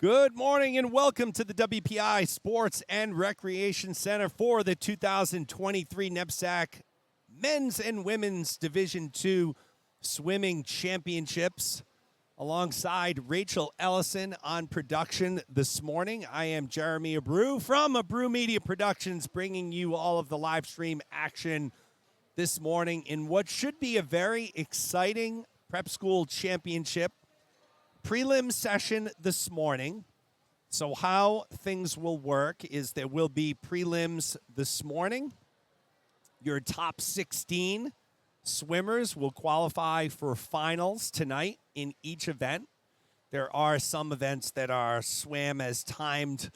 Good morning and welcome to the WPI Sports and Recreation Center for the 2023 NEPSAC Men's and Women's Division II Swimming Championships. Alongside Rachel Ellison on production this morning, I am Jeremy Abreu from Abreu Media Productions, bringing you all of the live stream action this morning in what should be a very exciting prep school championship prelim session this morning. So how things will work is there will be prelims this morning. Your top 16 swimmers will qualify for finals tonight in each event. There are some events that are swam as timed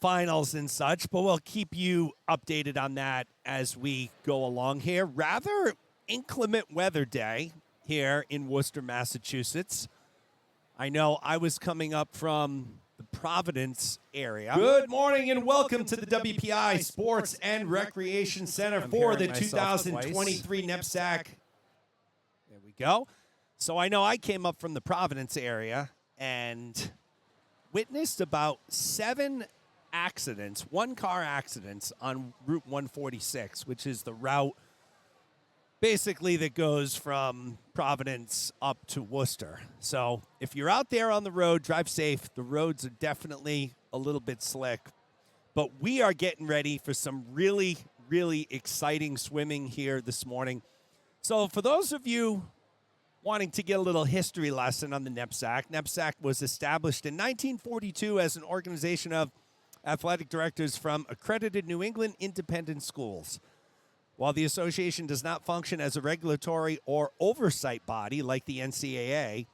finals and such, but we'll keep you updated on that as we go along here. Rather inclement weather day here in Worcester, Massachusetts. I know I was coming up from the Providence area. Good morning and welcome to the WPI Sports and Recreation Center for the 2023 NEPSAC. There we go. So I know I came up from the Providence area and witnessed about 7 accidents, one-car accidents on Route 146, which is the route basically that goes from Providence up to Worcester. So if you're out there on the road, drive safe. The roads are definitely a little bit slick. But we are getting ready for some really, really exciting swimming here this morning. So for those of you wanting to get a little history lesson on the NEPSAC, NEPSAC was established in 1942 as an organization of athletic directors from accredited New England independent schools. While the association does not function as a regulatory or oversight body like the NCAA,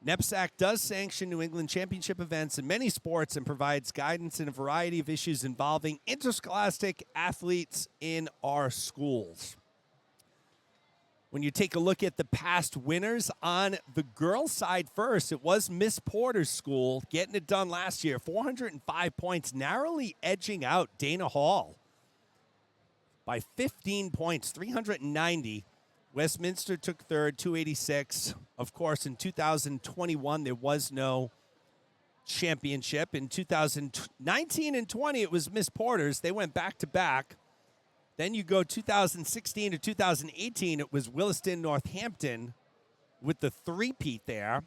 NEPSAC does sanction New England championship events in many sports and provides guidance in a variety of issues involving interscholastic athletes in our schools. When you take a look at the past winners on the girls' side first, it was Miss Porter's school getting it done last year, 405 points, narrowly edging out Dana Hall by 15 points, 390. Westminster took third, 286. Of course, in 2021, there was no championship. In 2019 and 20, it was Miss Porter's. They went back-to-back. Then you go 2016 to 2018, it was Williston, Northampton with the three-peat there.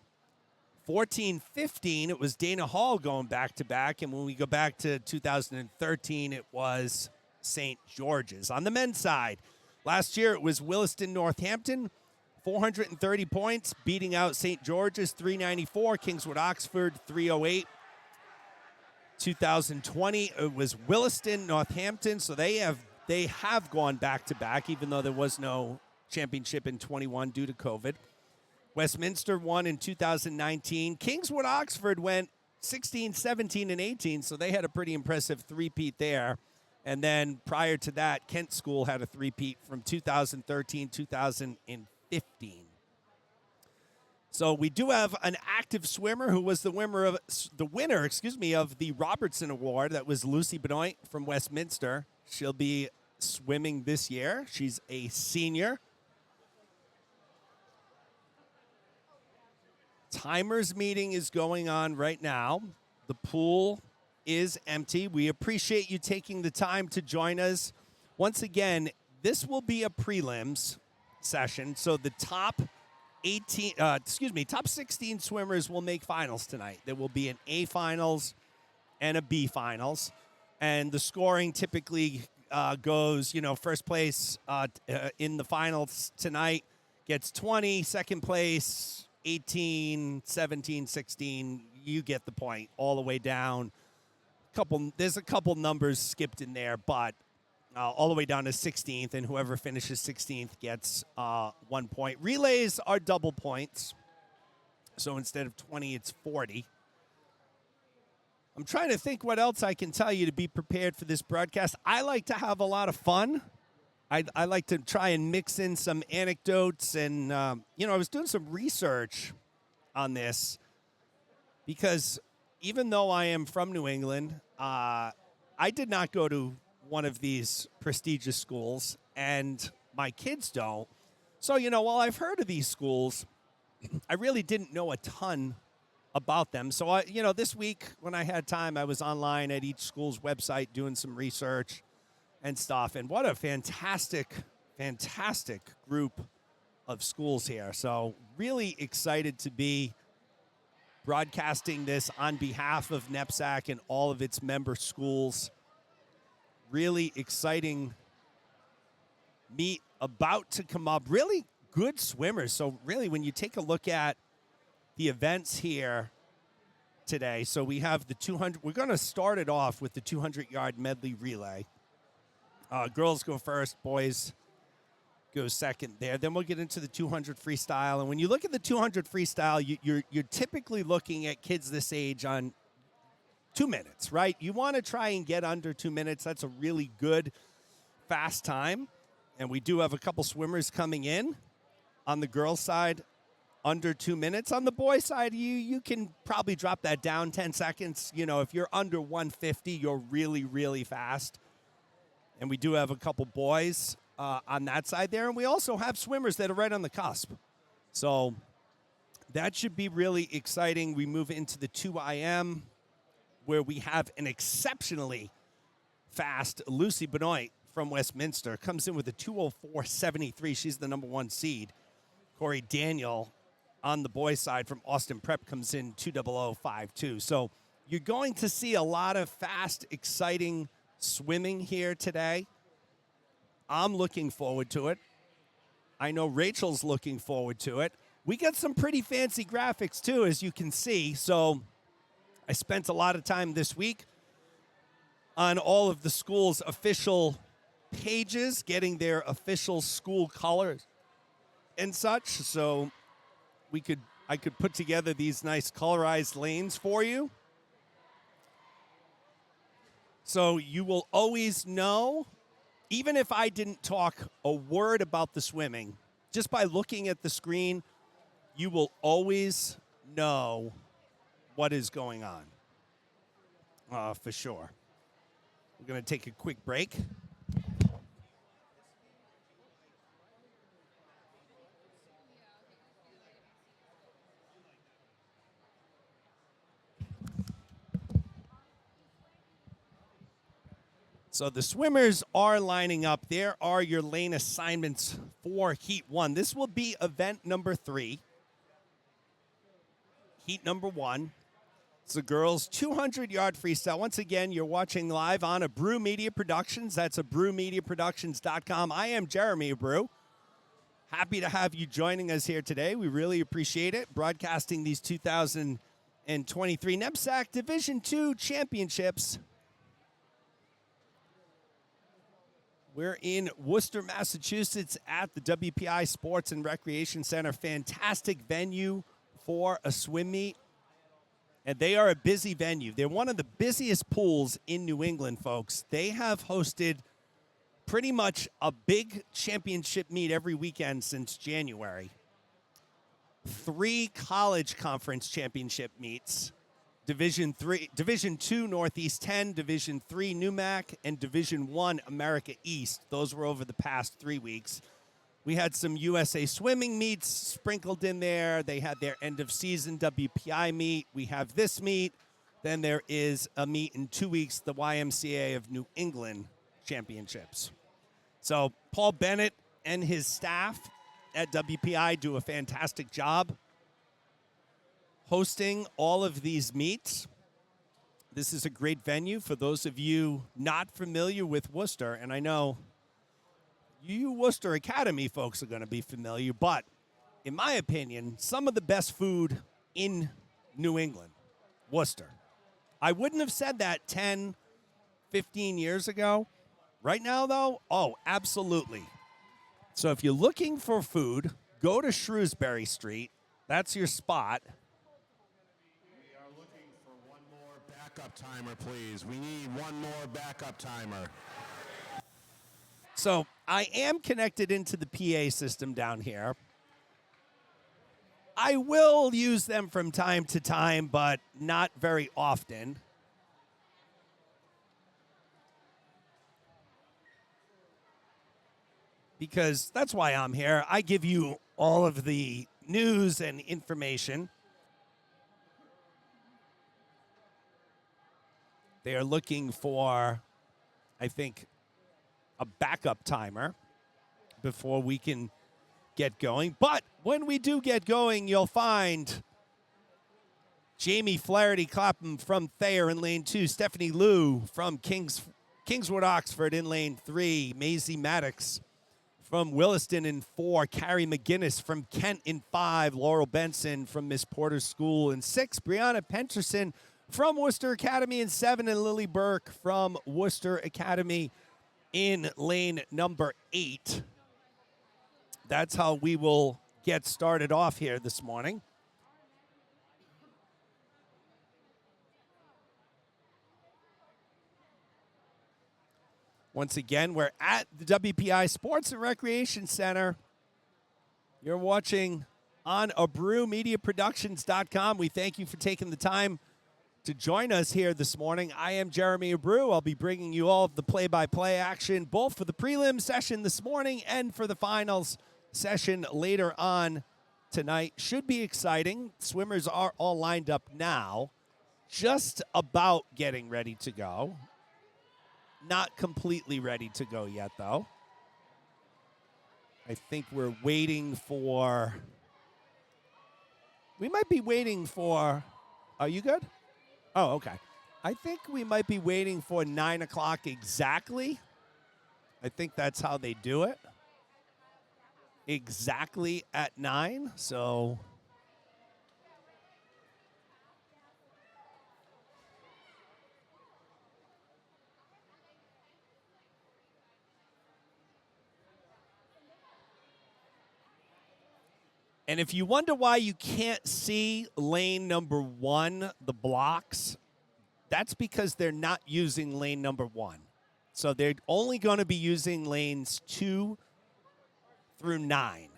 14-15, it was Dana Hall going back-to-back. And when we go back to 2013, it was St. George's. On the men's side, last year it was Williston, Northampton, 430 points, beating out St. George's, 394, Kingswood, Oxford, 308. 2020, it was Williston, Northampton, so they have gone back-to-back, even though there was no championship in 21 due to COVID. Westminster won in 2019. Kingswood, Oxford went 16, 17, and 18, so they had a pretty impressive three-peat there. And then prior to that, Kent School had a three-peat from 2013, 2015. So we do have an active swimmer who was the winner of the Robertson Award. That was Lucy Benoit from Westminster. She'll be swimming this year. She's a senior. Timers meeting is going on right now. The pool is empty. We appreciate you taking the time to join us. Once again, this will be a prelims session, so the top 16 swimmers will make finals tonight. There will be an A finals and a B finals, and the scoring typically goes, first place in the finals tonight gets 20, second place 18, 17, 16. You get the point all the way down. There's a couple numbers skipped in there, but all the way down to 16th, and whoever finishes 16th gets 1 point. Relays are double points, so instead of 20, it's 40. I'm trying to think what else I can tell you to be prepared for this broadcast. I like to have a lot of fun. I like to try and mix in some anecdotes, and I was doing some research on this because even though I am from New England, I did not go to one of these prestigious schools, and my kids don't. So, while I've heard of these schools, I really didn't know a ton about them. So, this week when I had time, I was online at each school's website doing some research and stuff. And what a fantastic, fantastic group of schools here. So really excited to be broadcasting this on behalf of NEPSAC and all of its member schools. Really exciting meet about to come up. Really good swimmers. So really, when you take a look at the events here today, so we have the 200. We're going to start it off with the 200-yard medley relay. Girls go first, boys go second there. Then we'll get into the 200 freestyle. And when you look at the 200 freestyle, you're typically looking at kids this age on 2 minutes, right? You want to try and get under 2 minutes. That's a really good, fast time. And we do have a couple swimmers coming in on the girls' side under 2 minutes. On the boys' side, you can probably drop that down 10 seconds. If you're under 150, you're really, really fast. And we do have a couple boys on that side there. And we also have swimmers that are right on the cusp. So that should be really exciting. We move into the 2IM, where we have an exceptionally fast Lucy Benoit from Westminster. Comes in with a 2:04.73. She's the number 1 seed. Corey Daniel on the boys' side from Austin Prep comes in 2:00.52. So you're going to see a lot of fast, exciting swimming here today. I'm looking forward to it. I know Rachel's looking forward to it. We got some pretty fancy graphics, too, as you can see. So I spent a lot of time this week on all of the school's official pages, getting their official school colors and such. So I could put together these nice colorized lanes for you. So you will always know, even if I didn't talk a word about the swimming, just by looking at the screen, you will always know what is going on, for sure. We're going to take a quick break. So the swimmers are lining up. There are your lane assignments for Heat 1. This will be event number 3. Heat number 1. It's the girls' 200-yard freestyle. Once again, you're watching live on Abreu Media Productions. That's abrewmediaproductions.com. I am Jeremy Abreu. Happy to have you joining us here today. We really appreciate it. Broadcasting these 2023 NEPSAC Division II championships. We're in Worcester, Massachusetts at the WPI Sports and Recreation Center. Fantastic venue for a swim meet. And they are a busy venue. They're one of the busiest pools in New England, folks. They have hosted pretty much a big championship meet every weekend since January. 3 college conference championship meets. Division 2 Northeast 10, Division 3 NEWMAC, and Division 1 America East. Those were over the past 3 weeks. We had some USA swimming meets sprinkled in there. They had their end-of-season WPI meet. We have this meet. Then there is a meet in 2 weeks, the YMCA of New England Championships. So Paul Bennett and his staff at WPI do a fantastic job hosting all of these meets. This is a great venue for those of you not familiar with Worcester, and I know you Worcester Academy folks are going to be familiar, but in my opinion, some of the best food in New England, Worcester. I wouldn't have said that 10, 15 years ago. Right now, though, oh, absolutely. So if you're looking for food, go to Shrewsbury Street. That's your spot. Backup timer, please. We need one more backup timer. So I am connected into the PA system down here. I will use them from time to time, but not very often. Because that's why I'm here. I give you all of the news and information. They are looking for, I think, a backup timer before we can get going. But when we do get going, you'll find Jamie Flaherty-Clapham from Thayer in lane 2, Stephanie Liu from Kingswood Oxford in lane 3, Maisie Maddox from Williston in 4, Carrie McGinnis from Kent in 5, Laurel Benson from Miss Porter's School in 6, Brianna Penterson from Worcester Academy in 7, and Lily Burke from Worcester Academy in lane number 8. That's how we will get started off here this morning. Once again, we're at the WPI Sports and Recreation Center. You're watching on AbreuMediaProductions.com. We thank you for taking the time to join us here this morning. I am Jeremy Abreu. I'll be bringing you all of the play-by-play action, both for the prelim session this morning and for the finals session later on tonight. Should be exciting. Swimmers are all lined up now, just about getting ready to go. Not completely ready to go yet, though. I think we're waiting for... We might be waiting for... Are you good? Oh, okay. I think we might be waiting for 9 o'clock exactly. I think that's how they do it. Exactly at 9, so... And if you wonder why you can't see lane number 1, the blocks, that's because they're not using lane number 1. So they're only going to be using lanes 2 through 9.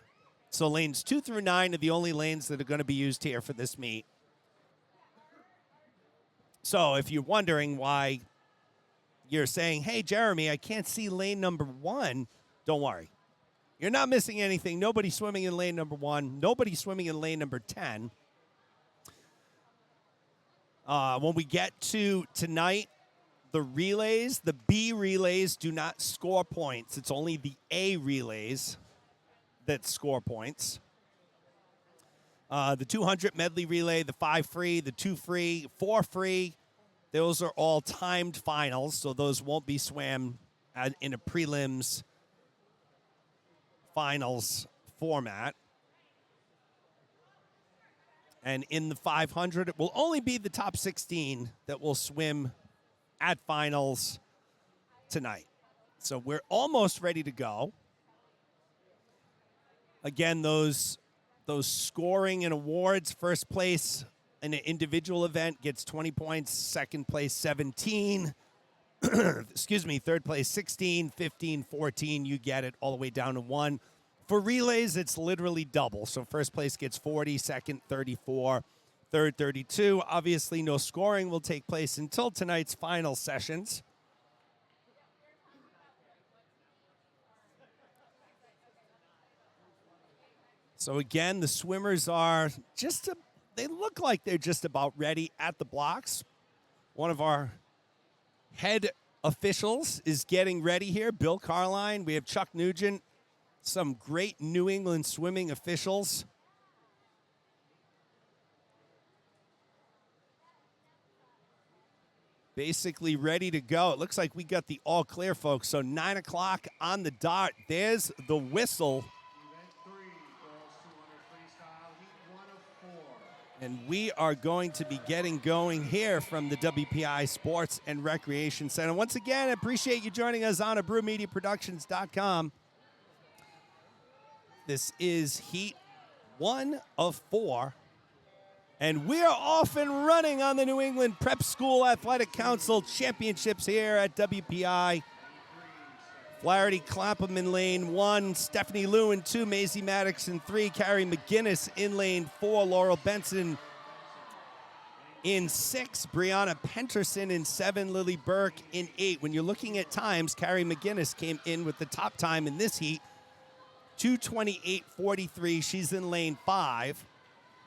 So lanes 2 through 9 are the only lanes that are going to be used here for this meet. So if you're wondering why you're saying, hey, Jeremy, I can't see lane number 1, don't worry. You're not missing anything. Nobody swimming in lane number 1. Nobody swimming in lane number 10. When we get to tonight, the relays, the B relays do not score points. It's only the A relays that score points. The 200 medley relay, the 5 free, the 2 free, 4 free, those are all timed finals, so those won't be swam in a prelims finals format. And in the 500, it will only be the top 16 that will swim at finals tonight. So we're almost ready to go. Again, those scoring and awards, first place in an individual event gets 20 points, second place 17, excuse me, third place 16, 15, 14, you get it all the way down to 1. For relays, it's literally double. So first place gets 40, second 34, third 32. Obviously, no scoring will take place until tonight's final sessions. So again, the swimmers are they look like they're just about ready at the blocks. One of our head officials is getting ready here, Bill Carline. We have Chuck Nugent, some great New England swimming officials. Basically ready to go. It looks like we got the all clear, folks. So 9 o'clock on the dot. There's the whistle. And we are going to be getting going here from the WPI Sports and Recreation Center. Once again, I appreciate you joining us on AbreuMediaProductions.com. This is Heat 1 of 4. And we are off and running on the New England Prep School Athletic Council Championships here at WPI. Flaherty-Clapham in lane 1, Stephanie Liu in 2, Maisie Maddox in 3, Carrie McGinnis in lane 4, Laurel Benson in 6, Brianna Penterson in 7, Lily Burke in 8. When you're looking at times, Carrie McGinnis came in with the top time in this heat, 2:28.43. She's in lane 5.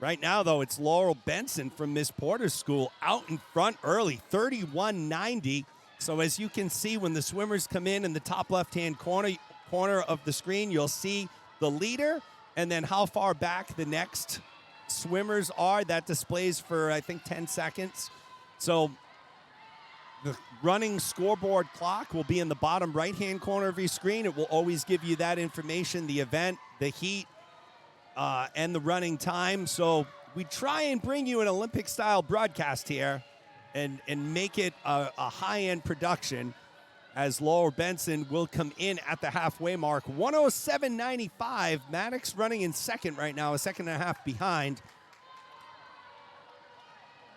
Right now, though, it's Laurel Benson from Miss Porter's School out in front early, 31.90. So as you can see, when the swimmers come in the top left-hand corner of the screen, you'll see the leader and then how far back the next swimmers are. That displays for, I think, 10 seconds. So the running scoreboard clock will be in the bottom right-hand corner of your screen. It will always give you that information, the event, the heat, and the running time. So we try and bring you an Olympic-style broadcast here and make it a high-end production, as Laurel Benson will come in at the halfway mark. 107.95. Maddox running in second right now, a second and a half behind.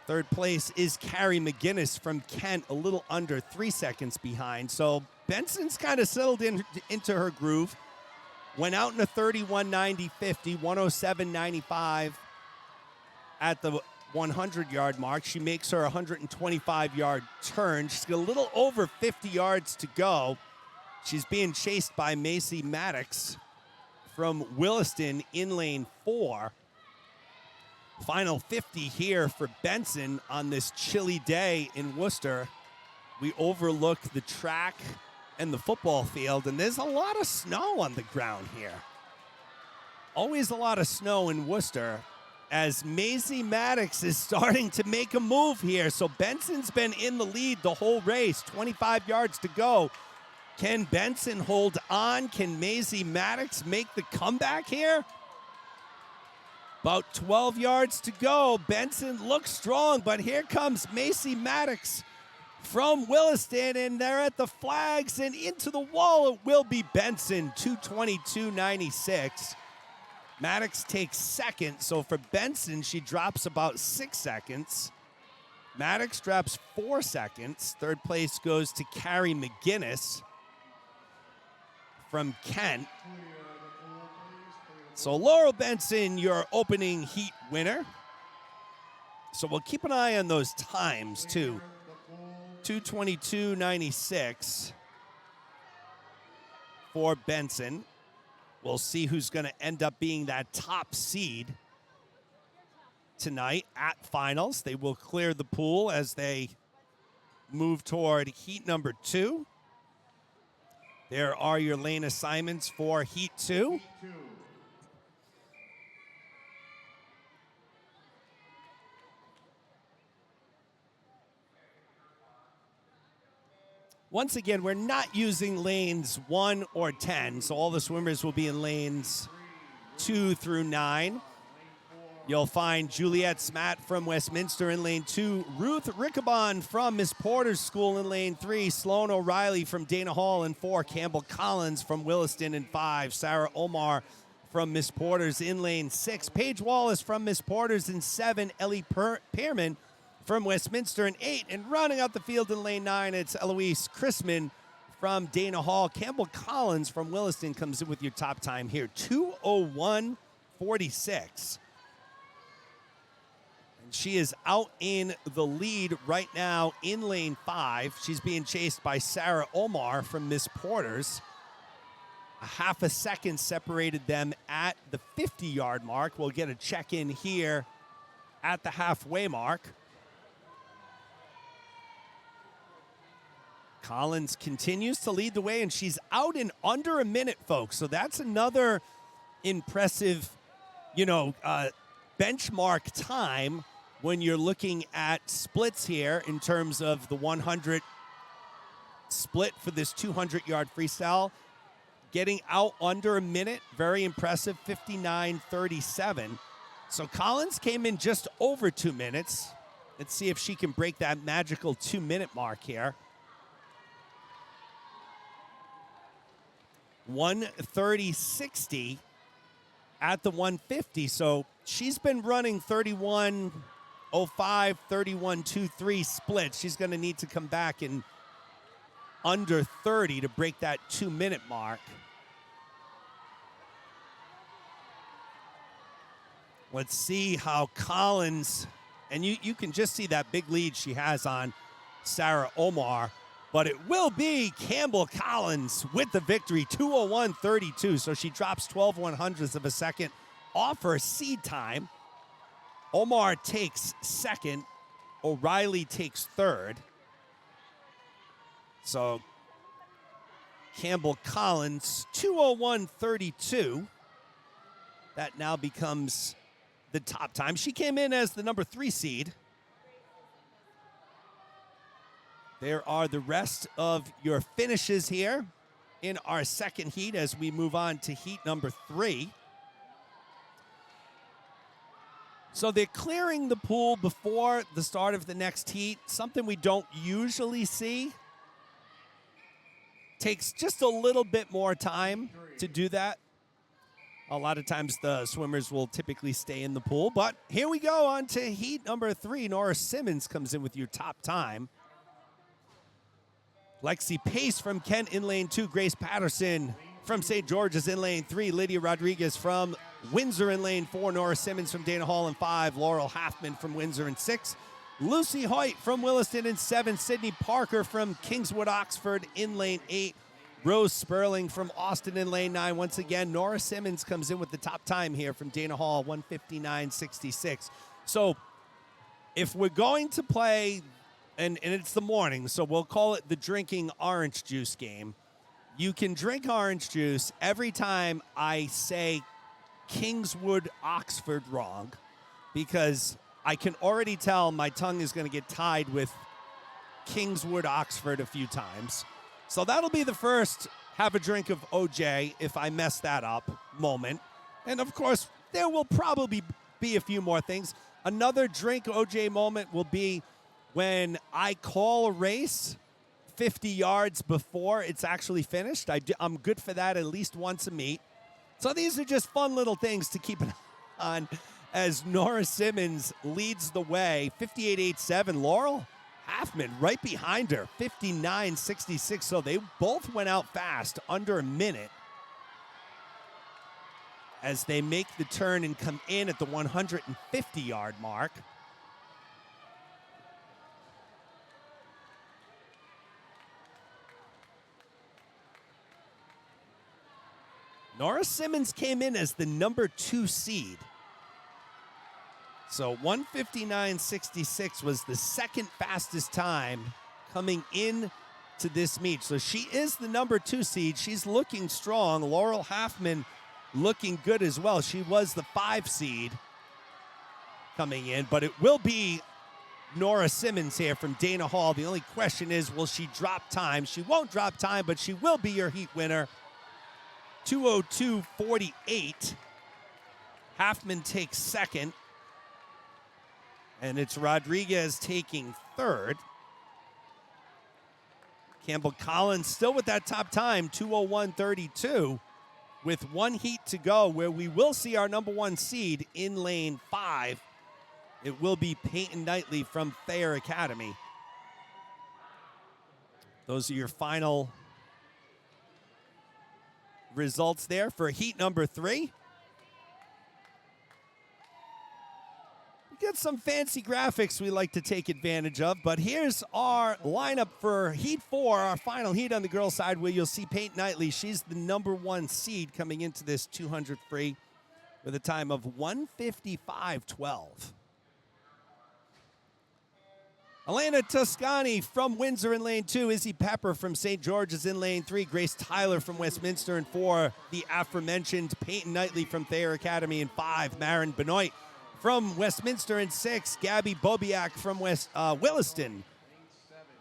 Third place is Carrie McGinnis from Kent, a little under 3 seconds behind. So Benson's kind of settled into her groove. Went out in a 31.90.50, 107.95 at the 100-yard mark. She makes her 125-yard turn. She's got a little over 50 yards to go. She's being chased by Macy Maddox from Williston in lane 4. Final 50 here for Benson on this chilly day in Worcester. We overlook the track and the football field, and there's a lot of snow on the ground here. Always a lot of snow in Worcester, as Maisie Maddox is starting to make a move here. So Benson's been in the lead the whole race, 25 yards to go. Can Benson hold on? Can Maisie Maddox make the comeback here? About 12 yards to go. Benson looks strong, but here comes Maisie Maddox from Williston, and they're at the flags and into the wall. It will be Benson, 2:22.96. Maddox takes second, so for Benson, she drops about 6 seconds. Maddox drops 4 seconds. Third place goes to Carrie McGinnis from Kent. So Laurel Benson, your opening heat winner. So we'll keep an eye on those times, too. 2:22.96 for Benson. We'll see who's going to end up being that top seed tonight at finals. They will clear the pool as they move toward heat number 2. There are your lane assignments for heat 2. Once again, we're not using lanes 1 or 10, so all the swimmers will be in lanes 2 through 9. You'll find Juliet Smatt from Westminster in lane 2, Ruth Riccabon from Miss Porter's School in lane 3, Sloan O'Reilly from Dana Hall in 4, Campbell Collins from Williston in 5, Sarah Omar from Miss Porter's in lane 6, Paige Wallace from Miss Porter's in 7, Ellie Pearman from Westminster in 8, and rounding out the field in lane 9, it's Eloise Chrisman from Dana Hall. Campbell Collins from Williston comes in with your top time here, 2:01.46. And she is out in the lead right now in lane 5. She's being chased by Sarah Omar from Miss Porter's. A half a second separated them at the 50-yard mark. We'll get a check-in here at the halfway mark. Collins continues to lead the way, and she's out in under a minute, folks. So that's another impressive, benchmark time when you're looking at splits here in terms of the 100 split for this 200-yard freestyle. Getting out under a minute, very impressive, 59:37. So Collins came in just over 2 minutes. Let's see if she can break that magical 2-minute mark here. 1:30.60 at the 150. So she's been running 31:05, 31:23 split. She's going to need to come back in under 30 to break that 2-minute mark. Let's see how Collins, and you can just see that big lead she has on Sarah Omar. But it will be Campbell Collins with the victory, 2:01.32. So she drops 12/100ths of a second off her seed time. Omar takes second. O'Reilly takes third. So Campbell Collins, 2:01.32. That now becomes the top time. She came in as the number 3 seed. There are the rest of your finishes here in our second heat as we move on to heat number 3. So they're clearing the pool before the start of the next heat, something we don't usually see. Takes just a little bit more time to do that. A lot of times the swimmers will typically stay in the pool, but here we go on to heat number 3. Nora Simmons comes in with your top time. Lexi Pace from Kent in lane 2. Grace Patterson from St. George's in lane 3. Lydia Rodriguez from Windsor in lane 4. Nora Simmons from Dana Hall in 5. Laurel Halfman from Windsor in 6. Lucy Hoyt from Williston in 7. Sydney Parker from Kingswood Oxford in lane 8. Rose Sperling from Austin in lane 9. Once again, Nora Simmons comes in with the top time here from Dana Hall, 1:59.66. So if we're going to play, and it's the morning, so we'll call it the drinking orange juice game. You can drink orange juice every time I say Kingswood Oxford wrong, because I can already tell my tongue is going to get tied with Kingswood Oxford a few times. So that'll be the first have a drink of OJ if I mess that up moment. And of course, there will probably be a few more things. Another drink OJ moment will be when I call a race 50 yards before it's actually finished. I'm good for that at least once a meet. So these are just fun little things to keep an eye on as Nora Simmons leads the way, 58.87. Laurel Halfman right behind her, 59.66. So they both went out fast, under a minute, as they make the turn and come in at the 150-yard mark. Nora Simmons came in as the number 2 seed. So 1:59.66 was the second fastest time coming in to this meet. So she is the number 2 seed. She's looking strong. Laurel Halfman looking good as well. She was the 5 seed coming in, but it will be Nora Simmons here from Dana Hall. The only question is, will she drop time? She won't drop time, but she will be your heat winner. 2:02.48. Halfman takes second. And it's Rodriguez taking third. Campbell Collins still with that top time, 2:01.32, with one heat to go, where we will see our number 1 seed in lane 5. It will be Peyton Knightley from Thayer Academy. Those are your final results there for heat number 3. We got some fancy graphics we like to take advantage of, but here's our lineup for heat 4, our final heat on the girls' side, where you'll see Peyton Knightley. She's the number 1 seed coming into this 200 free with a time of 1:55.12. Elena Toscani from Windsor in lane 2. Izzy Pepper from St. George's in lane 3. Grace Tyler from Westminster in 4. The aforementioned Peyton Knightley from Thayer Academy in 5. Marin Benoit from Westminster in 6. Gabby Bobiak from Williston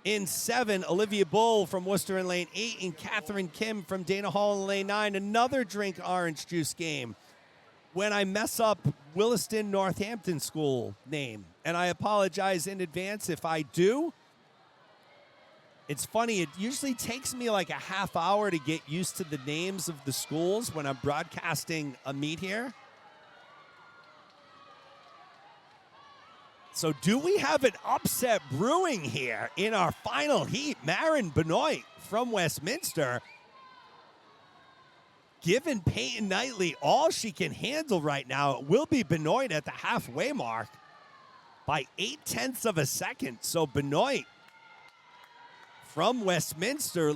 in 7. Olivia Bull from Worcester in lane 8. And Catherine Kim from Dana Hall in lane 9. Another drink orange juice game. When I mess up Williston Northampton School name, and I apologize in advance if I do. It's funny, it usually takes me like a half hour to get used to the names of the schools when I'm broadcasting a meet here. So do we have an upset brewing here in our final heat? Marin Benoit from Westminster giving Peyton Knightley all she can handle right now. It will be Benoit at the halfway mark by 0.8 of a second. So Benoit from Westminster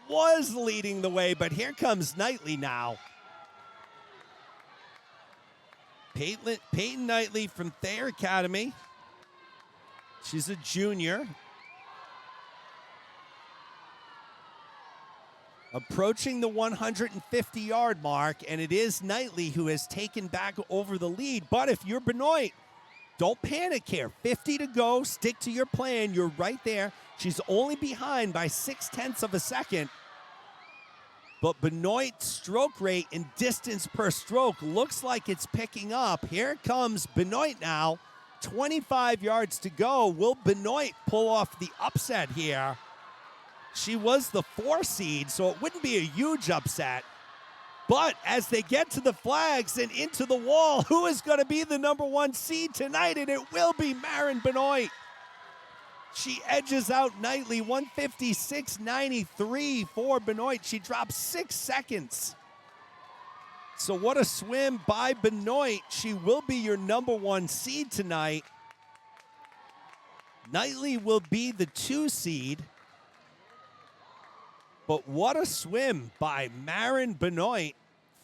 was leading the way, but here comes Knightley now. Peyton Knightley from Thayer Academy. She's a junior. Approaching the 150-yard mark, and it is Knightley who has taken back over the lead. But if you're Benoit, don't panic here. 50 to go. Stick to your plan. You're right there. She's only behind by 0.6 of a second. But Benoit's stroke rate and distance per stroke looks like it's picking up. Here comes Benoit now. 25 yards to go. Will Benoit pull off the upset here? She was the 4 seed, so it wouldn't be a huge upset. But as they get to the flags and into the wall, who is going to be the number 1 seed tonight? And it will be Maren Benoit. She edges out Knightley, 156.93 for Benoit. She drops 6 seconds. So what a swim by Benoit. She will be your number 1 seed tonight. Knightley will be the 2 seed. But what a swim by Maren Benoit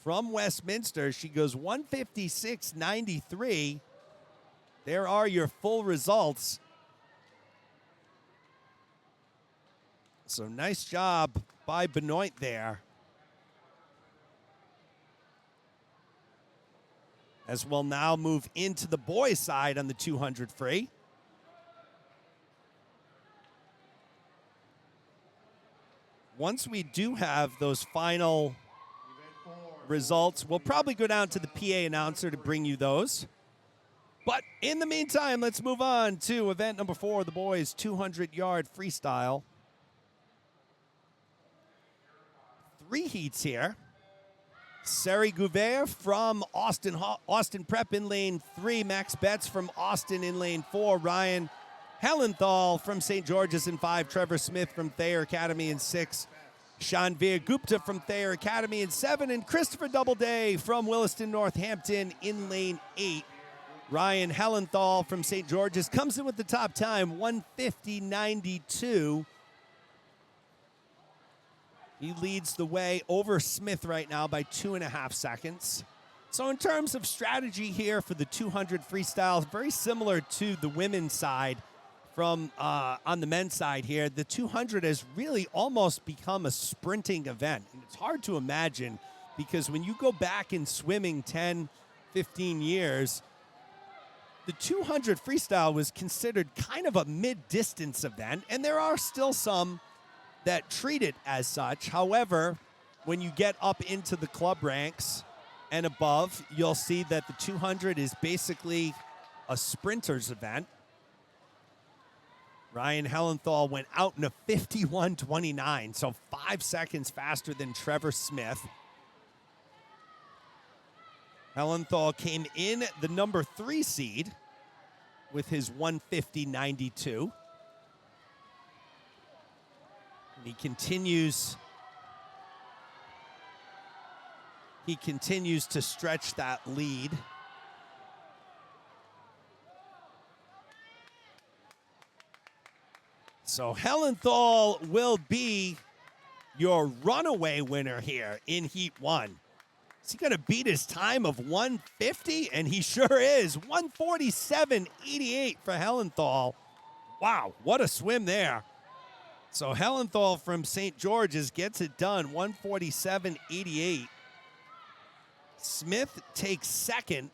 from Westminster. She goes 156.93. There are your full results. So nice job by Benoit there. As we'll now move into the boys' side on the 200 free. Once we do have those final results, we'll probably go down to the PA announcer to bring you those. But in the meantime, let's move on to event number 4, the boys' 200-yard freestyle. 3 heats here. Sari Gouvert from Austin Prep in lane 3. Max Betts from Austin in lane 4. Ryan Helenthal from St. George's in 5. Trevor Smith from Thayer Academy in 6. Shanveer Gupta from Thayer Academy in 7. And Christopher Doubleday from Williston Northampton in lane 8. Ryan Helenthal from St. George's comes in with the top time, 150.92. He leads the way over Smith right now by 2.5 seconds. So in terms of strategy here for the 200 freestyle, very similar to the women's side from on the men's side here. The 200 has really almost become a sprinting event. And it's hard to imagine because when you go back in swimming 10, 15 years, the 200 freestyle was considered kind of a mid-distance event, and there are still some that treat it as such. However, when you get up into the club ranks and above, you'll see that the 200 is basically a sprinter's event. Ryan Helenthal went out in a 51.29, so 5 seconds faster than Trevor Smith. Helenthal came in the number 3 seed with his 150.92. He continues to stretch that lead. So Helenthal will be your runaway winner here in Heat 1. Is he going to beat his time of 150? And he sure is. 147.88 for Helenthal. Wow, what a swim there. So Helenthal from St. George's gets it done, 147.88. Smith takes second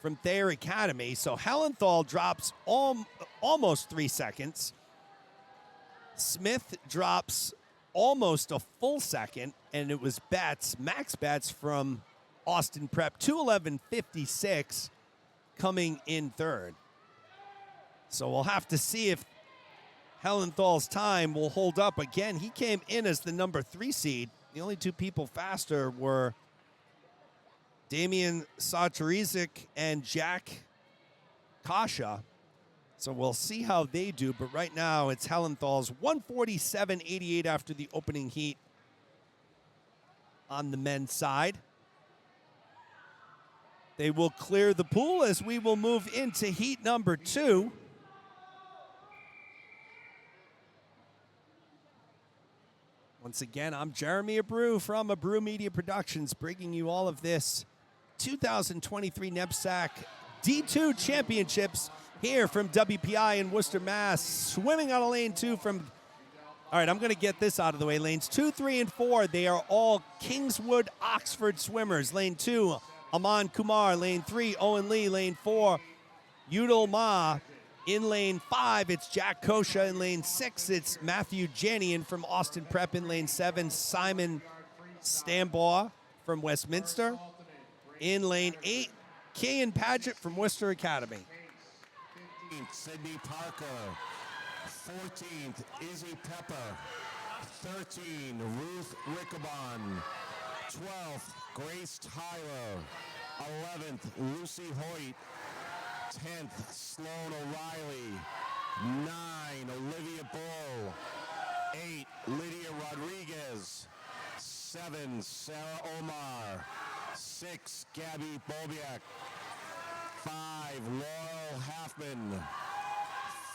from Thayer Academy. So Helenthal drops almost 3 seconds. Smith drops almost a full second, and it was Max Betts from Austin Prep, 2:11.56, coming in third. So we'll have to see if Helenthal's time will hold up. Again, he came in as the number 3 seed. The only 2 people faster were Damian Saturizic and Jack Kasha. So we'll see how they do. But right now, it's Helenthal's 147.88 after the opening heat on the men's side. They will clear the pool as we will move into heat number 2. Once again, I'm Jeremy Abreu from Abreu Media Productions, bringing you all of this 2023 NEPSAC D2 Championships here from WPI in Worcester, Mass. Swimming on a lane 2 from, all right, I'm going to get this out of the way. Lanes 2, 3, and 4, they are all Kingswood, Oxford swimmers. Lane 2, Aman Kumar. Lane 3, Owen Lee. Lane 4, Udal Ma. In lane 5, it's Jack Kosha. In lane 6, it's Matthew Janian from Austin Prep. In lane 7, Simon Stambaugh from Westminster. In lane 8, Kean Paget from Worcester Academy. 15th, Sydney Parker. 14th, Izzy Pepper. 13, Ruth Rickabon. 12th, Grace Tyler. 11th, Lucy Hoyt. 10th, Sloan O'Reilly. 9, Olivia Bull. 8, Lydia Rodriguez. 7, Sarah Omar. 6, Gabby Bobiak. 5, Laurel Halfman.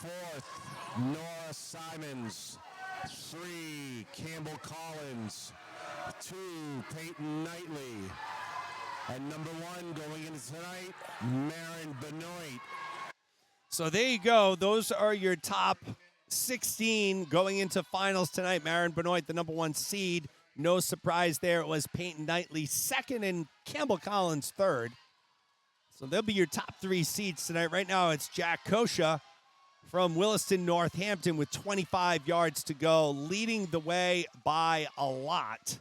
4th, Nora Simons. 3, Campbell Collins. 2, Peyton Knightley. And number 1 going into tonight, Marin Benoit. So there you go. Those are your top 16 going into finals tonight. Marin Benoit, the number 1 seed. No surprise there. It was Peyton Knightley second and Campbell Collins third. So they'll be your top 3 seeds tonight. Right now it's Jack Kosha from Williston, Northampton with 25 yards to go, leading the way by a lot.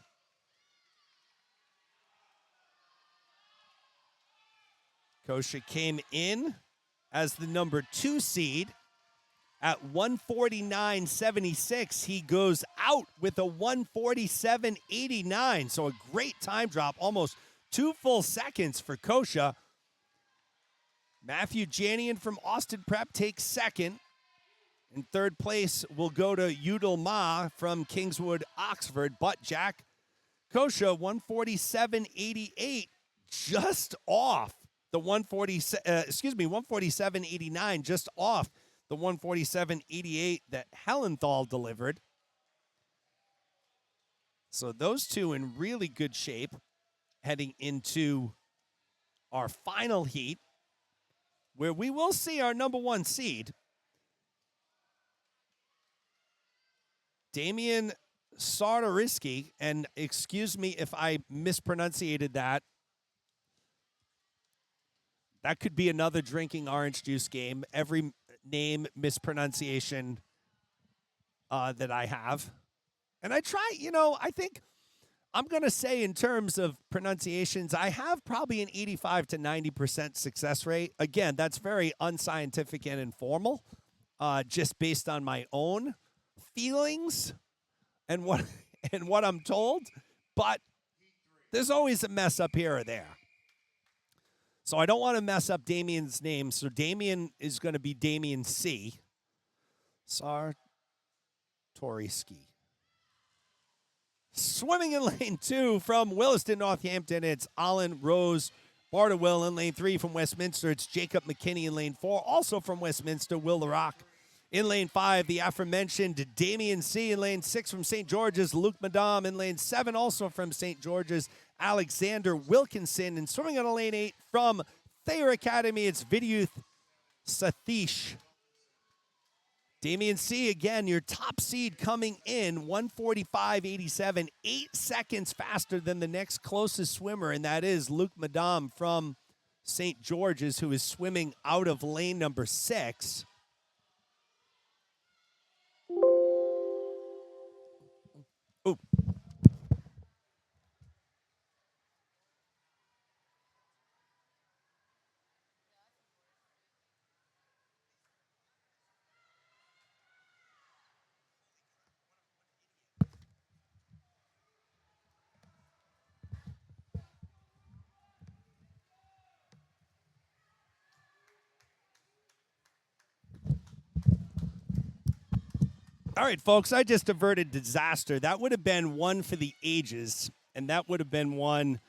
Kosha came in as the number 2 seed at 149.76. He goes out with a 147.89. So a great time drop, almost 2 full seconds for Kosha. Matthew Janian from Austin Prep takes second. In third place will go to Udal Ma from Kingswood, Oxford. But Jack Kosha, 147.88, just off the 147.89, just off the 147.88 that Hellenthal delivered. So those two in really good shape heading into our final heat, where we will see our number 1 seed, Damian Sartoriski, and excuse me if I mispronunciated that. That could be another drinking orange juice game. Every name mispronunciation that I have. And I try, I think I'm going to say in terms of pronunciations, I have probably an 85 to 90% success rate. Again, that's very unscientific and informal, just based on my own feelings and what I'm told. But there's always a mess up here or there. So I don't want to mess up Damien's name. So Damien is going to be Damien C. Sartoriski. Swimming in lane 2 from Williston, Northampton, it's Alan Rose Barterwill. In lane 3 from Westminster, it's Jacob McKinney. In lane 4, also from Westminster, Will LaRock. In lane 5, the aforementioned Damien C. In lane 6 from St. George's, Luke Madame. In lane 7, also from St. George's, Alexander Wilkinson. And swimming on a lane 8 from Thayer Academy, it's Vidyuth Satish. Damien C., again, your top seed coming in, 145.87, 8 seconds faster than the next closest swimmer, and that is Luke Madame from St. George's, who is swimming out of lane number 6. Ooh. All right, folks, I just averted disaster. That would have been one for the ages, and that would have been one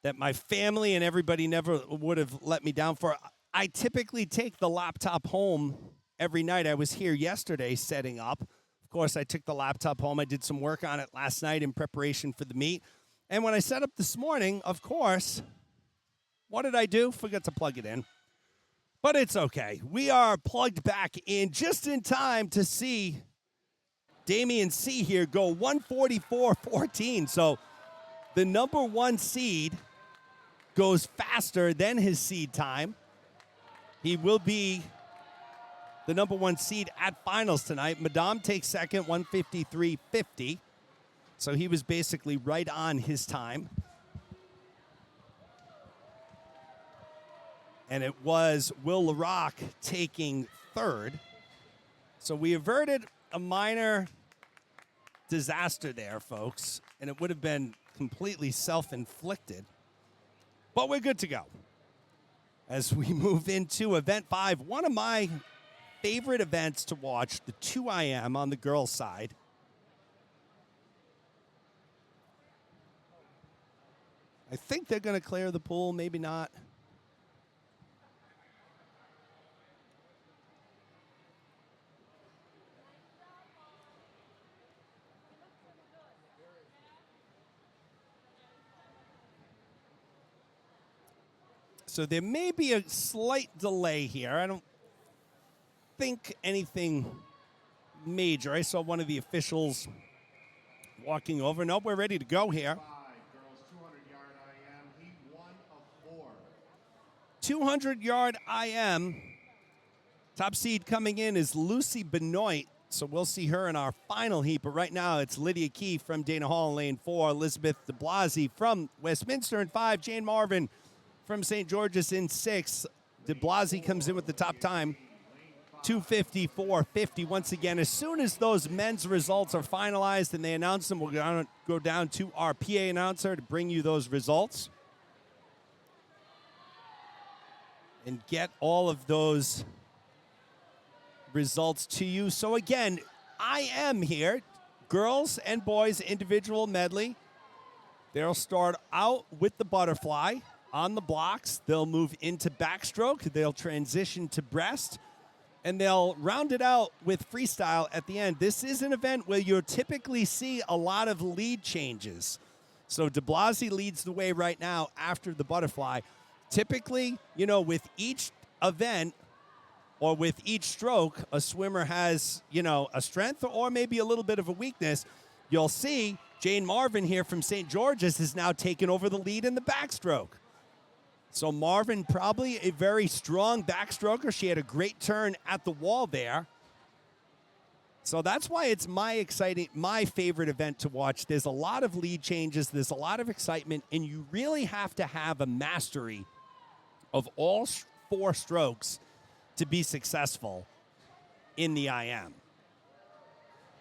that my family and everybody never would have let me down for. I typically take the laptop home every night. I was here yesterday setting up. Of course, I took the laptop home. I did some work on it last night in preparation for the meet. And when I set up this morning, of course, What did I do? Forgot to plug it in. But it's okay. We are plugged back in just in time to see Damian C here go 144.14. So the number one seed goes faster than his seed time. He will be the number one seed at finals tonight. Madame takes second, 153.50. So he was basically right on his time. And it was Will LaRock taking third. So we averted a minor disaster there, folks. And it would have been completely self-inflicted. But we're good to go. As we move into Event 5, one of my favorite events to watch, the 2IM on the girls' side. I think they're going to clear the pool, maybe not. So there may be a slight delay here. I don't think anything major. I saw one of the officials walking over. Nope, we're ready to go here. 200-yard IM. Top seed coming in is Lucy Benoit. So we'll see her in our final heat. But right now it's Lydia Key from Dana Hall in lane 4. Elizabeth DeBlasi from Westminster in 5. Jane Marvin from St. George's in 6. DeBlasi comes in with the top time. 254.50. Once again, as soon as those men's results are finalized and they announce them, we'll go down to our PA announcer to bring you those results. And get all of those results to you. So again, I am here. Girls and boys individual medley. They'll start out with the butterfly on the blocks. They'll move into backstroke. They'll transition to breast. And they'll round it out with freestyle at the end. This is an event where you'll typically see a lot of lead changes. So DeBlasi leads the way right now after the butterfly. Typically, you know, with each event or with each stroke, a swimmer has, you know, a strength or maybe a little bit of a weakness. You'll see Jane Marvin here from St. George's has now taken over the lead in the backstroke. So Marvin, probably a very strong backstroker. She had a great turn at the wall there. So that's why it's my favorite event to watch. There's a lot of lead changes. There's a lot of excitement, and you really have to have a mastery of all 4 strokes to be successful in the IM.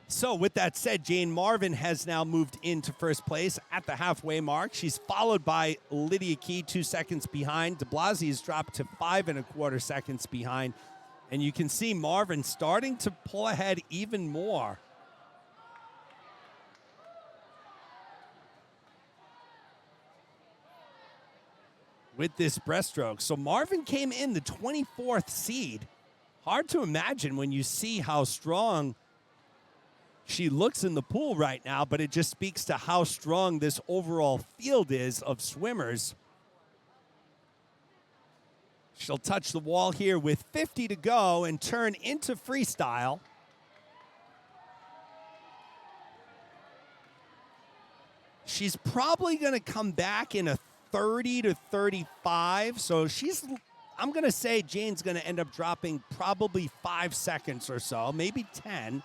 So with that said, Jane Marvin has now moved into first place at the halfway mark. She's followed by Lydia Key, 2 seconds behind. DeBlasi has dropped to 5 1/4 seconds behind. And you can see Marvin starting to pull ahead even more. With this breaststroke. So Marvin came in the 24th seed. Hard to imagine when you see how strong she looks in the pool right now, but it just speaks to how strong this overall field is of swimmers. She'll touch the wall here with 50 to go and turn into freestyle. She's probably going to come back in a 30 to 35. So I'm going to say Jane's going to end up dropping probably 5 seconds or so, maybe 10.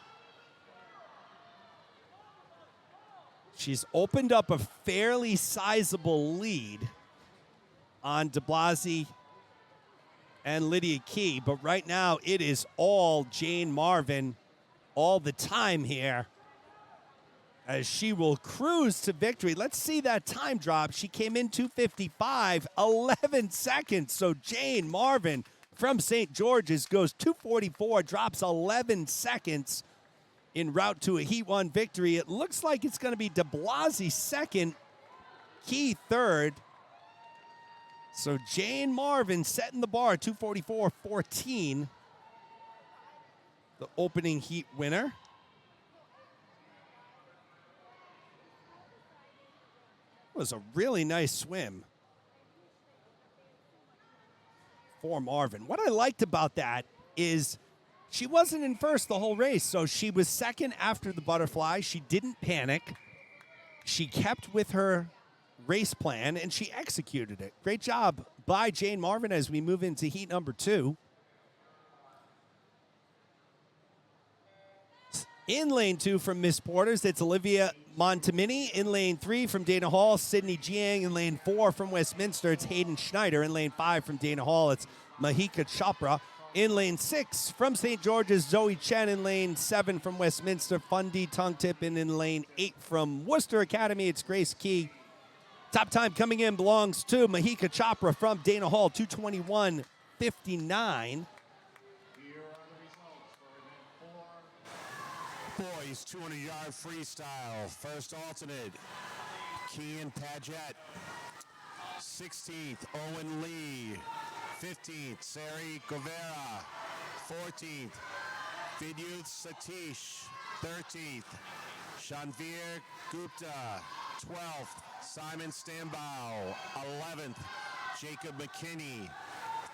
She's opened up a fairly sizable lead on DeBlasi and Lydia Key, but right now it is all Jane Marvin all the time here as she will cruise to victory. Let's see that time drop. She came in 2:55, 11 seconds. So Jane Marvin from St. George's goes 2:44, drops 11 seconds en route to a Heat 1 victory. It looks like it's going to be DeBlasi second, Key third. So Jane Marvin setting the bar, 2:44.14, the opening heat winner. It was a really nice swim. for Marvin. What I liked about that is she wasn't in first the whole race, so she was second after the butterfly. She didn't panic. She kept with her race plan, and she executed it. Great job by Jane Marvin as we move into heat number 2. In lane 2 from Miss Porters, it's Olivia Montemini. In lane 3 from Dana Hall, Sydney Jiang. In lane 4 from Westminster, it's Hayden Schneider. In lane 5 from Dana Hall, it's Mahika Chopra. In lane 6 from St. George's, Zoe Chen. In lane 7 from Westminster, Fundy Tungtip. And in lane 8 from Worcester Academy, it's Grace Key. Top time coming in belongs to Mahika Chopra from Dana Hall, 2:21:59. Boys 200-yard freestyle. First alternate, Kian Paget. 16th, Owen Lee. 15th, Sari Guevara. 14th, Vidyuth Satish. 13th, Shanvir Gupta. 12th, Simon Stambow. 11th, Jacob McKinney.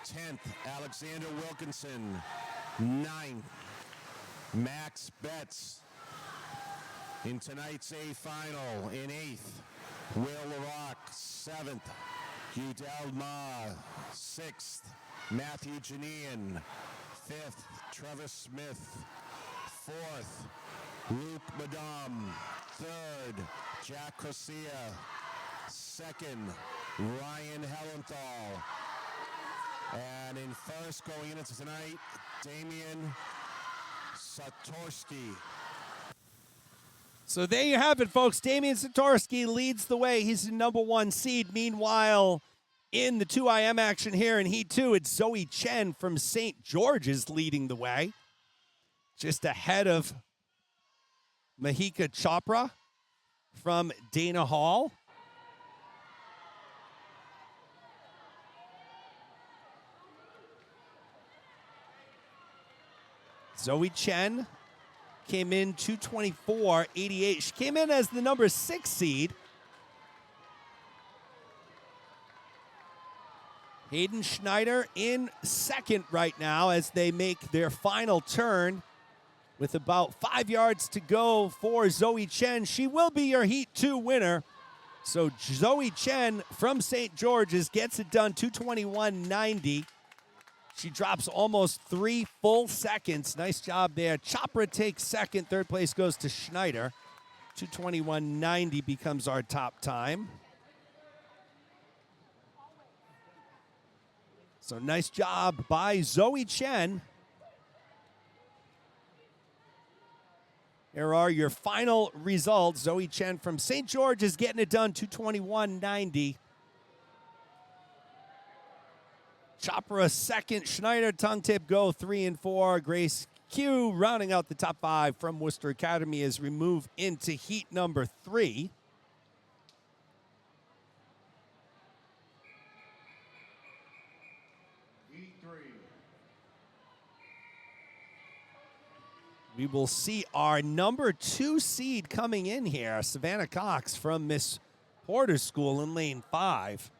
10th, Alexander Wilkinson. 9th, Max Betts. In tonight's A final, in 8th, Will LaRock. 7th, Udell Ma. 6th, Matthew Janian. 5th, Trevor Smith. 4th, Luke Madame. 3rd, Jack Corsia. 2nd, Ryan Hellenthal. And in first, going into tonight, Damian Satorsky. So there you have it, folks. Damian Satorsky leads the way. He's the number 1 seed. Meanwhile, in the 2IM action here in Heat 2, it's Zoe Chen from St. George's leading the way. Just ahead of Mahika Chopra from Dana Hall. Zoe Chen came in 2:24:88. She came in as the number 6 seed. Hayden Schneider in second right now as they make their final turn with about 5 yards to go for Zoe Chen. She will be your Heat 2 winner. So Zoe Chen from St. George's gets it done, 2:21:90. She drops almost 3 full seconds. Nice job there. Chopra takes second. Third place goes to Schneider. 2:21:90 becomes our top time. So nice job by Zoe Chen. Here are your final results. Zoe Chen from St. George is getting it done, 2:21:90. Chopra second. Schneider, Tongue Tip go 3 and 4. Grace Q rounding out the top 5 from Worcester Academy as we move into heat number 3. Heat 3. We will see our number 2 seed coming in here, Savannah Cox from Miss Porter's School in lane 5.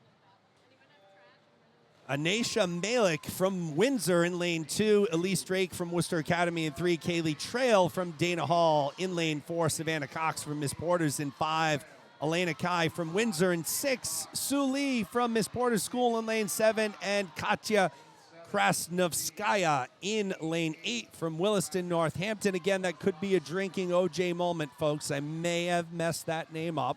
Anisha Malik from Windsor in lane 2. Elise Drake from Worcester Academy in 3. Kaylee Trail from Dana Hall in lane 4. Savannah Cox from Miss Porter's in 5. Elena Kai from Windsor in 6. Sue Lee from Miss Porter's School in lane 7. And Katya Krasnovskaya in lane 8 from Williston, Northampton. Again, that could be a drinking OJ moment, folks. I may have messed that name up.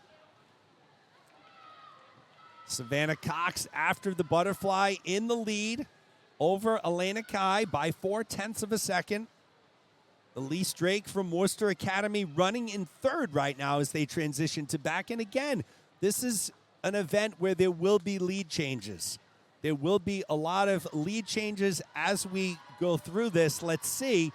Savannah Cox after the butterfly in the lead over Elena Kai by 0.4 of a second. Elise Drake from Worcester Academy running in third right now as they transition to back. And again, this is an event where there will be lead changes. There will be a lot of lead changes as we go through this. Let's see.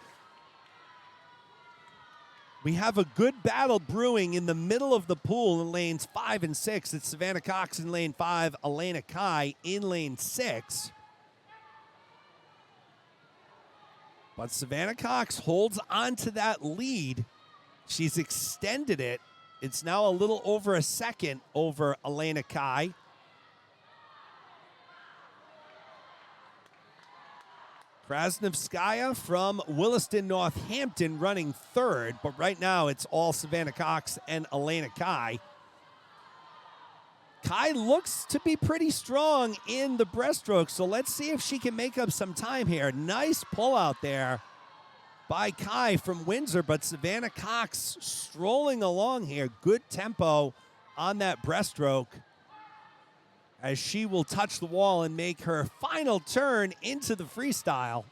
We have a good battle brewing in the middle of the pool in lanes 5 and 6. It's Savannah Cox in lane 5, Elena Kai in lane 6. But Savannah Cox holds on to that lead. She's extended it. It's now a little over a second over Elena Kai. Krasnovskaya from Williston, Northampton running third, but right now it's all Savannah Cox and Elena Kai. Kai looks to be pretty strong in the breaststroke, so let's see if she can make up some time here. Nice pull out there by Kai from Windsor, but Savannah Cox strolling along here. Good tempo on that breaststroke as she will touch the wall and make her final turn into the freestyle.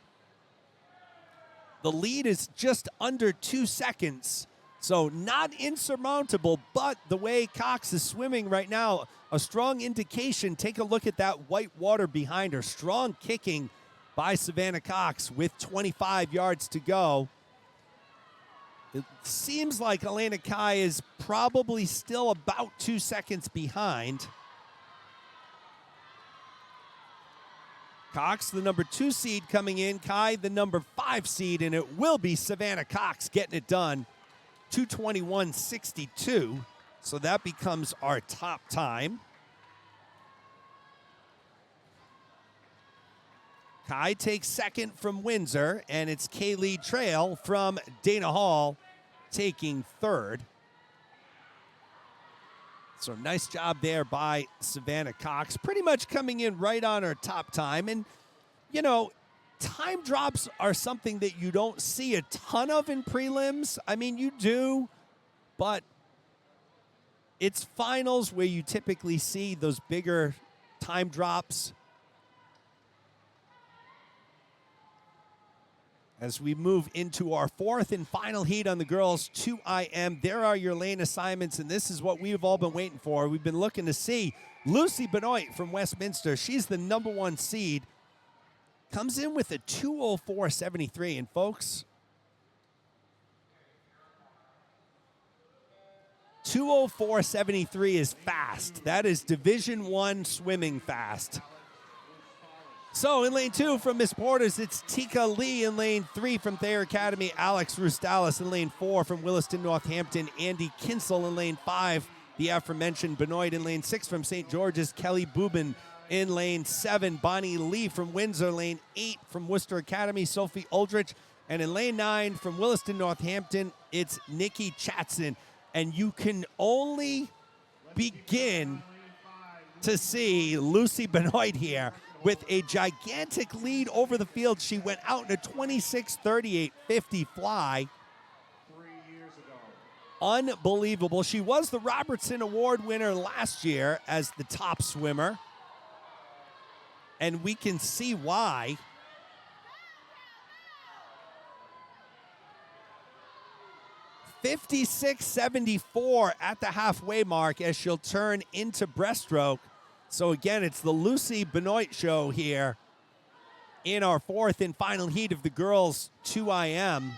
The lead is just under 2 seconds, so not insurmountable, but the way Cox is swimming right now, a strong indication. Take a look at that white water behind her. Strong kicking by Savannah Cox with 25 yards to go. It seems like Elena Kai is probably still about 2 seconds behind. Cox, the number 2 seed coming in. Kai, the number 5 seed, and it will be Savannah Cox getting it done. 2:21.62. So that becomes our top time. Kai takes second from Windsor, and it's Kaylee Trail from Dana Hall taking third. So nice job there by Savannah Cox. Pretty much coming in right on her top time. And, you know, time drops are something that you don't see a ton of in prelims. I mean, you do, but it's finals where you typically see those bigger time drops. As we move into our fourth and final heat on the girls 2IM, there are your lane assignments, and this is what we've all been waiting for. We've been looking to see Lucy Benoit from Westminster. She's the number 1 seed. Comes in with a 2:04.73, and folks, 2:04.73 is fast. That is Division I swimming fast. So in lane 2 from Miss Porter's, it's Tika Lee. In lane 3 from Thayer Academy, Alex Rustalis. In lane 4 from Williston, Northampton, Andy Kinsel. In lane 5, the aforementioned Benoit. In lane 6 from St. George's, Kelly Boobin. In lane 7, Bonnie Lee from Windsor. Lane 8 from Worcester Academy, Sophie Aldrich. And in lane 9 from Williston, Northampton, it's Nikki Chatson. And you can only begin to see Lucy Benoit here with a gigantic lead over the field. She went out in a 26:38.50 fly. 3 years ago. Unbelievable. She was the Robertson Award winner last year as the top swimmer. And we can see why. $56.74 at the halfway mark as she'll turn into breaststroke. So again, it's the Lucy Benoit show here in our fourth and final heat of the girls 2IM.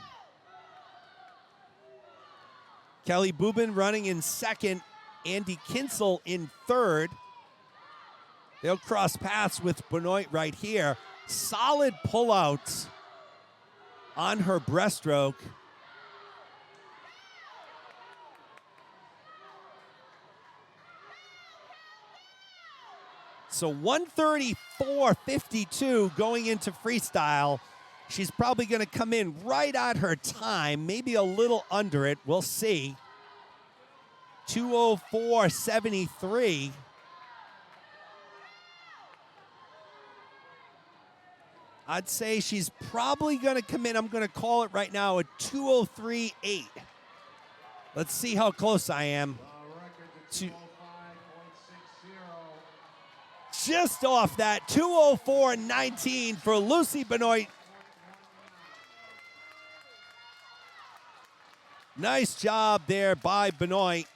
Kelly Boobin running in second, Andy Kinsel in third. They'll cross paths with Benoit right here. Solid pullouts on her breaststroke. So 1:34.52 going into freestyle. She's probably going to come in right at her time, maybe a little under it. We'll see. 2:04.73. I'd say she's probably going to come in. I'm going to call it right now a 2:03.8. Let's see how close I am. Just off that, 2:04.19 for Lucy Benoit. Nice job there by Benoit.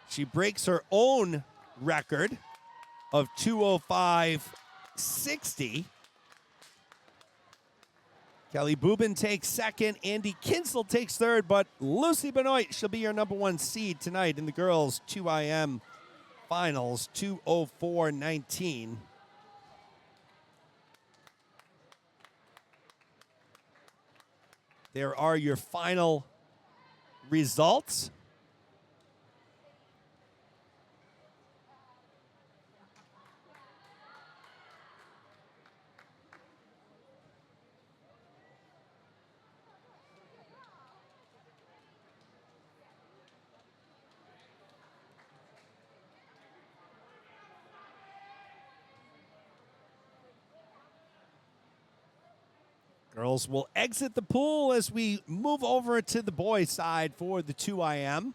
She breaks her own record of 2:05.60. Kelly Boobin takes second. Andy Kinsel takes third, but Lucy Benoit, she'll be your number 1 seed tonight in the girls 2IM finals, 2:04.19. There are your final results. Girls will exit the pool as we move over to the boys' side for the 2IM.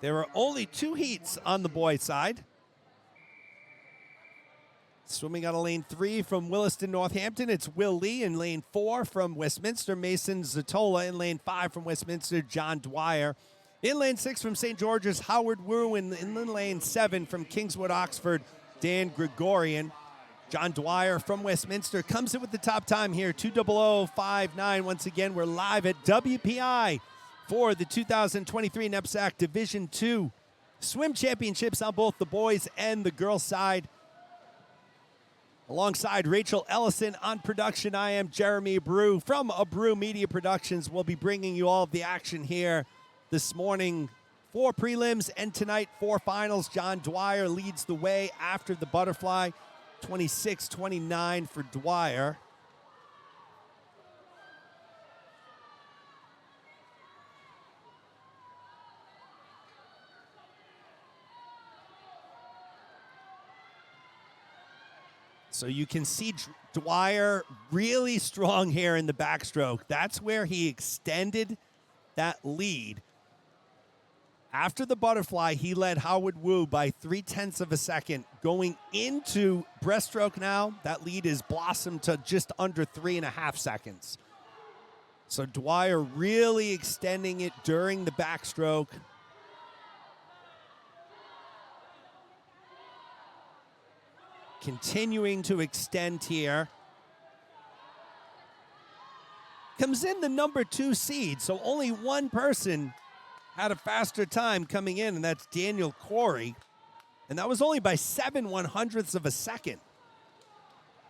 There are only 2 heats on the boys' side. Swimming out of lane 3 from Williston, Northampton, it's Will Lee. In lane 4 from Westminster, Mason Zatola. In lane 5 from Westminster, John Dwyer. In lane 6 from St. George's, Howard Wu. And in lane 7 from Kingswood, Oxford, Dan Gregorian. John Dwyer from Westminster comes in with the top time here, 2:00:59. Once again, we're live at WPI for the 2023 NEPSAC Division II Swim Championships on both the boys and the girls side. Alongside Rachel Ellison on production, I am Jeremy Abreu from Abreu Media Productions. We'll be bringing you all of the action here this morning for prelims and tonight for finals. John Dwyer leads the way after the butterfly, 26-29 for Dwyer. So you can see Dwyer really strong here in the backstroke. That's where he extended that lead. After the butterfly, he led Howard Wu by 0.3 of a second. Going into breaststroke now, that lead is blossomed to just under 3.5 seconds. So Dwyer really extending it during the backstroke. Continuing to extend here. Comes in the number 2 seed, so only one person had a faster time coming in, and that's Daniel Corey. And that was only by 7/100ths of a second.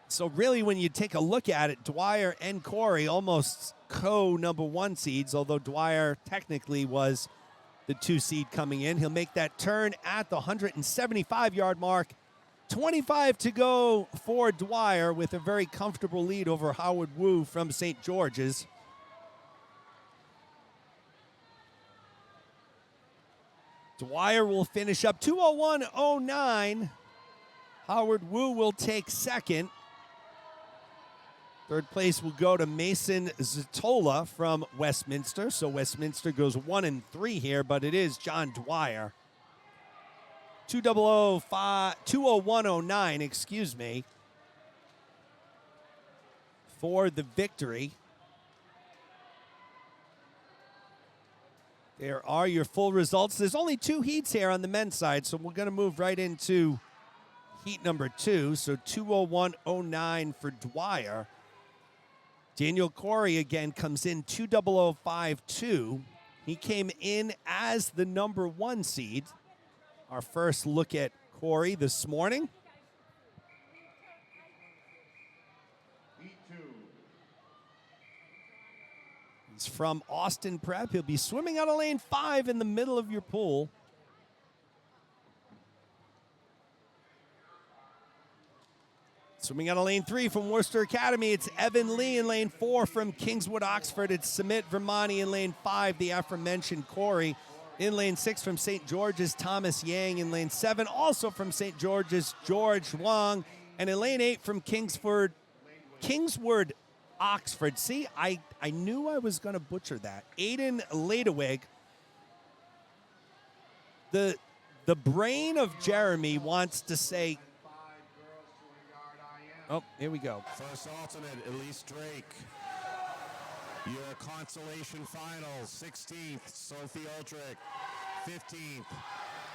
So really, when you take a look at it, Dwyer and Corey almost co-number 1 seeds, although Dwyer technically was the 2 seed coming in. He'll make that turn at the 175-yard mark. 25 to go for Dwyer with a very comfortable lead over Howard Wu from St. George's. Dwyer will finish up 2:01:09. Howard Wu will take second. Third place will go to Mason Zatola from Westminster. So Westminster goes 1 and 3 here, but it is John Dwyer. 2:01:09, excuse me, for the victory. There are your full results. There's only 2 heats here on the men's side, so we're going to move right into heat number 2. So 2:01:09 for Dwyer. Daniel Corey again comes in 2:00:52. He came in as the number 1 seed. Our first look at Corey this morning. He's from Austin Prep. He'll be swimming out of lane 5 in the middle of your pool. Swimming out of lane 3 from Worcester Academy, it's Evan Lee. In lane 4 from Kingswood, Oxford, it's Sumit Vermani. In lane 5, the aforementioned Corey. In lane 6 from St. George's, Thomas Yang. In lane 7, also from St. George's, George Wong. And in lane 8 from Kingswood, Oxford. See, I knew I was going to butcher that. Aiden Ladewig. The brain of Jeremy wants to say, oh, here we go. First alternate, Elise Drake. Your consolation final, 16th, Sophie Aldrich. 15th,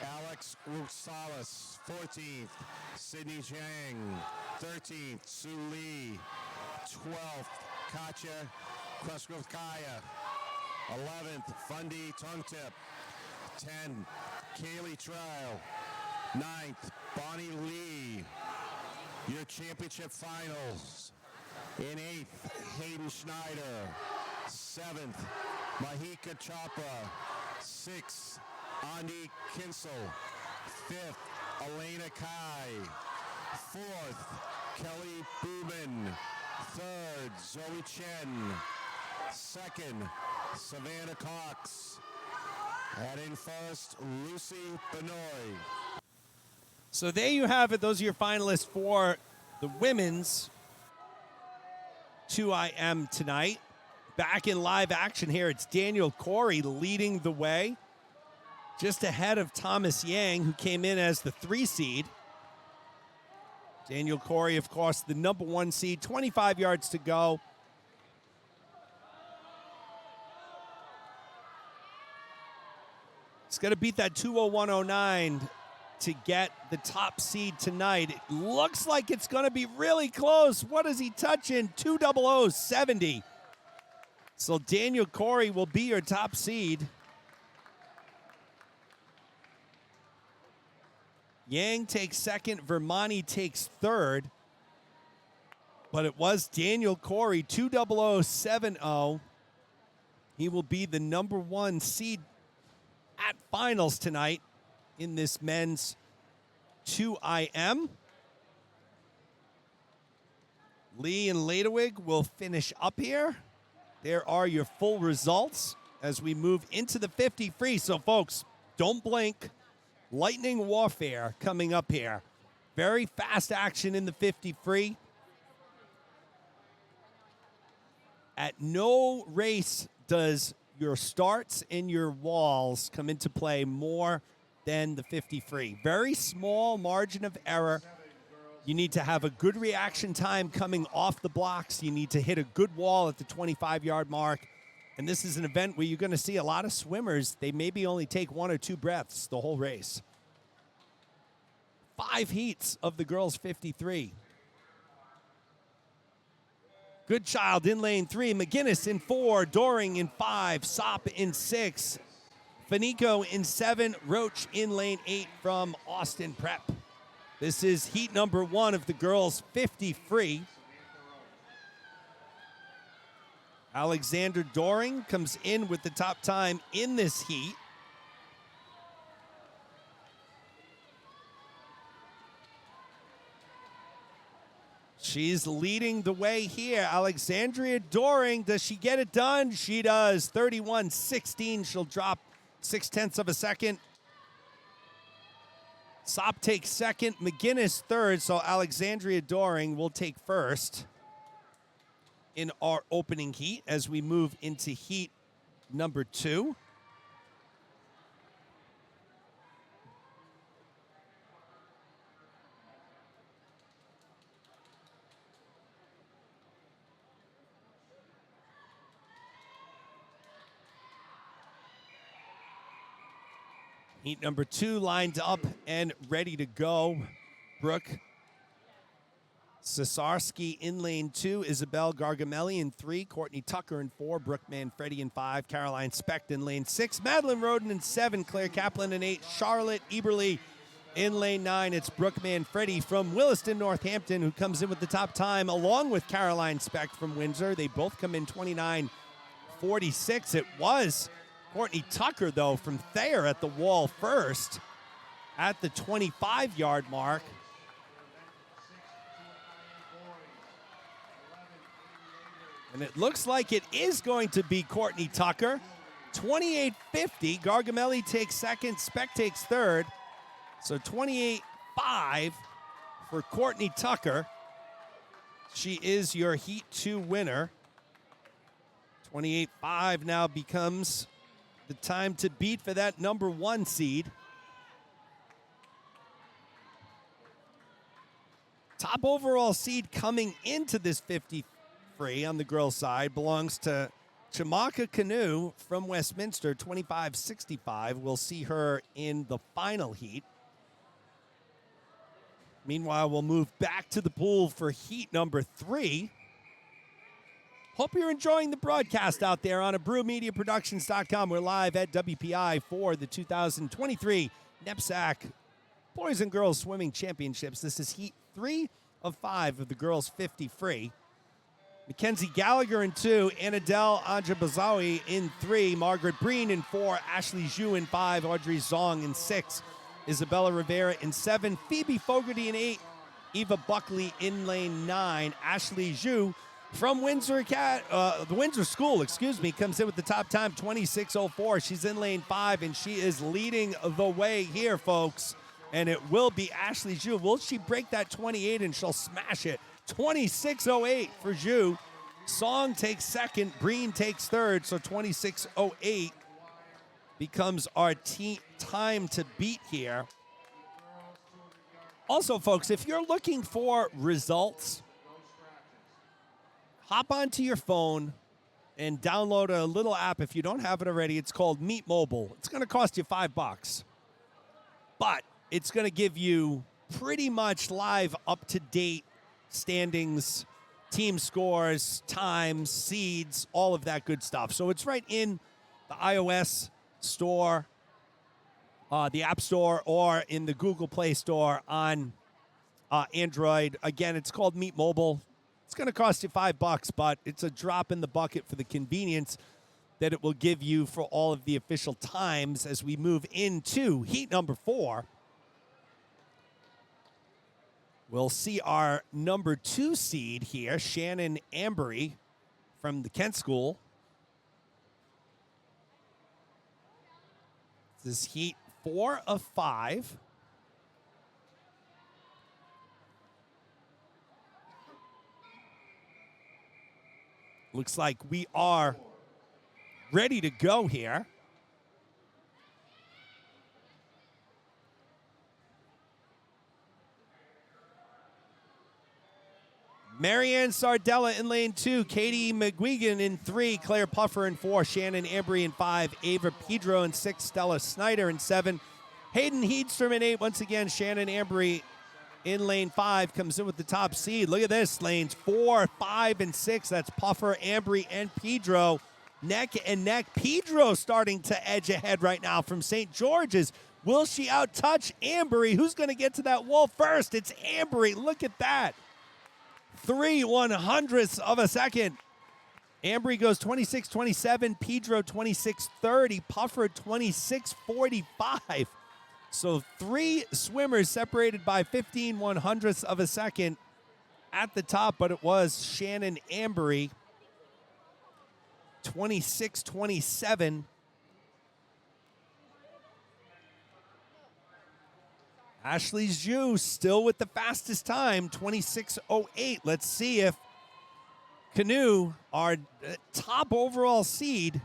Alex Rosales. 14th, Sydney Zhang. 13th, Sue Lee. 12th, Katya Kraskovskaya. 11th, Fundy Tungtip. 10, Kaylee Trial. 9th, Bonnie Lee. Your championship finals. In 8th, Hayden Schneider. 7th, Mahika Chopra. 6th, Andi Kinsel. 5th, Elena Kai. 4th, Kelly Bubin. 3rd, Zoe Chen. 2nd, Savannah Cox. Heading first, Lucy Benoit. So there you have it. Those are your finalists for the women's 2IM tonight. Back in live action here, it's Daniel Corey leading the way, just ahead of Thomas Yang, who came in as the 3 seed. Daniel Corey, of course, the number 1 seed, 25 yards to go. He's got to beat that 2:01.09 to get the top seed tonight. It looks like it's going to be really close. What is he touching? 2:00.70. So Daniel Corey will be your top seed. Yang takes second. Vermani takes third. But it was Daniel Corey, 2:00.70. He will be the number 1 seed at finals tonight in this men's 2IM. Lee and Ladewig will finish up here. There are your full results as we move into the 50 free. So, folks, don't blink. Lightning warfare coming up here. Very fast action in the 50 free. At no race does your starts and your walls come into play more than the 50 free. Very small margin of error. You need to have a good reaction time coming off the blocks. You need to hit a good wall at the 25-yard mark. And this is an event where you're going to see a lot of swimmers. They maybe only take 1 or 2 breaths the whole race. 5 heats of the girls' 53. Goodchild in lane 3, McGinnis in 4, Doring in 5, Sop in 6, Fanico in 7, Roach in lane 8 from Austin Prep. This is heat number 1 of the girls' 50 free. Alexander Doring comes in with the top time in this heat. She's leading the way here. Alexandria Doring, does she get it done? She does. 31:16. She'll drop 0.6 of a second. Sop takes second. McGinnis third. So Alexandria Doring will take first in our opening heat as we move into heat number 2. Heat number 2 lined up and ready to go. Brooke Cesarski in lane 2, Isabel Gargamelli in 3, Courtney Tucker in 4, Brooke Manfredi in 5, Caroline Specht in lane 6, Madeline Roden in 7, Claire Kaplan in 8, Charlotte Eberly in lane 9. It's Brooke Manfredi from Williston, Northampton, who comes in with the top time, along with Caroline Specht from Windsor. They both come in 29:46. It was Courtney Tucker, though, from Thayer at the wall first at the 25-yard mark. And it looks like it is going to be Courtney Tucker. 28:50. Gargamelli takes second. Speck takes third. So 28:5 for Courtney Tucker. She is your Heat 2 winner. 28:5 now becomes the time to beat for that number 1 seed. Top overall seed coming into this 50 free on the girls' side belongs to Chamaka Canoe from Westminster, 25:65. We'll see her in the final heat. Meanwhile, we'll move back to the pool for heat number 3. Hope you're enjoying the broadcast out there on abrewmediaproductions.com. We're live at WPI for the 2023 NEPSAC Boys and Girls Swimming Championships. This is heat 3 of 5 of the girls' 50 free. Mackenzie Gallagher in 2, Anadel Anjabazawi in 3, Margaret Breen in 4, Ashley Zhu in 5, Audrey Zong in 6, Isabella Rivera in 7, Phoebe Fogarty in 8, Eva Buckley in lane 9, Ashley Zhu from the Windsor School, comes in with the top time, 26:04. She's in lane 5, and she is leading the way here, folks. And it will be Ashley Zhu. Will she break that 28, and she'll smash it? 26:08 for Zhu. Song takes second. Breen takes third. So 26:08 becomes our time to beat here. Also, folks, if you're looking for results, hop onto your phone and download a little app if you don't have it already. It's called Meet Mobile. It's going to cost you $5, but it's going to give you pretty much live, up-to-date standings, team scores, times, seeds, all of that good stuff. So it's right in the iOS store, the App Store, or in the Google Play Store on Android. Again, it's called Meet Mobile. It's going to cost you $5, but it's a drop in the bucket for the convenience that it will give you for all of the official times as we move into heat number 4. We'll see our number 2 seed here, Shannon Ambery from the Kent School. This is heat 4 of 5. Looks like we are ready to go here. Marianne Sardella in lane 2, Katie McGuigan in 3, Claire Puffer in 4, Shannon Ambery in 5, Ava Pedro in 6, Stella Snyder in 7, Hayden Heedstrom in 8. Once again, Shannon Ambery in lane 5 comes in with the top seed. Look at this, lanes 4, 5, and 6. That's Puffer, Ambery, and Pedro. Neck and neck. Pedro starting to edge ahead right now from St. George's. Will she out-touch Ambery? Who's going to get to that wall first? It's Ambery. Look at that. 3/100ths of a second. Ambery goes 26:27, Pedro 26:30, Puffer 26:45. So 3 swimmers separated by 15/100ths of a second at the top, but it was Shannon Ambery 26:27. Ashley Zhu still with the fastest time, 26:08. Let's see if Canoe, our top overall seed,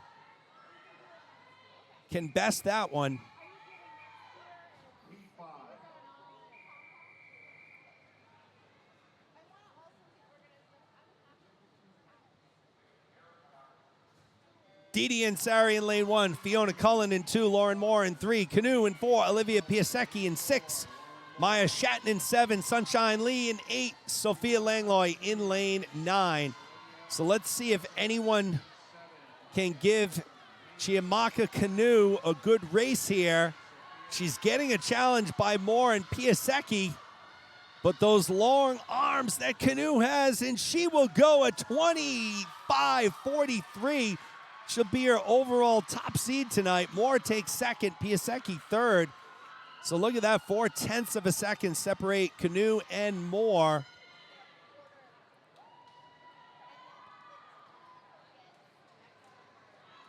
can best that one. Didi Ansari in lane 1, Fiona Cullen in 2, Lauren Moore in 3, Canoe in 4, Olivia Piasecki in 6, Maya Shatton in 7, Sunshine Lee in 8, Sophia Langlois in lane 9. So let's see if anyone can give Chiamaka Canoe a good race here. She's getting a challenge by Moore and Piasecki, but those long arms that Canoe has, and she will go at 25:43. She'll be her overall top seed tonight. Moore takes second, Piasecki third. So look at that, 0.4 of a second separate Canoe and Moore.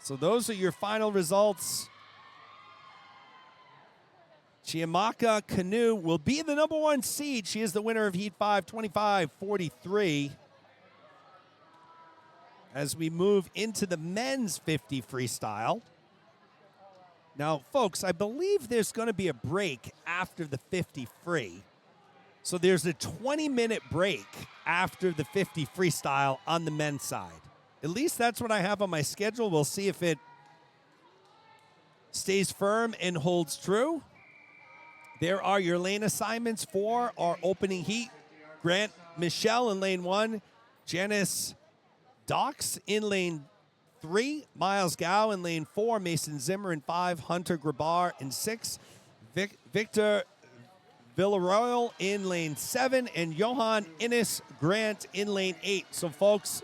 So those are your final results. Chiamaka Canoe will be the number 1 seed. She is the winner of Heat 5, 25:43. As we move into the men's 50 freestyle. Now, folks, I believe there's going to be a break after the 50 free. So there's a 20-minute break after the 50 freestyle on the men's side. At least that's what I have on my schedule. We'll see if it stays firm and holds true. There are your lane assignments for our opening heat. Grant Michelle in lane 1. Janice Docks in lane 3. Miles Gow in lane 4. Mason Zimmer in 5. Hunter Grabar in 6. Victor Villaroyal in lane 7. And Johan Innes Grant in lane 8. So, folks,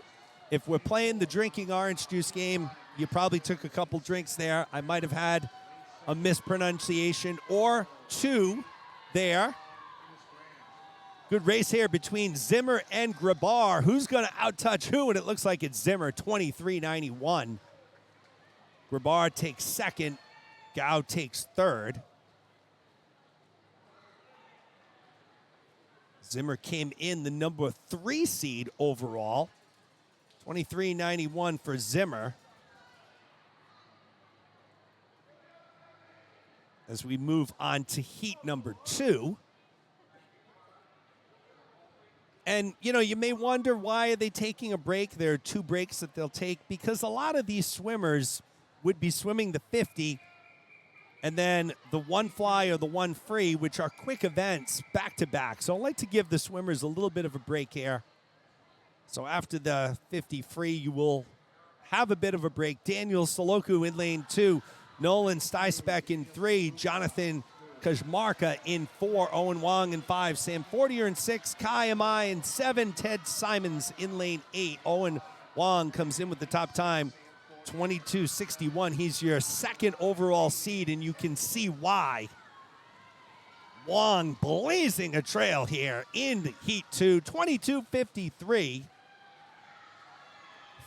if we're playing the drinking orange juice game, you probably took a couple drinks there. I might have had a mispronunciation or 2 there. Good race here between Zimmer and Grabar. Who's going to outtouch who? And it looks like it's Zimmer, 23.91. Grabar takes second. Gao takes third. Zimmer came in the number 3 seed overall. 23.91 for Zimmer. As we move on to heat number 2. And, you know, you may wonder, why are they taking a break? There are 2 breaks that they'll take because a lot of these swimmers would be swimming the 50 and then the 1 fly or the 1 free, which are quick events back to back. So I'd like to give the swimmers a little bit of a break here. So after the 50 free, you will have a bit of a break. Daniel Soloku in lane 2, Nolan Steispec in 3, Jonathan Kajmarka in 4, Owen Wong in 5, Sam Fortier in 6, Kai Amai in 7, Ted Simons in lane 8. Owen Wong comes in with the top time, 22.61. He's your 2nd overall seed, and you can see why. Wong blazing a trail here in heat 2, 22.53.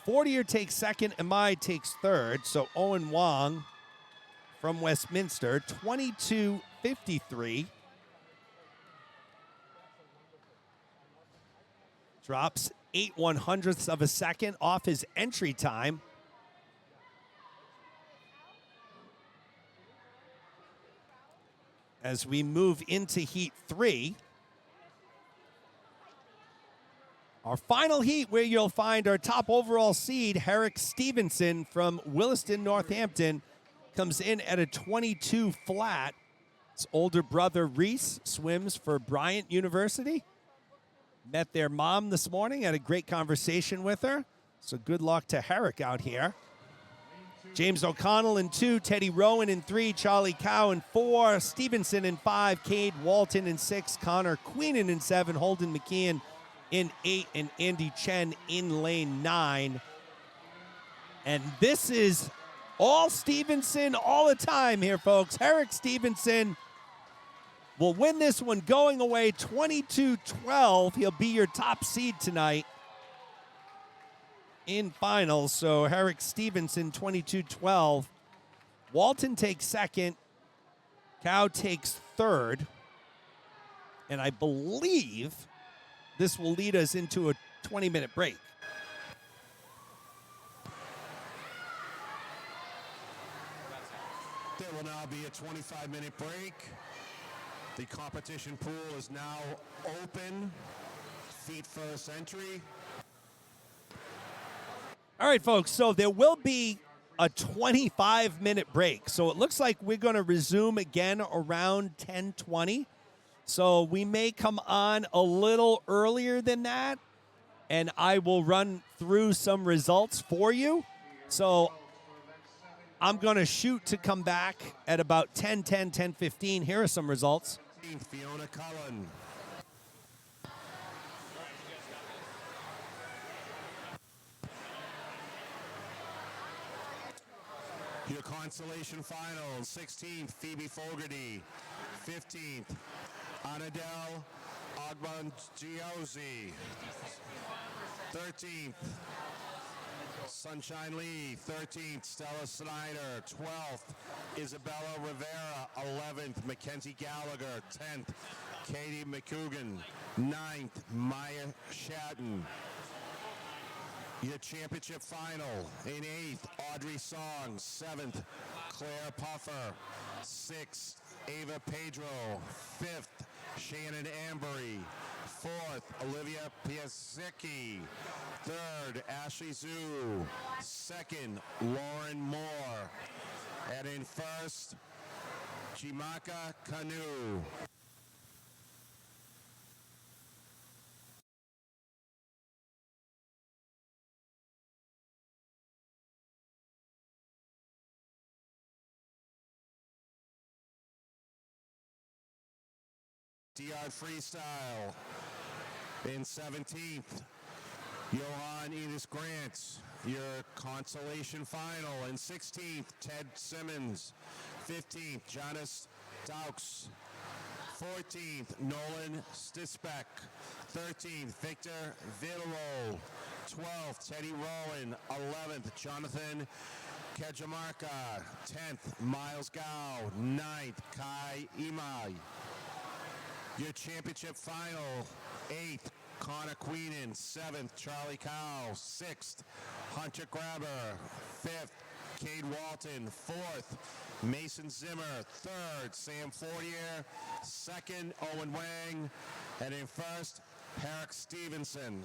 Fortier takes second, Amai takes third. So Owen Wong from Westminster, 22.53. Drops 8/100ths of a second off his entry time. As we move into heat 3. Our final heat, where you'll find our top overall seed, Herrick Stevenson from Williston, Northampton, comes in at a 22 flat. His older brother, Reese, swims for Bryant University. Met their mom this morning, had a great conversation with her. So good luck to Herrick out here. James O'Connell in 2, Teddy Rowan in 3, Charlie Cow in 4, Stevenson in 5, Cade Walton in 6, Connor Queenan in 7, Holden McKeon in 8, and Andy Chen in lane 9. And this is all Stevenson all the time here, folks. Herrick Stevenson will win this one going away 22-12. He'll be your top seed tonight in finals. So Herrick Stevenson, 22-12. Walton takes second. Cow takes third. And I believe this will lead us into a 20-minute break. There will now be a 25-minute break. The competition pool is now open. Feet first entry. All right, folks, so there will be a 25-minute break. So it looks like we're going to resume again around 10:20. So we may come on a little earlier than that, and I will run through some results for you. So I'm going to shoot to come back at about 10:10, 10:15. Here are some results. Fiona Cullen. Your consolation final, 16th, Phoebe Fogarty. 15th, Anadel Ogbongiozzi. 13th, Sunshine Lee. 13th, Stella Snyder. 12th, Isabella Rivera. 11th, Mackenzie Gallagher. 10th, Katie McCougan. 9th, Maya Shatton. Your championship final in 8th, Audrey Song. 7th, Claire Puffer. 6th, Ava Pedro. 5th, Shannon Ambery. 4th, Olivia Piasecki. 3rd, Ashley Zhu. 2nd, Lauren Moore. And in 1st, Chimaka Kanu. DR Freestyle. In 17th, Johan Edis Grant, your consolation final. In 16th, Ted Simmons. 15th, Jonas Daux. 14th, Nolan Stispek. 13th, Victor Villaro. 12th, Teddy Rowan. 11th, Jonathan Kejamarka. 10th, Miles Gao. 9th, Kai Imai. Your championship final, 8th, Connor Queenan. 7th, Charlie Cow. 6th, Hunter Grabber. 5th, Cade Walton. 4th, Mason Zimmer. 3rd, Sam Fortier. 2nd, Owen Wang. And in 1st, Herrick Stevenson.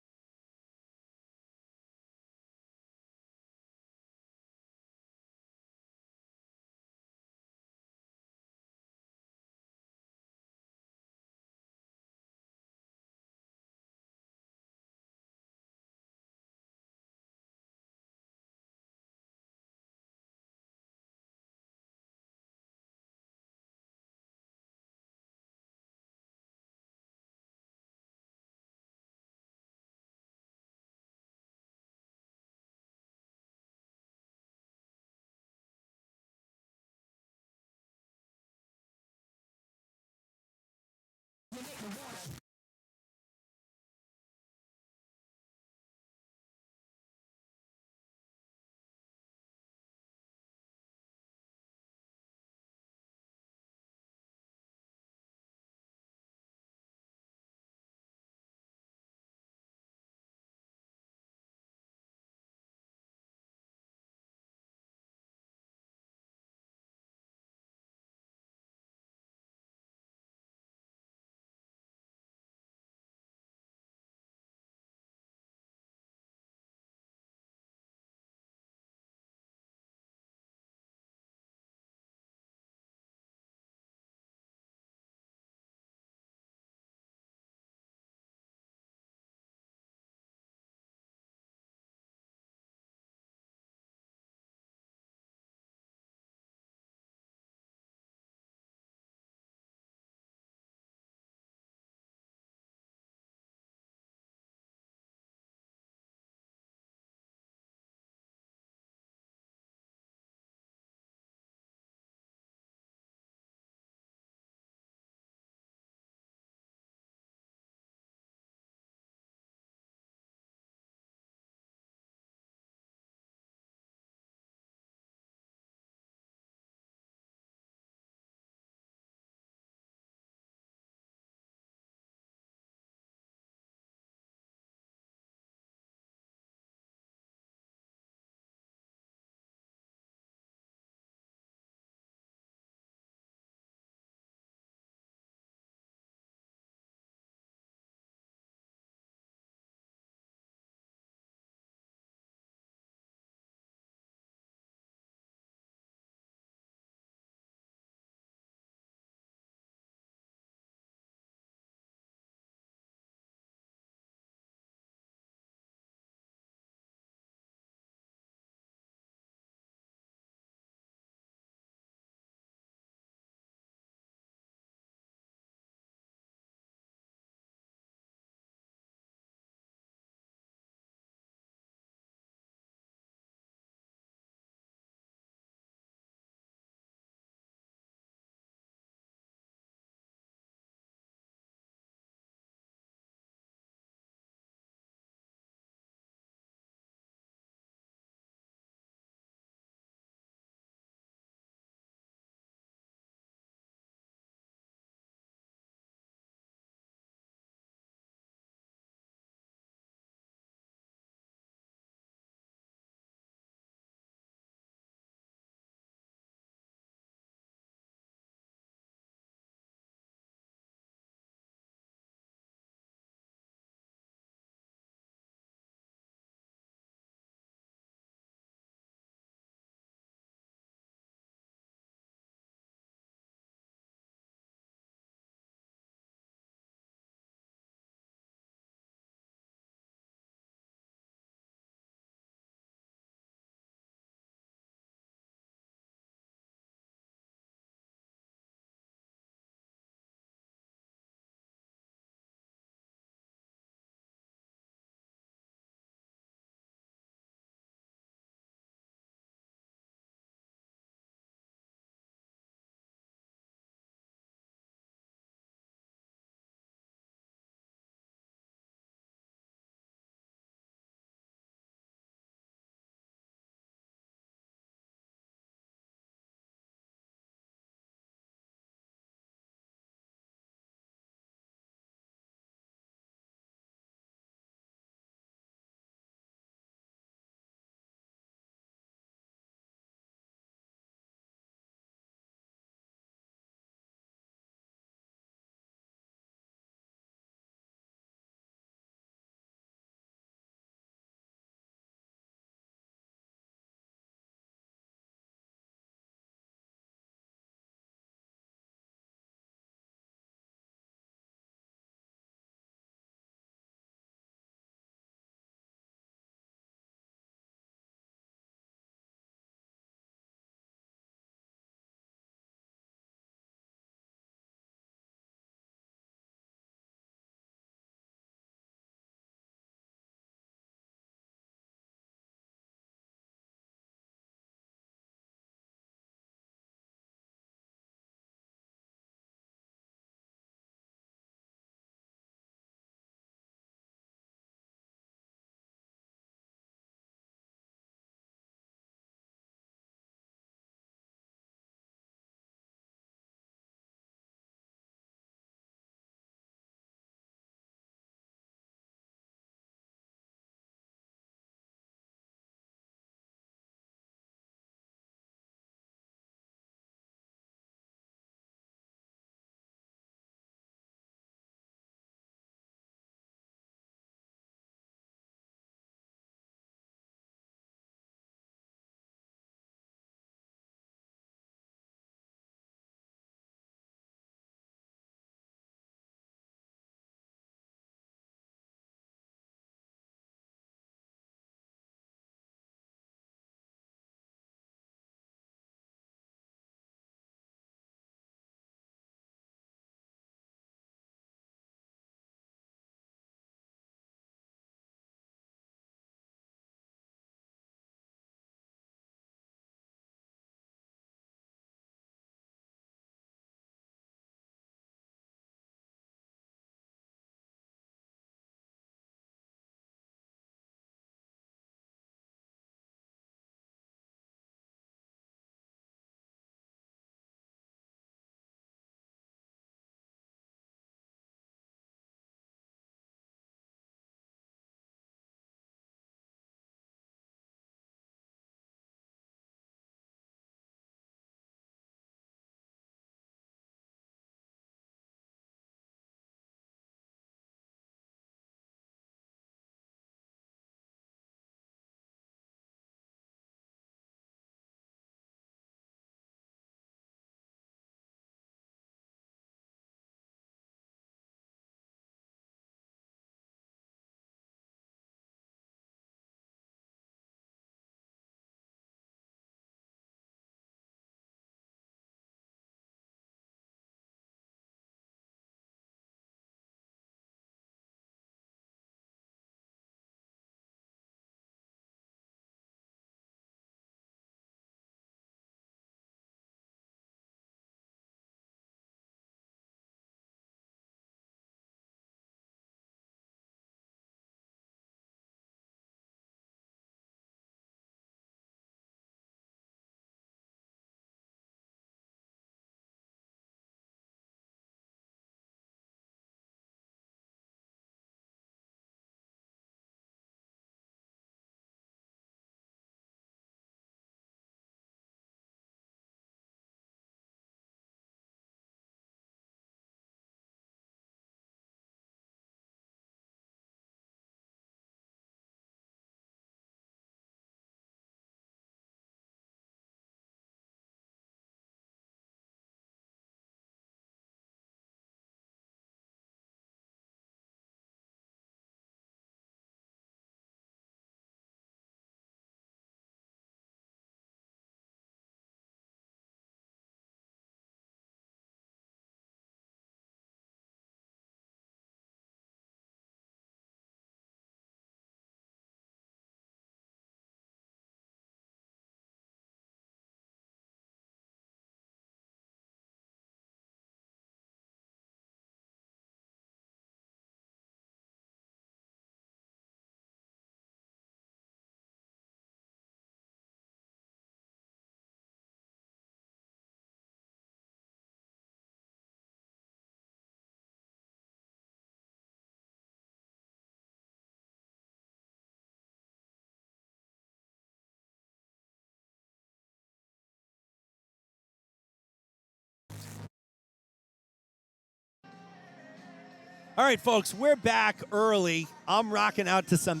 All right, folks, we're back early. I'm rocking out to some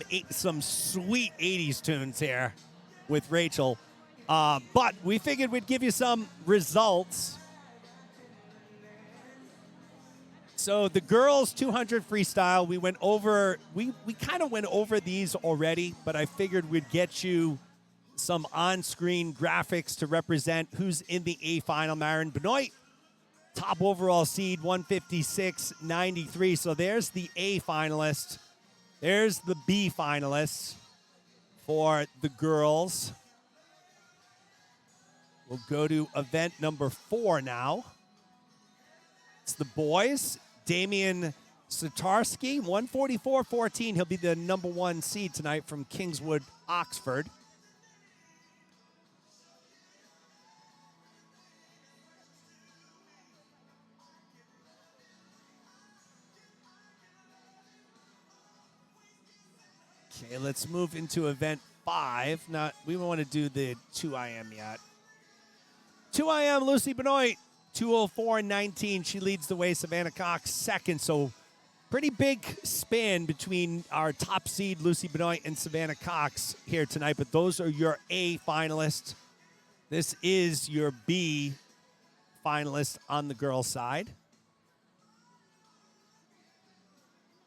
sweet 80s tunes here with Rachel. But we figured we'd give you some results. So the girls 200 freestyle, we went over, we kind of went over these already, but I figured we'd get you some on-screen graphics to represent who's in the A final. Marin Benoit, top overall seed, 156.93. So there's the A finalist. There's the B finalists for the girls. We'll go to event number 4 now. It's the boys. Damian Satarski, 144.14. He'll be the number 1 seed tonight from Kingswood, Oxford. Okay, let's move into event 5. We don't want to do the 2IM yet. 2IM, Lucy Benoit, 204.19. She leads the way. Savannah Cox second. So pretty big span between our top seed, Lucy Benoit, and Savannah Cox here tonight. But those are your A finalists. This is your B finalist on the girls' side.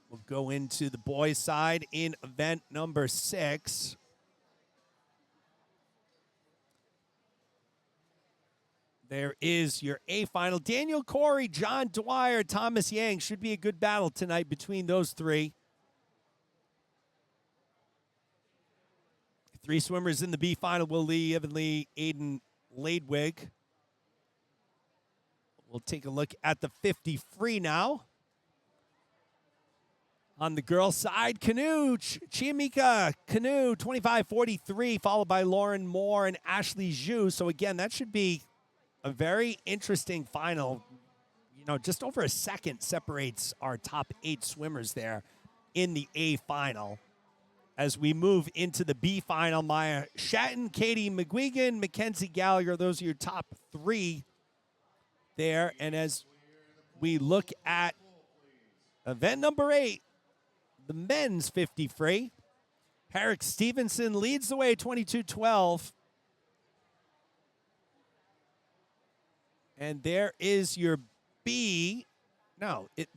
We'll go into the boys' side in event number 6. There is your A final. Daniel Corey, John Dwyer, Thomas Yang. Should be a good battle tonight between those 3. 3 swimmers in the B final. Will Lee, Evan Lee, Aiden Ladewig. We'll take a look at the 50 free now. On the girls' side, Canoe, Chiamika Canoe, 25.43, followed by Lauren Moore and Ashley Zhu. So, again, that should be a very interesting final. You know, just over a second separates our top 8 swimmers there in the A final. As we move into the B final, Maya Shatton, Katie McGuigan, Mackenzie Gallagher, those are your top 3 there. And as we look at event number 8, the men's 50 free, Herrick Stevenson leads the way, 22.12. And there is your B. No, is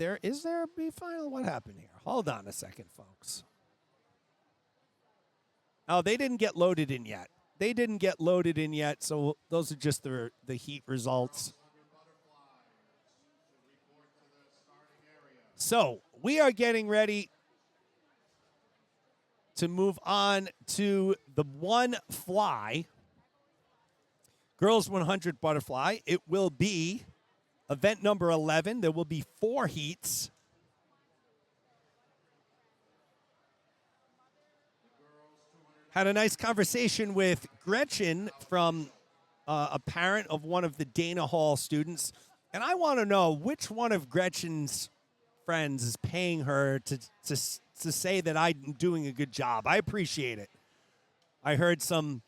there a B final? What happened here? Hold on a second, folks. Oh, they didn't get loaded in yet. So those are just the heat results. So we are getting ready to move on to the 1 fly. Girls 100 butterfly. It will be event number 11. There will be 4 heats. Had a nice conversation with Gretchen from a parent of one of the Dana Hall students. And I want to know which one of Gretchen's friends is paying her to say that I'm doing a good job. I appreciate it. I heard some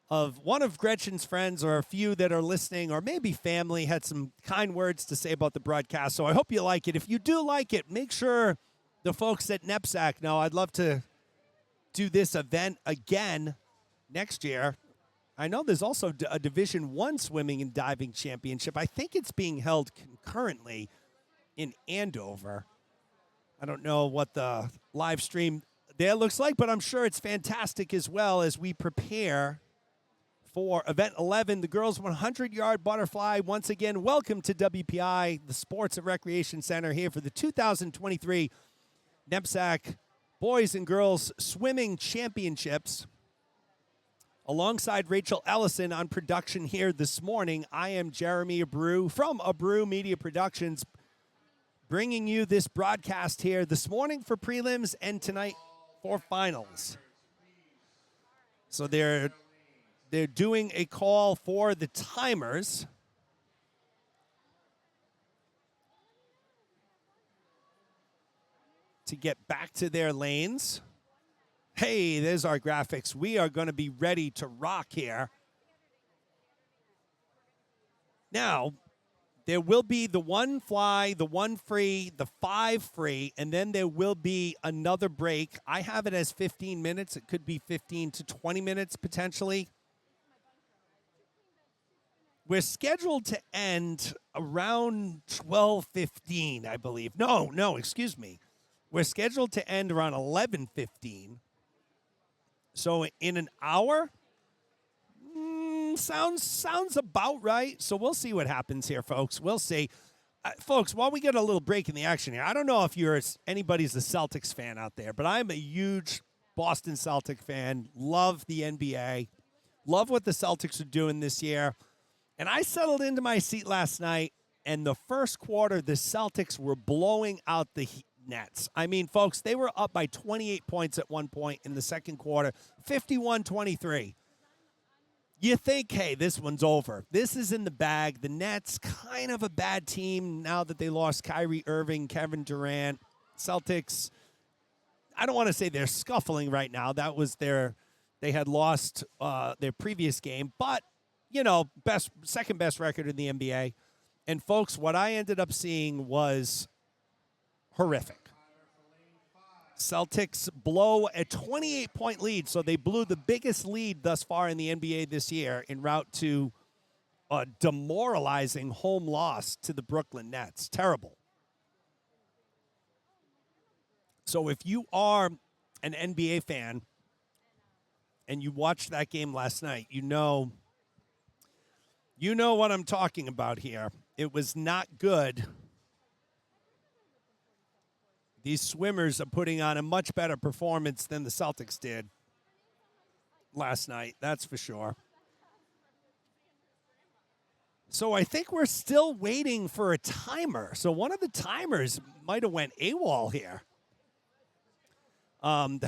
of one of Gretchen's friends, or a few that are listening, or maybe family, had some kind words to say about the broadcast. So I hope you like it. If you do like it, make sure the folks at NEPSAC know. I'd love to do this event again next year. I know there's also a Division I swimming and diving championship. I think it's being held concurrently in Andover. I don't know what the live stream there looks like, but I'm sure it's fantastic as well as we prepare for event 11, the girls 100-yard butterfly. Once again, welcome to WPI, the Sports and Recreation Center, here for the 2023 NEPSAC Boys and Girls Swimming Championships. Alongside Rachel Ellison on production here this morning, I am Jeremy Abreu from Abreu Media Productions, bringing you this broadcast here this morning for prelims and tonight for finals. So they're doing a call for the timers. To get back to their lanes. Hey, there's our graphics. We are going to be ready to rock here. Now, There will be the 1 fly, the 1 free, the 5 free, and then there will be another break. I have it as 15 minutes. It could be 15 to 20 minutes potentially. We're scheduled to end around 12:15, I believe. No, excuse me. We're scheduled to end around 11:15. So in an hour, sounds about right. So we'll see what happens here, folks. We'll see. Folks, while we get a little break in the action here, I don't know if anybody's a Celtics fan out there, but I'm a huge Boston Celtic fan. Love the NBA. Love what the Celtics are doing this year. And I settled into my seat last night, and the first quarter, the Celtics were blowing out the Nets. I mean, folks, they were up by 28 points at one point in the second quarter, 51-23. You think, hey, this one's over. This is in the bag. The Nets, kind of a bad team now that they lost Kyrie Irving, Kevin Durant. Celtics, I don't want to say they're scuffling right now. That was they had lost their previous game, but second best record in the NBA. And folks, what I ended up seeing was horrific. Celtics blow a 28-point lead, so they blew the biggest lead thus far in the NBA this year en route to a demoralizing home loss to the Brooklyn Nets. Terrible. So if you are an NBA fan and you watched that game last night, you know what I'm talking about here. It was not good. These swimmers are putting on a much better performance than the Celtics did last night, that's for sure. So I think we're still waiting for a timer. So one of the timers might have went AWOL here. I'm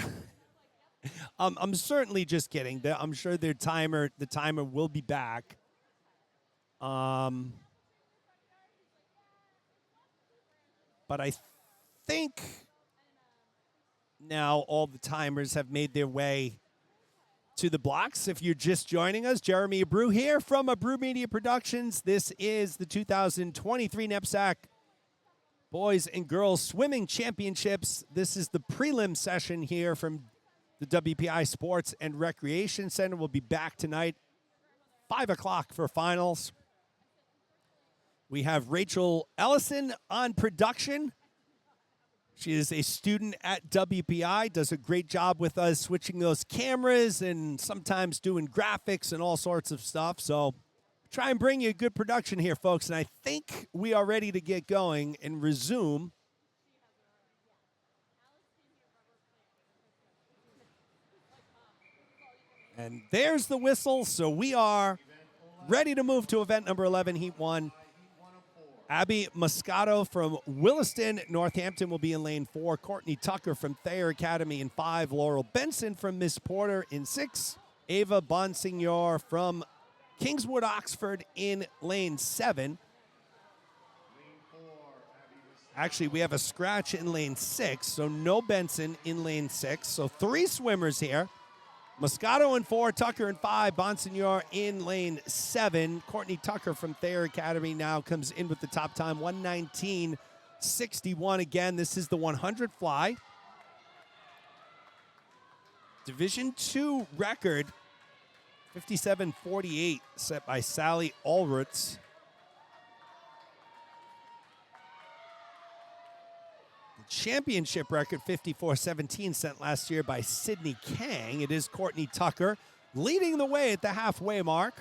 certainly just kidding. I'm sure the timer will be back. But I think now all the timers have made their way to the blocks. If you're just joining us, Jeremy Abreu here from Abreu Media Productions. This is the 2023 NEPSAC Boys and Girls Swimming Championships. This is the prelim session here from the WPI Sports and Recreation Center. We'll be back tonight, 5 o'clock for finals. We have Rachel Ellison on production. She is a student at WPI, does a great job with us switching those cameras and sometimes doing graphics and all sorts of stuff. So try and bring you a good production here, folks. And I think we are ready to get going and resume. And there's the whistle. So we are ready to move to event number 11, Heat 1. Abby Moscato from Williston, Northampton will be in lane 4. Courtney Tucker from Thayer Academy in 5. Laurel Benson from Miss Porter in 6. Ava Bonsignor from Kingswood, Oxford in lane 7. Actually, we have a scratch in lane 6, so no Benson in lane 6. So 3 swimmers here. Moscato in 4, Tucker in 5, Bonsignor in lane 7. Courtney Tucker from Thayer Academy now comes in with the top time, 1:19.61. Again, this is the 100 fly. Division II record, 57:48, set by Sally Allrutz. Championship record 54:17 set last year by Sydney Kang. It is Courtney Tucker leading the way at the halfway mark.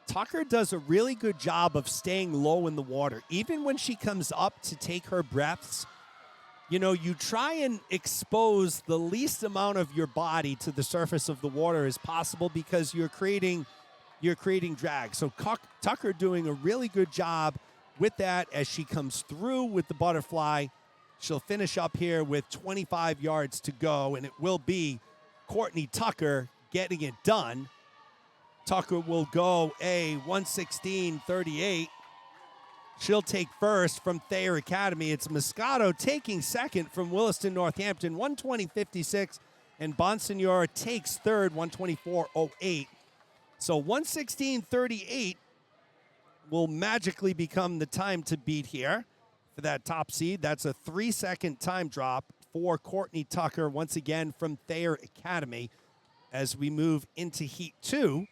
Tucker does a really good job of staying low in the water. Even when she comes up to take her breaths, you try and expose the least amount of your body to the surface of the water as possible because you're creating drag. So Tucker doing a really good job with that as she comes through with the butterfly. She'll finish up here with 25 yards to go, and it will be Courtney Tucker getting it done. Tucker will go a 1:16.38. She'll take first from Thayer Academy. It's Moscato taking second from Williston, Northampton, 1:20.56. And Bonsignor takes third, 1:24.08. So 1:16:38 will magically become the time to beat here for that top seed. That's a 3-second time drop for Courtney Tucker, once again from Thayer Academy, as we move into Heat 2,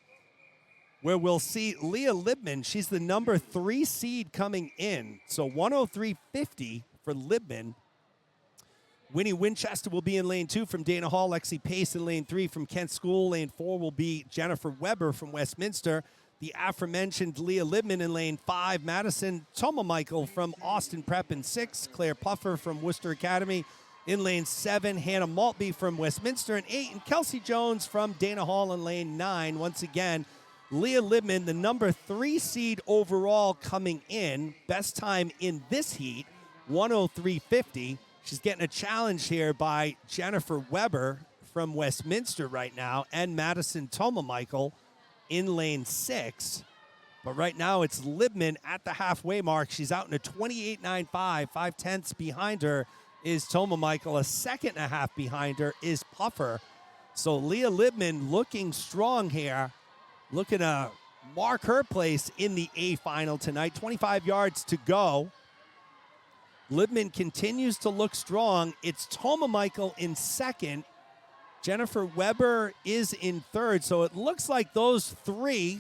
where we'll see Leah Libman. She's the number 3 seed coming in. So 103.50 for Libman. Winnie Winchester will be in lane 2 from Dana Hall. Lexi Pace in lane 3 from Kent School. Lane 4 will be Jennifer Weber from Westminster. The aforementioned Leah Libman in lane 5. Madison Tomamichael from Austin Prep in 6. Claire Puffer from Worcester Academy in lane 7. Hannah Maltby from Westminster in 8. And Kelsey Jones from Dana Hall in lane 9. Once again, Leah Libman, the number 3 seed overall coming in. Best time in this heat, 103.50. She's getting a challenge here by Jennifer Weber from Westminster right now and Madison Tomamichael in lane 6. But right now it's Libman at the halfway mark. She's out in a 28.95, 5/10 behind her is Tomamichael. A second and a half behind her is Puffer. So Leah Libman looking strong here, looking to mark her place in the A final tonight. 25 yards to go. Libman continues to look strong. It's Tomamichael in second. Jennifer Weber is in third. So it looks like those 3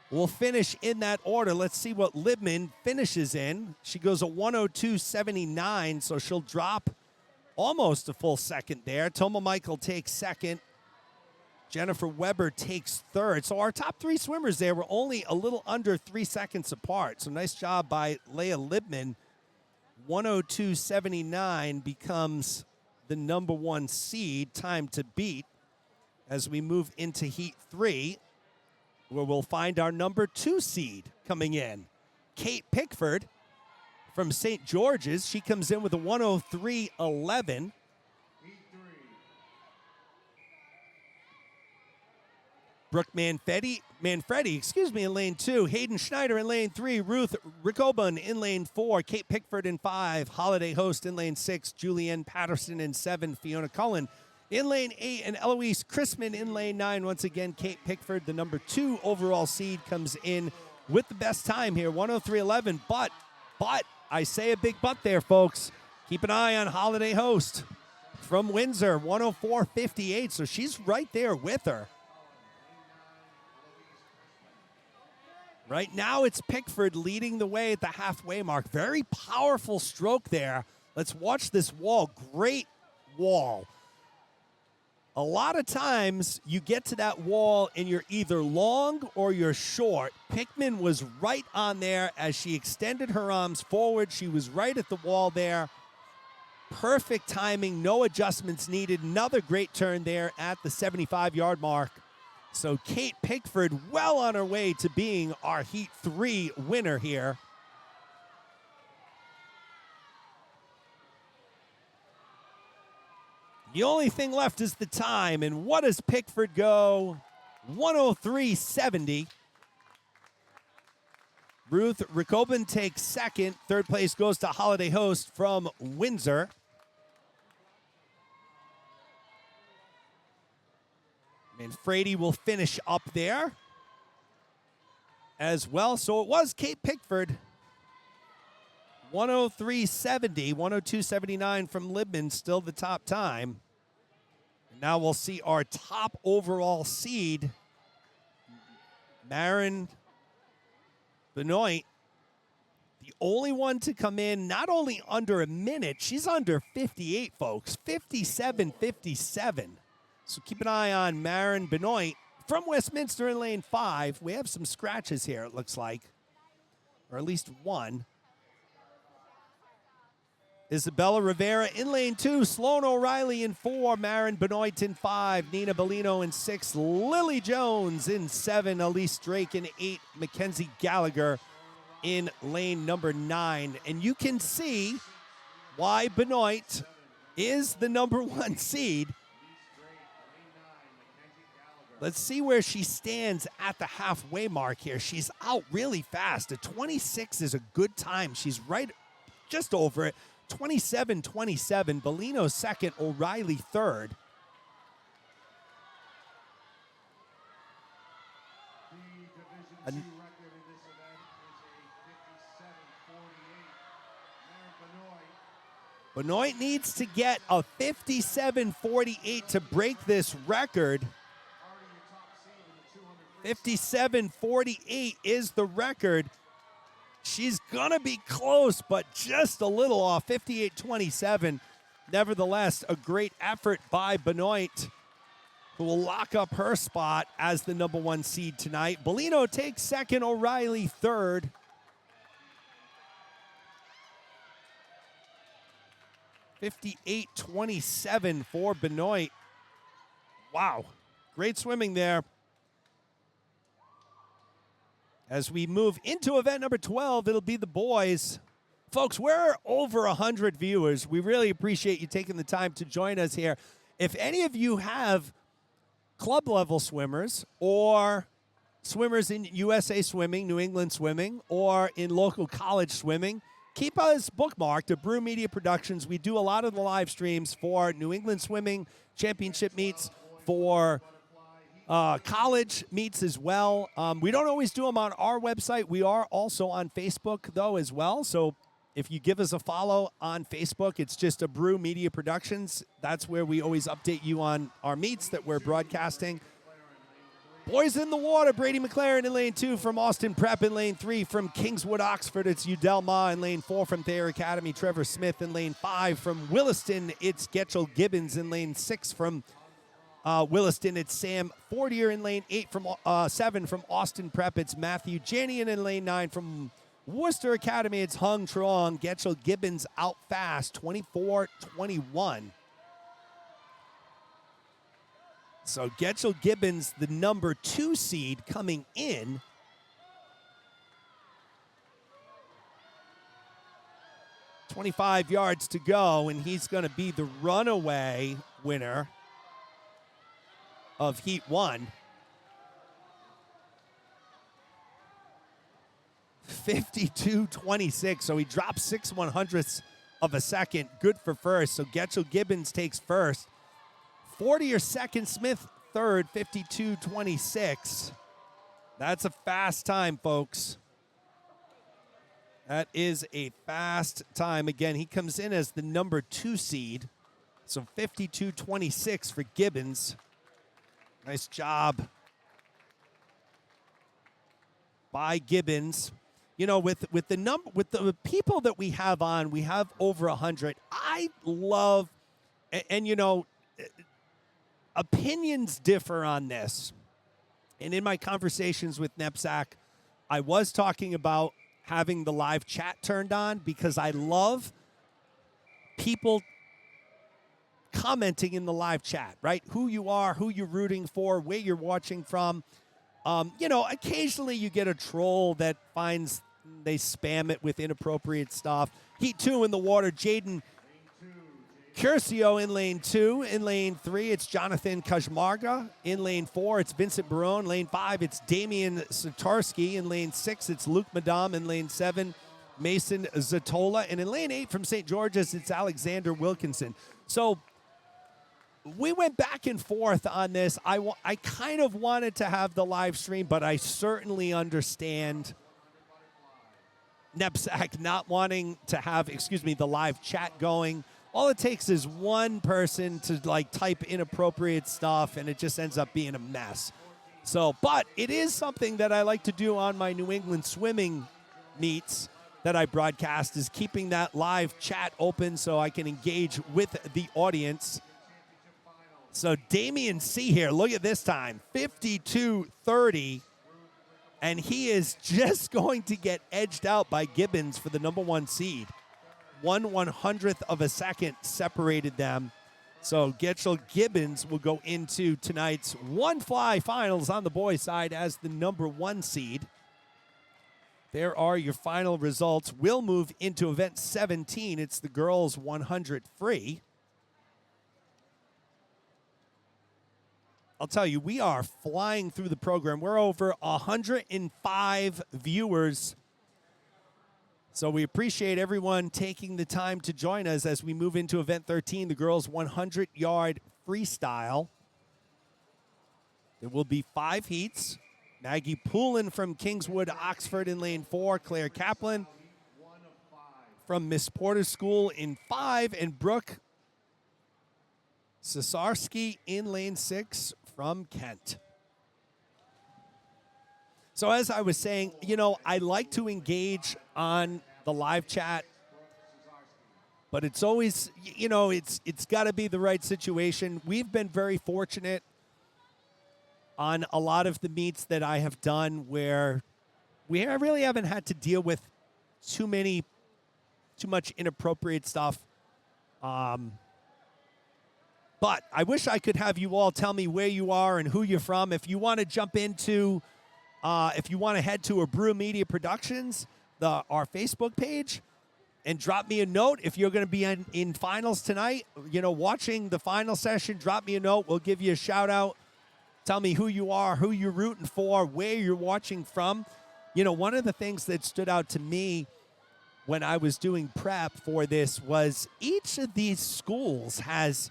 will finish in that order. Let's see what Libman finishes in. She goes a 102.79, so she'll drop almost a full second there. Tomamichael takes second. Jennifer Weber takes third. So our top 3 swimmers there were only a little under 3 seconds apart. So nice job by Leah Libman. 102.79 becomes the number 1 seed, time to beat, as we move into Heat 3, where we'll find our number 2 seed coming in. Kate Pickford from St. George's. She comes in with a 103.11. Brooke Manfredi, in lane 2. Hayden Schneider in lane 3. Ruth Rickobun in lane 4. Kate Pickford in 5. Holiday Host in lane 6. Julianne Patterson in 7. Fiona Cullen in lane 8. And Eloise Chrisman in lane 9. Once again, Kate Pickford, the number 2 overall seed, comes in with the best time here, 103.11. But, I say a big but there, folks. Keep an eye on Holiday Host from Windsor, 104.58. So she's right there with her. Right now, it's Pickford leading the way at the halfway mark. Very powerful stroke there. Let's watch this wall. Great wall. A lot of times, you get to that wall and you're either long or you're short. Pickman was right on there as she extended her arms forward. She was right at the wall there. Perfect timing, no adjustments needed. Another great turn there at the 75-yard mark. So Kate Pickford well on her way to being our Heat 3 winner here. The only thing left is the time, and what does Pickford go? 103.70. Ruth Rickobin takes second. Third place goes to Holiday Host from Windsor. Manfredi will finish up there as well. So it was Kate Pickford. 103.70, 102.79 from Libman, still the top time. And now we'll see our top overall seed, Maren Benoit, the only one to come in, not only under a minute, she's under 58, folks, 57.57. So keep an eye on Maren Benoit from Westminster in lane 5. We have some scratches here, it looks like, or at least one. Isabella Rivera in lane 2. Sloan O'Reilly in 4. Maren Benoit in 5. Nina Bellino in 6. Lily Jones in 7. Elise Drake in 8. Mackenzie Gallagher in lane number 9. And you can see why Benoit is the number 1 seed. Let's see where she stands at the halfway mark here. She's out really fast. A 26 is a good time. She's right just over it. 27-27. Bellino second. O'Reilly third. An- Benoit needs to get a 57.48 to break this record. 57.48 is the record. She's going to be close, but just a little off. 58.27. Nevertheless, a great effort by Benoit, who will lock up her spot as the number 1 seed tonight. Bellino takes second, O'Reilly third. $58.27 for Benoit. Wow, great swimming there. As we move into event number 12, it'll be the boys. Folks, we're over 100 viewers. We really appreciate you taking the time to join us here. If any of you have club-level swimmers or swimmers in USA Swimming, New England Swimming, or in local college swimming, keep us bookmarked at Brew Media Productions. We do a lot of the live streams for New England Swimming Championship meets, for college meets as well. We don't always do them on our website. We are also on Facebook, though, as well. So if you give us a follow on Facebook, it's just a Brew Media Productions. That's where we always update you on our meets that we're broadcasting. Boys in the water, Brady McLaren in lane 2 from Austin Prep. In lane 3 from Kingswood, Oxford, it's Udell Ma. In lane 4 from Thayer Academy, Trevor Smith. In lane 5 from Williston, it's Getchell Gibbons. In lane 6 from Williston, it's Sam Fortier. In lane 7 from Austin Prep, it's Matthew Janian. In lane 9 from Worcester Academy, it's Hung Truong. Getchell Gibbons out fast, 24-21. So Getchell Gibbons, the number 2 seed, coming in. .25 yards to go, and he's going to be the runaway winner of Heat 1. 52.26, so he drops 6/100ths of a second. Good for first, so Getchell Gibbons takes first. 40 second, Smith third, 52.26. That's a fast time, folks. That is a fast time. Again, he comes in as the number 2 seed. So 52.26 for Gibbons. Nice job by Gibbons. You know, with the people that we have on, we have over 100. I love, and you know, opinions differ on this. And in my conversations with NEPSAC, I was talking about having the live chat turned on because I love people commenting in the live chat, right? Who you are, who you're rooting for, where you're watching from. You know, occasionally you get a troll that finds they spam it with inappropriate stuff. Heat 2 in the water, Jaden Curcio in lane 2. In lane 3, it's Jonathan Kajmarga. In lane 4, it's Vincent Barone. Lane 5, it's Damian Satarski. In lane 6, it's Luke Madame. In lane 7, Mason Zatola. And in lane 8 from St. George's, it's Alexander Wilkinson. So we went back and forth on this. I kind of wanted to have the live stream, but I certainly understand NEPSAC not wanting to have, the live chat going. All it takes is one person to like type inappropriate stuff, and it just ends up being a mess. So, but it is something that I like to do on my New England swimming meets that I broadcast, is keeping that live chat open so I can engage with the audience. So Damian C here, look at this time, 52.30, and he is just going to get edged out by Gibbons for the number 1 seed. 1/100th of a second separated them. So Getchell Gibbons will go into tonight's one fly finals on the boys' side as the number 1 seed. There are your final results. We'll move into event 17. It's the girls 100 free. I'll tell you, we are flying through the program. We're over 105 viewers. So we appreciate everyone taking the time to join us as we move into event 13, the girls 100-yard freestyle. There will be 5 heats. Maggie Poulin from Kingswood, Oxford in lane 4. Claire Kaplan from Miss Porter's School in 5. And Brooke Cesarski in lane 6 from Kent. So as I was saying, you know, I like to engage on the live chat, but it's always, you know, it's got to be the right situation. We've been very fortunate on a lot of the meets that I have done where we really haven't had to deal with too much inappropriate stuff. But I wish I could have you all tell me where you are and who you're from. If you want to jump into, if you want to head to Brew Media Productions, our Facebook page, and drop me a note. If you're going to be in finals tonight, you know, watching the final session, drop me a note. We'll give you a shout out. Tell me who you are, who you're rooting for, where you're watching from. You know, one of the things that stood out to me when I was doing prep for this was each of these schools has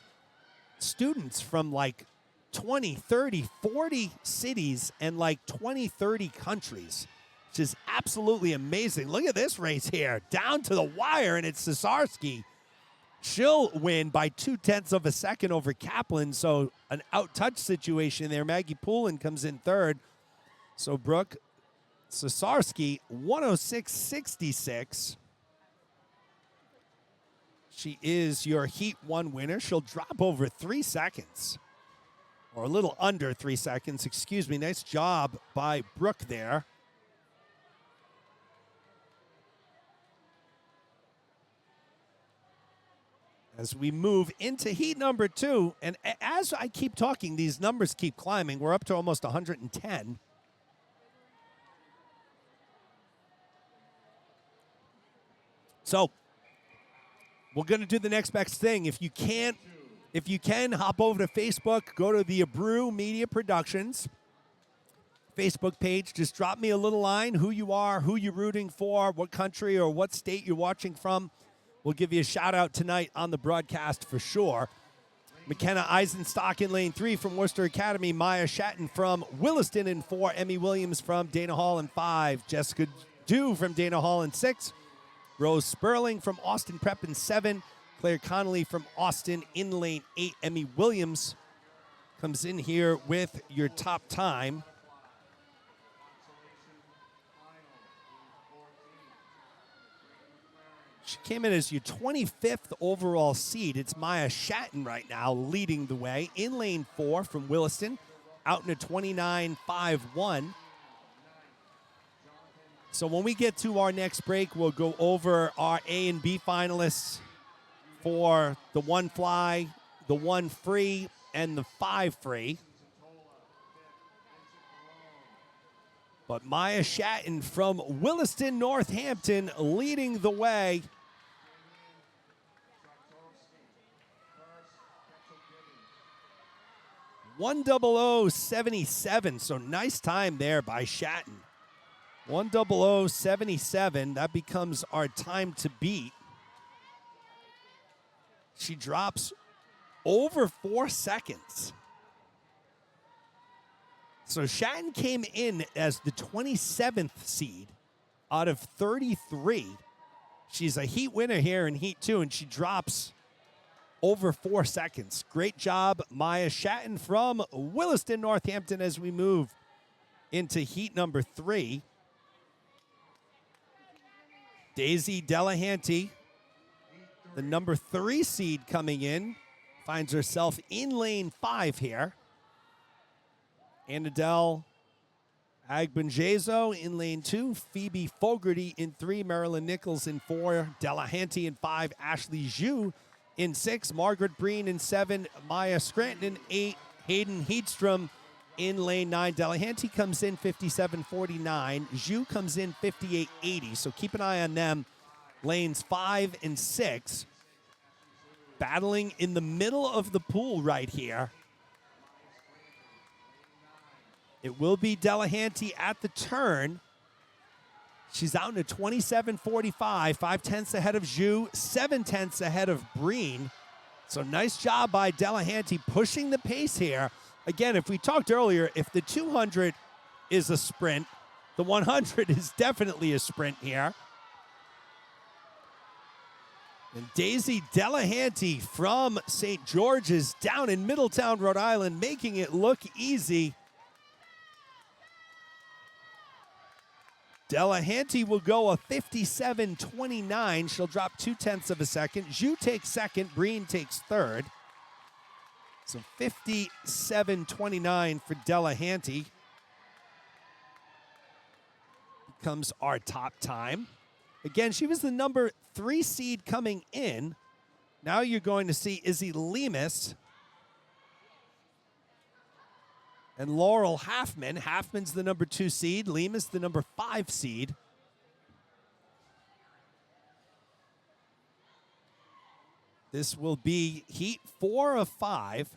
students from like 20, 30, 40 cities and like 20, 30 countries, which is absolutely amazing. Look at this race here, down to the wire, and it's Cesarski. She'll win by 0.2 of a second over Kaplan, so an out-touch situation there. Maggie Poulin comes in third. So Brooke Cesarski, 106.66. She is your Heat 1 winner. She'll drop over 3 seconds, or a little under 3 seconds, excuse me. Nice job by Brooke there. As we move into heat number 2, and as I keep talking, these numbers keep climbing. We're up to almost 110. So we're going to do the next best thing. If you can, hop over to Facebook, go to the Brew Media Productions Facebook page. Just drop me a little line, who you are, who you're rooting for, what country or what state you're watching from. We'll give you a shout-out tonight on the broadcast for sure. McKenna Eisenstock in lane 3 from Worcester Academy. Maya Shatton from Williston in 4. Emmy Williams from Dana Hall in 5. Jessica Dew from Dana Hall in 6. Rose Sperling from Austin Prep in 7. Claire Connolly from Austin in lane 8. Emmy Williams comes in here with your top time. She came in as your 25th overall seed. It's Maya Shatton right now leading the way in lane 4 from Williston, out in a 29.51. So when we get to our next break, we'll go over our A and B finalists for the 1 fly, the 1 free, and the 5 free. But Maya Shatton from Williston, Northampton leading the way. 1:00.77, so nice time there by Shatton. 1:00.77, that becomes our time to beat. She drops over 4 seconds. So Shatton came in as the 27th seed out of 33. She's a heat winner here in heat 2, and she drops over 4 seconds. Great job, Maya Shatton from Williston, Northampton, as we move into heat number 3. Daisy Delahanty, the number 3 seed coming in, finds herself in lane 5 here. Annadelle Agbanjezo in lane 2. Phoebe Fogarty in 3. Marilyn Nichols in 4. Delahanty in 5. Ashley Zhu in 6. Margaret Breen in 7. Maya Scranton in 8. Hayden Heatstrom in lane 9. Delahanty comes in 57.49. Zhu comes in 58.80. So keep an eye on them. Lanes 5 and 6. Battling in the middle of the pool right here. It will be Delahanty at the turn. She's out in a 27.45, 5/10 ahead of Zhu, 7/10 ahead of Breen. So nice job by Delahanty pushing the pace here. Again, if we talked earlier, if the 200 is a sprint. The 100 is definitely a sprint here. And Daisy Delahanty from St. George's down in Middletown, Rhode Island, making it look easy. Delahanty will go a 57.29. She'll drop 0.2 of a second. Zhu takes second. Breen takes third. So 57.29 for Delahanty becomes our top time. Again, she was the number 3 seed coming in. Now you're going to see Izzy Lemus and Laurel Halfman. Halfman's the number 2 seed. Lemus the number 5 seed. This will be heat 4 of 5.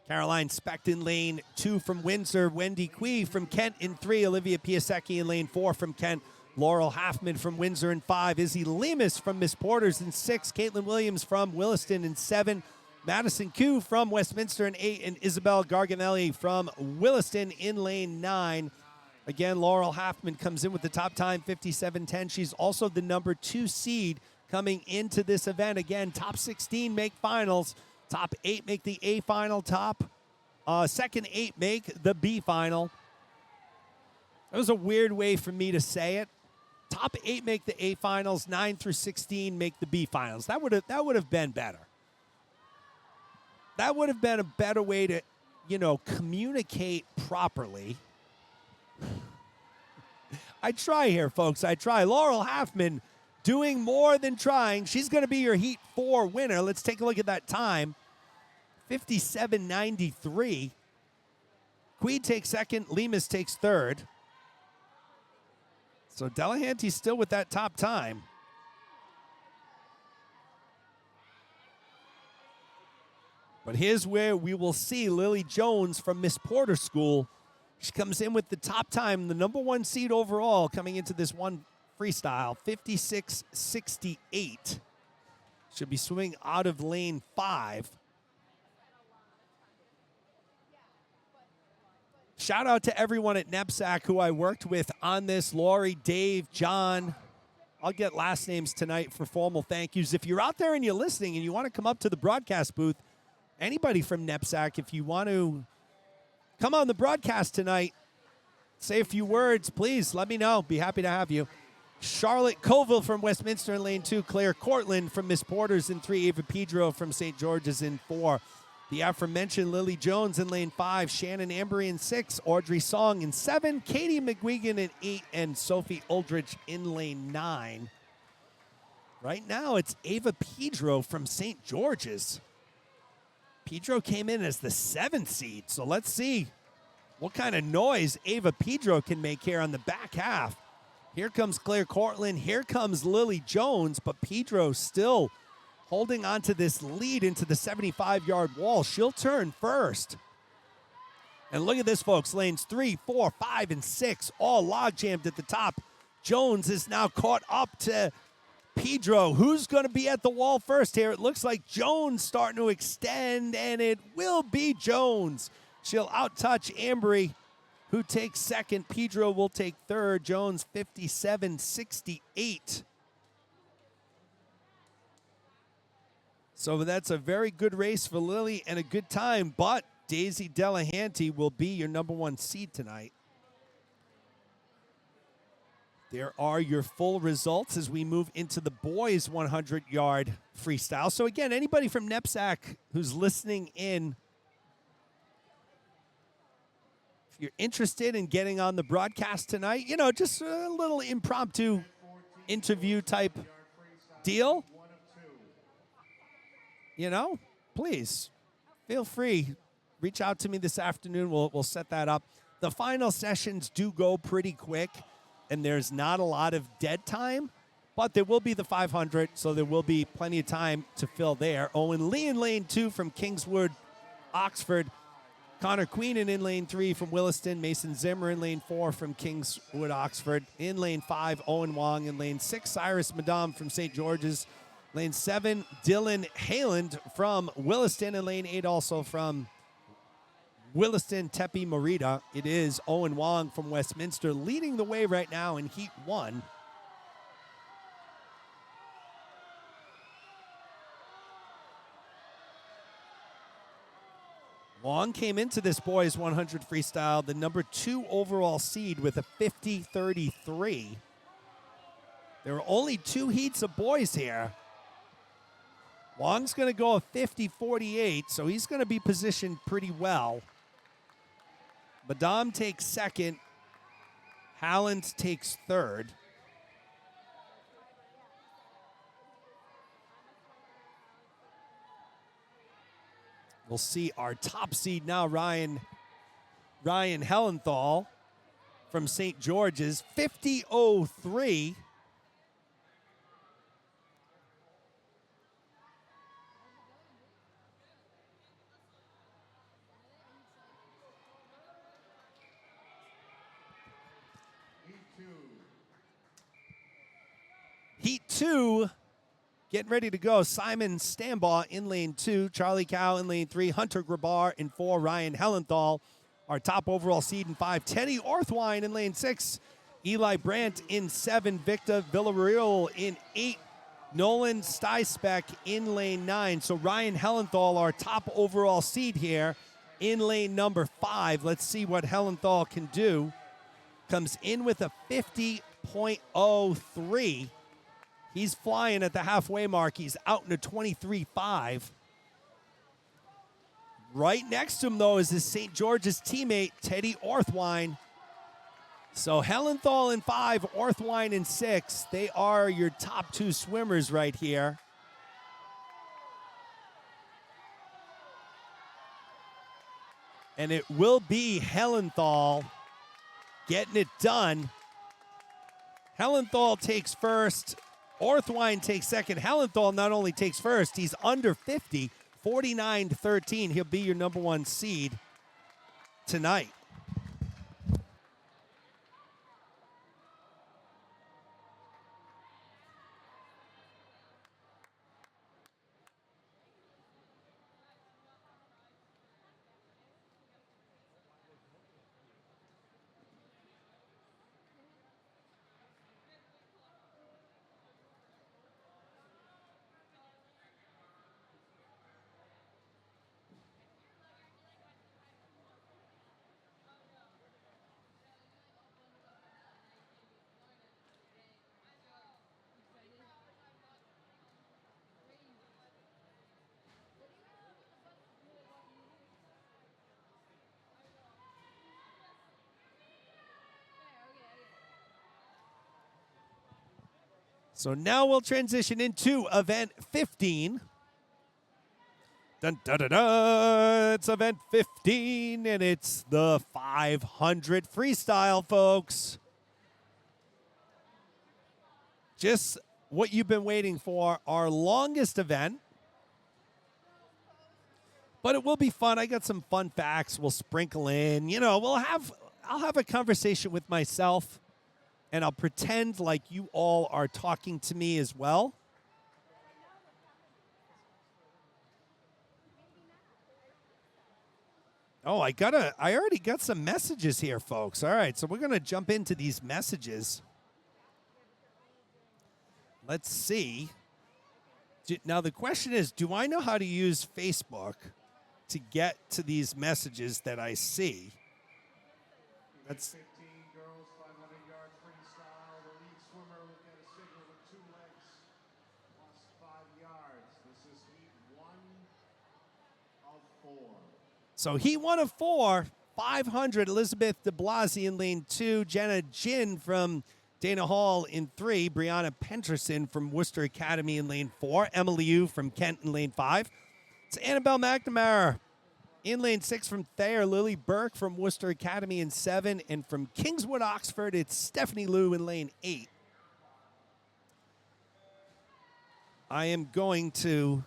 Caroline Specht in lane 2 from Windsor. Wendy Quee from Kent in 3. Olivia Piasecki in lane 4 from Kent. Laurel Halfman from Windsor in 5. Izzy Lemus from Miss Porters in 6. Caitlin Williams from Williston in 7. Madison Koo from Westminster in 8. And Isabel Garganelli from Williston in lane 9. Again, Laurel Halfman comes in with the top time, 57.10. She's also the number 2 seed coming into this event. Again, top 16 make finals. Top 8 make the A final. Second 8 make the B final. That was a weird way for me to say it. Top 8 make the A finals. 9 through 16 make the B finals. That would have been better. That would have been a better way to, communicate properly. I try here, folks. I try. Laurel Halfman doing more than trying. She's going to be your Heat 4 winner. Let's take a look at that time. 57.93. Quee takes second. Lemus takes third. So Delahanty's still with that top time. But here's where we will see Lily Jones from Miss Porter School. She comes in with the top time, the number 1 seed overall coming into this one freestyle, 56.68. She'll be swimming out of lane 5. Shout out to everyone at NEPSAC who I worked with on this. Lori, Dave, John. I'll get last names tonight for formal thank yous. If you're out there and you're listening and you want to come up to the broadcast booth, anybody from NEPSAC, if you want to come on the broadcast tonight, say a few words, please let me know. Be happy to have you. Charlotte Colville from Westminster in lane 2. Claire Cortland from Miss Porters in 3. Ava Pedro from St. George's in 4. The aforementioned Lily Jones in lane 5. Shannon Ambery in 6. Audrey Song in 7. Katie McGuigan in 8. And Sophie Aldrich in lane 9. Right now, it's Ava Pedro from St. George's. Pedro came in as the 7th seed, so let's see what kind of noise Ava Pedro can make here on the back half. Here comes Claire Cortland. Here comes Lily Jones, but Pedro still holding on to this lead into the 75-yard wall. She'll turn first. And look at this, folks. Lanes 3, 4, 5, and 6 all log-jammed at the top. Jones is now caught up to Pedro. Who's going to be at the wall first here? It looks like Jones starting to extend, and it will be Jones. She'll out-touch Ambery, who takes second. Pedro will take third. Jones 57.68. So that's a very good race for Lily and a good time, but Daisy Delahanty will be your number 1 seed tonight. There are your full results as we move into the boys' 100-yard freestyle. So again, anybody from NEPSAC who's listening in, if you're interested in getting on the broadcast tonight, just a little impromptu interview type deal, please feel free. Reach out to me this afternoon. We'll set that up. The final sessions do go pretty quick, and there's not a lot of dead time, but there will be the 500, so there will be plenty of time to fill there. Owen Lee in lane 2 from Kingswood, Oxford. Connor Queenan in lane 3 from Williston. Mason Zimmer in lane 4 from Kingswood, Oxford. In lane 5, Owen Wong. In lane 6, Cyrus Madame from St. George's. Lane 7, Dylan Hayland from Williston. And lane 8 also from Williston, Tepe Morita. It is Owen Wong from Westminster leading the way right now in Heat 1. Wong came into this boys 100 freestyle, the number 2 overall seed with a 50-33. There are only 2 heats of boys here. Wong's going to go a 50-48, so he's going to be positioned pretty well. Madame takes second. Halland takes third. We'll see our top seed now, Ryan Hellenthal from St. George's, 50-03. Heat 2. Getting ready to go. Simon Stambaugh in lane 2. Charlie Cow in lane 3. Hunter Grabar in 4. Ryan Hellenthal, our top overall seed in 5. Teddy Orthwine in lane 6. Eli Brandt in 7. Victor Villarreal in 8. Nolan Steispec in lane 9. So Ryan Hellenthal, our top overall seed here in lane number 5. Let's see what Hellenthal can do. Comes in with a 50.03. He's flying at the halfway mark. He's out in a 23.5. Right next to him, though, is his St. George's teammate, Teddy Orthwine. So Hellenthal in 5, Orthwine in 6. They are your top 2 swimmers right here. And it will be Hellenthal getting it done. Hellenthal takes first. Orthwine takes second. Hellenthal not only takes first, he's under 50, 49-13. He'll be your number 1 seed tonight. So now we'll transition into event 15. Dun, dun, dun, dun. It's event 15, and it's the 500 freestyle, folks. Just what you've been waiting for, our longest event. But it will be fun. I got some fun facts we'll sprinkle in. You know, I'll have a conversation with myself, and I'll pretend like you all are talking to me as well. Oh, I already got some messages here, folks. All right, so we're going to jump into these messages. Let's see. Now, the question is, do I know how to use Facebook to get to these messages that I see? That's 15 girls, 500 yard freestyle. The lead swimmer will get a signal with 2 legs plus 5 yards. This is heat 1 of 4. So heat 1 of 4, 500. Elizabeth de Blasi in lane 2. Jenna Jin from Dana Hall in 3. Brianna Penterson from Worcester Academy in lane 4. Emily Yu from Kent in lane 5. It's Annabelle McNamara in lane 6 from Thayer. Lily Burke from Worcester Academy in 7. And from Kingswood, Oxford, it's Stephanie Liu in lane 8. I am going to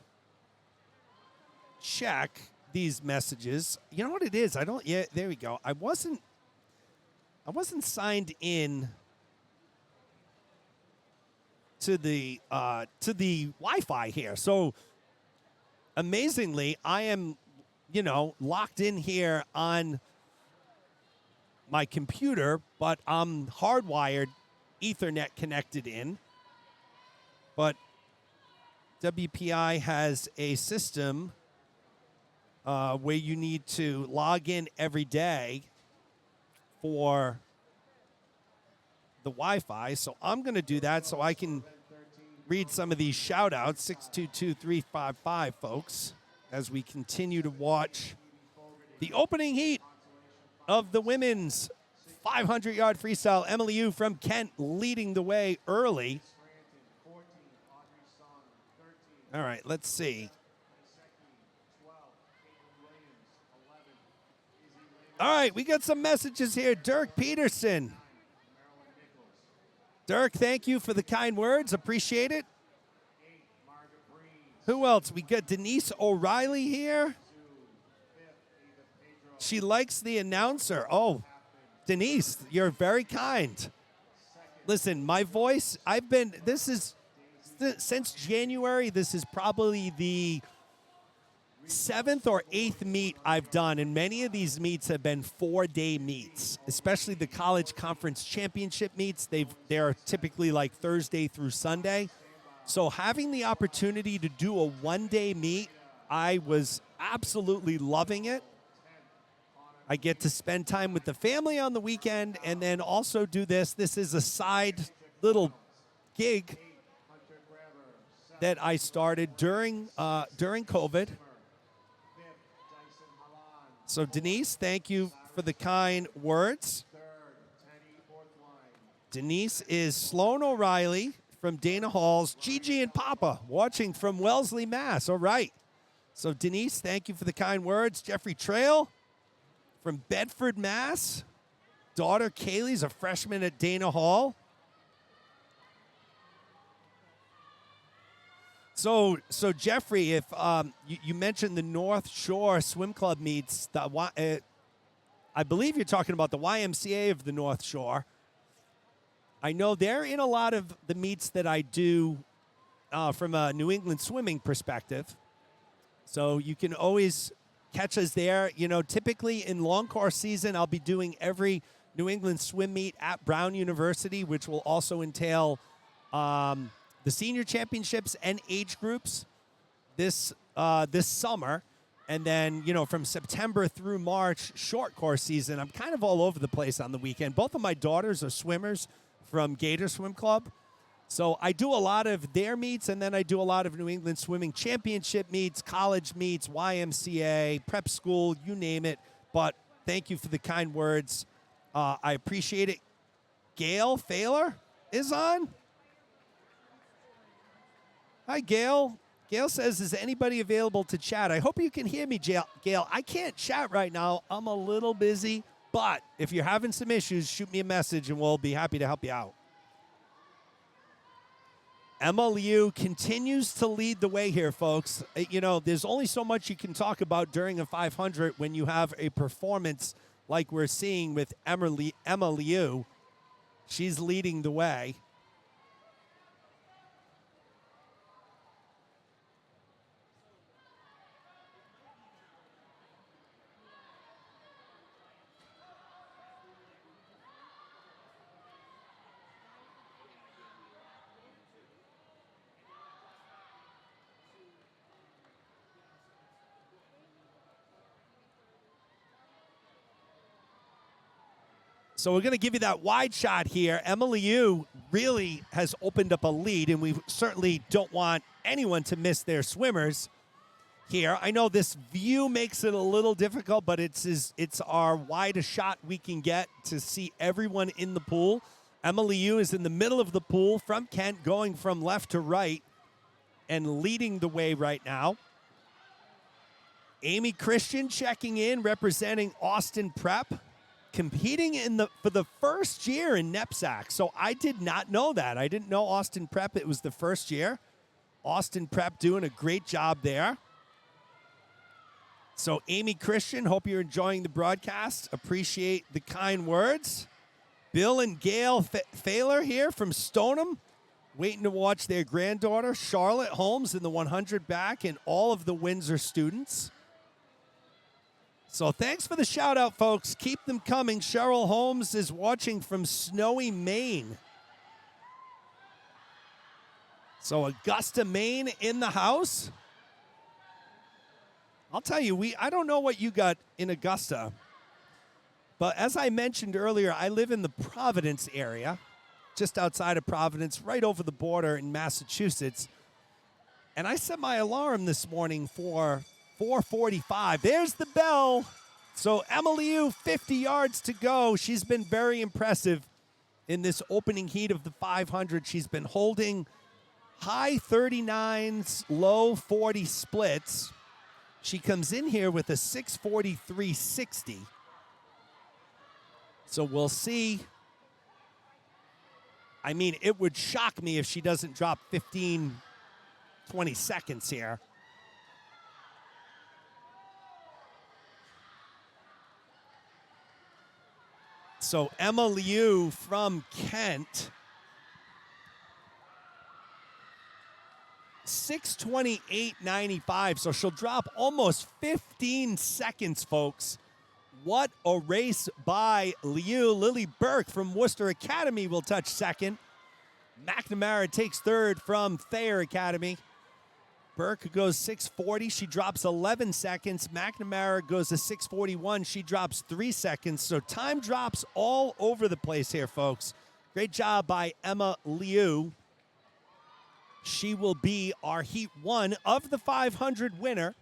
check these messages. You know what it is? I don't. Yeah, there we go. I wasn't signed in to the Wi-Fi here. So amazingly, I am, locked in here on my computer, but I'm hardwired Ethernet connected in. But WPI has a system where you need to log in every day for the Wi-Fi. So I'm going to do that so I can read some of these shout-outs, 622-355, folks, as we continue to watch the opening heat of the women's 500-yard freestyle. Emily Yu from Kent leading the way early. All right, let's see. All right, we got some messages here. Dirk Peterson. Dirk, thank you for the kind words. Appreciate it. Who else? We got Denise O'Reilly here. She likes the announcer. Oh, Denise, you're very kind. Listen, my voice, since January, this is probably the 7th or 8th meet I've done, and many of these meets have been 4-day meets, especially the college conference championship meets. They're typically like Thursday through Sunday. So having the opportunity to do a 1-day meet, I was absolutely loving it. I get to spend time with the family on the weekend and then also do this. This is a side little gig that I started during COVID. So, Denise, thank you for the kind words. Denise is Sloan O'Reilly from Dana Hall's Gigi and Papa, watching from Wellesley, Mass. All right. So, Denise, thank you for the kind words. Jeffrey Trail from Bedford, Mass. Daughter Kaylee's a freshman at Dana Hall. So Jeffrey, if you mentioned the North Shore Swim Club meets, I believe you're talking about the YMCA of the North Shore. I know they're in a lot of the meets that I do from a New England swimming perspective. So you can always catch us there. Typically in long course season, I'll be doing every New England swim meet at Brown University, which will also entail the senior championships and age groups this summer. And then, from September through March, short course season, I'm kind of all over the place on the weekend. Both of my daughters are swimmers from Gator Swim Club. So I do a lot of their meets, and then I do a lot of New England Swimming Championship meets, college meets, YMCA, prep school, you name it. But thank you for the kind words. I appreciate it. Gail Thaler is on. Hi, Gail. Gail says, is anybody available to chat? I hope you can hear me, Gail. I can't chat right now. I'm a little busy. But if you're having some issues, shoot me a message, and we'll be happy to help you out. Emma Liu continues to lead the way here, folks. There's only so much you can talk about during a 500 when you have a performance like we're seeing with Emma Liu. She's leading the way. So we're going to give you that wide shot here. Emily Yu really has opened up a lead, and we certainly don't want anyone to miss their swimmers here. I know this view makes it a little difficult, but it's our widest shot we can get to see everyone in the pool. Emily Yu is in the middle of the pool from Kent, going from left to right and leading the way right now. Amy Christian checking in, representing Austin Prep, competing for the first year in NEPSAC. So I did not know that. I didn't know Austin Prep, it was the first year. Austin Prep doing a great job there. So, Amy Christian, hope you're enjoying the broadcast. Appreciate the kind words. Bill and Gail Thaler here from Stoneham, waiting to watch their granddaughter, Charlotte Holmes, in the 100 back, and all of the Windsor students. So thanks for the shout-out, folks. Keep them coming. Cheryl Holmes is watching from snowy Maine. So Augusta, Maine in the house. I'll tell you, I don't know what you got in Augusta, but as I mentioned earlier, I live in the Providence area, just outside of Providence, right over the border in Massachusetts. And I set my alarm this morning for 4:45. There's the bell. So Emily, 50 yards to go. She's been very impressive in this opening heat of the 500. She's been holding high 39s, low 40 splits. She comes in here with a 6:43.60. So we'll see. I mean, it would shock me if she doesn't drop 15, 20 seconds here. So Emma Liu from Kent, 6:28.95. So she'll drop almost 15 seconds, folks. What a race by Liu. Lily Burke from Worcester Academy will touch second. McNamara takes third from Thayer Academy. Burke goes 6:40. She drops 11 seconds. McNamara goes to 6:41. She drops 3 seconds. So time drops all over the place here, folks. Great job by Emma Liu. She will be our Heat 1 of the 500 winner.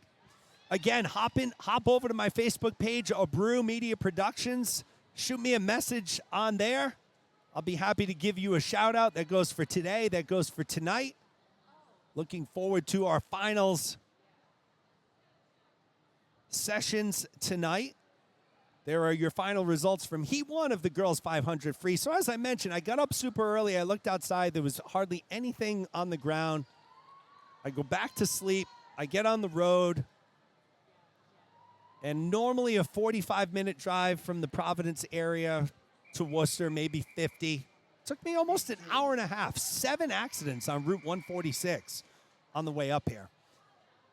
Again, hop over to my Facebook page, Brew Media Productions. Shoot me a message on there. I'll be happy to give you a shout out. That goes for today. That goes for tonight. Looking forward to our finals sessions tonight. There are your final results from Heat 1 of the Girls 500 Free. So as I mentioned, I got up super early. I looked outside. There was hardly anything on the ground. I go back to sleep. I get on the road. And normally a 45-minute drive from the Providence area to Worcester, maybe 50. Took me almost an hour and a half. 7 accidents on Route 146 on the way up here.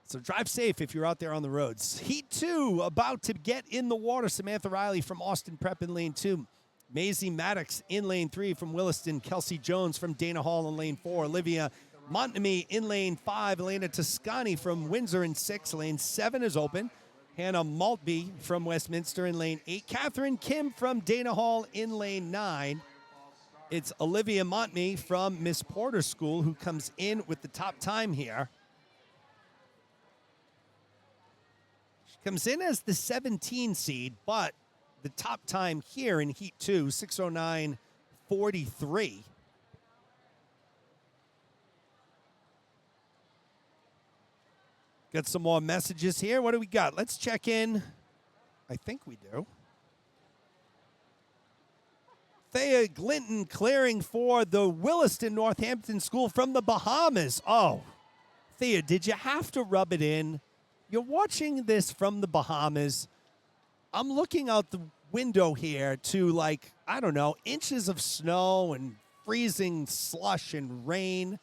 So drive safe if you're out there on the roads. Heat 2 about to get in the water. Samantha Riley from Austin Prep in lane 2. Maisie Maddox in lane 3 from Williston. Kelsey Jones from Dana Hall in lane 4. Olivia Montnamy in lane 5. Elena Toscani from Windsor in 6. Lane 7 is open. Hannah Maltby from Westminster in lane 8. Catherine Kim from Dana Hall in lane 9. It's Olivia Montnamy from Miss Porter School who comes in with the top time here. She comes in as the 17 seed, but the top time here in Heat 2, 6:09.43. Got some more messages here. What do we got? Let's check in. I think we do. Thea Glinton clearing for the Williston Northampton School from the Bahamas. Oh, Thea, did you have to rub it in? You're watching this from the Bahamas. I'm looking out the window here to, like, I don't know, inches of snow and freezing slush and rain.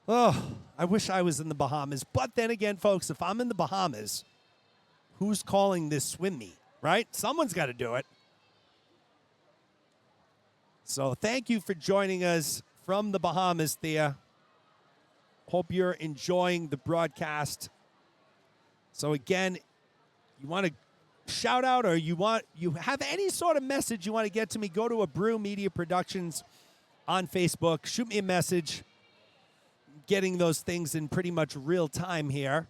Oh, I wish I was in the Bahamas. But then again, folks, if I'm in the Bahamas, who's calling this swim meet, right? Someone's got to do it. So thank you for joining us from the Bahamas, Thea. Hope you're enjoying the broadcast. So again, you want to shout out or you have any sort of message you want to get to me, go to Brew Media Productions on Facebook. Shoot me a message. Getting those things in pretty much real time here.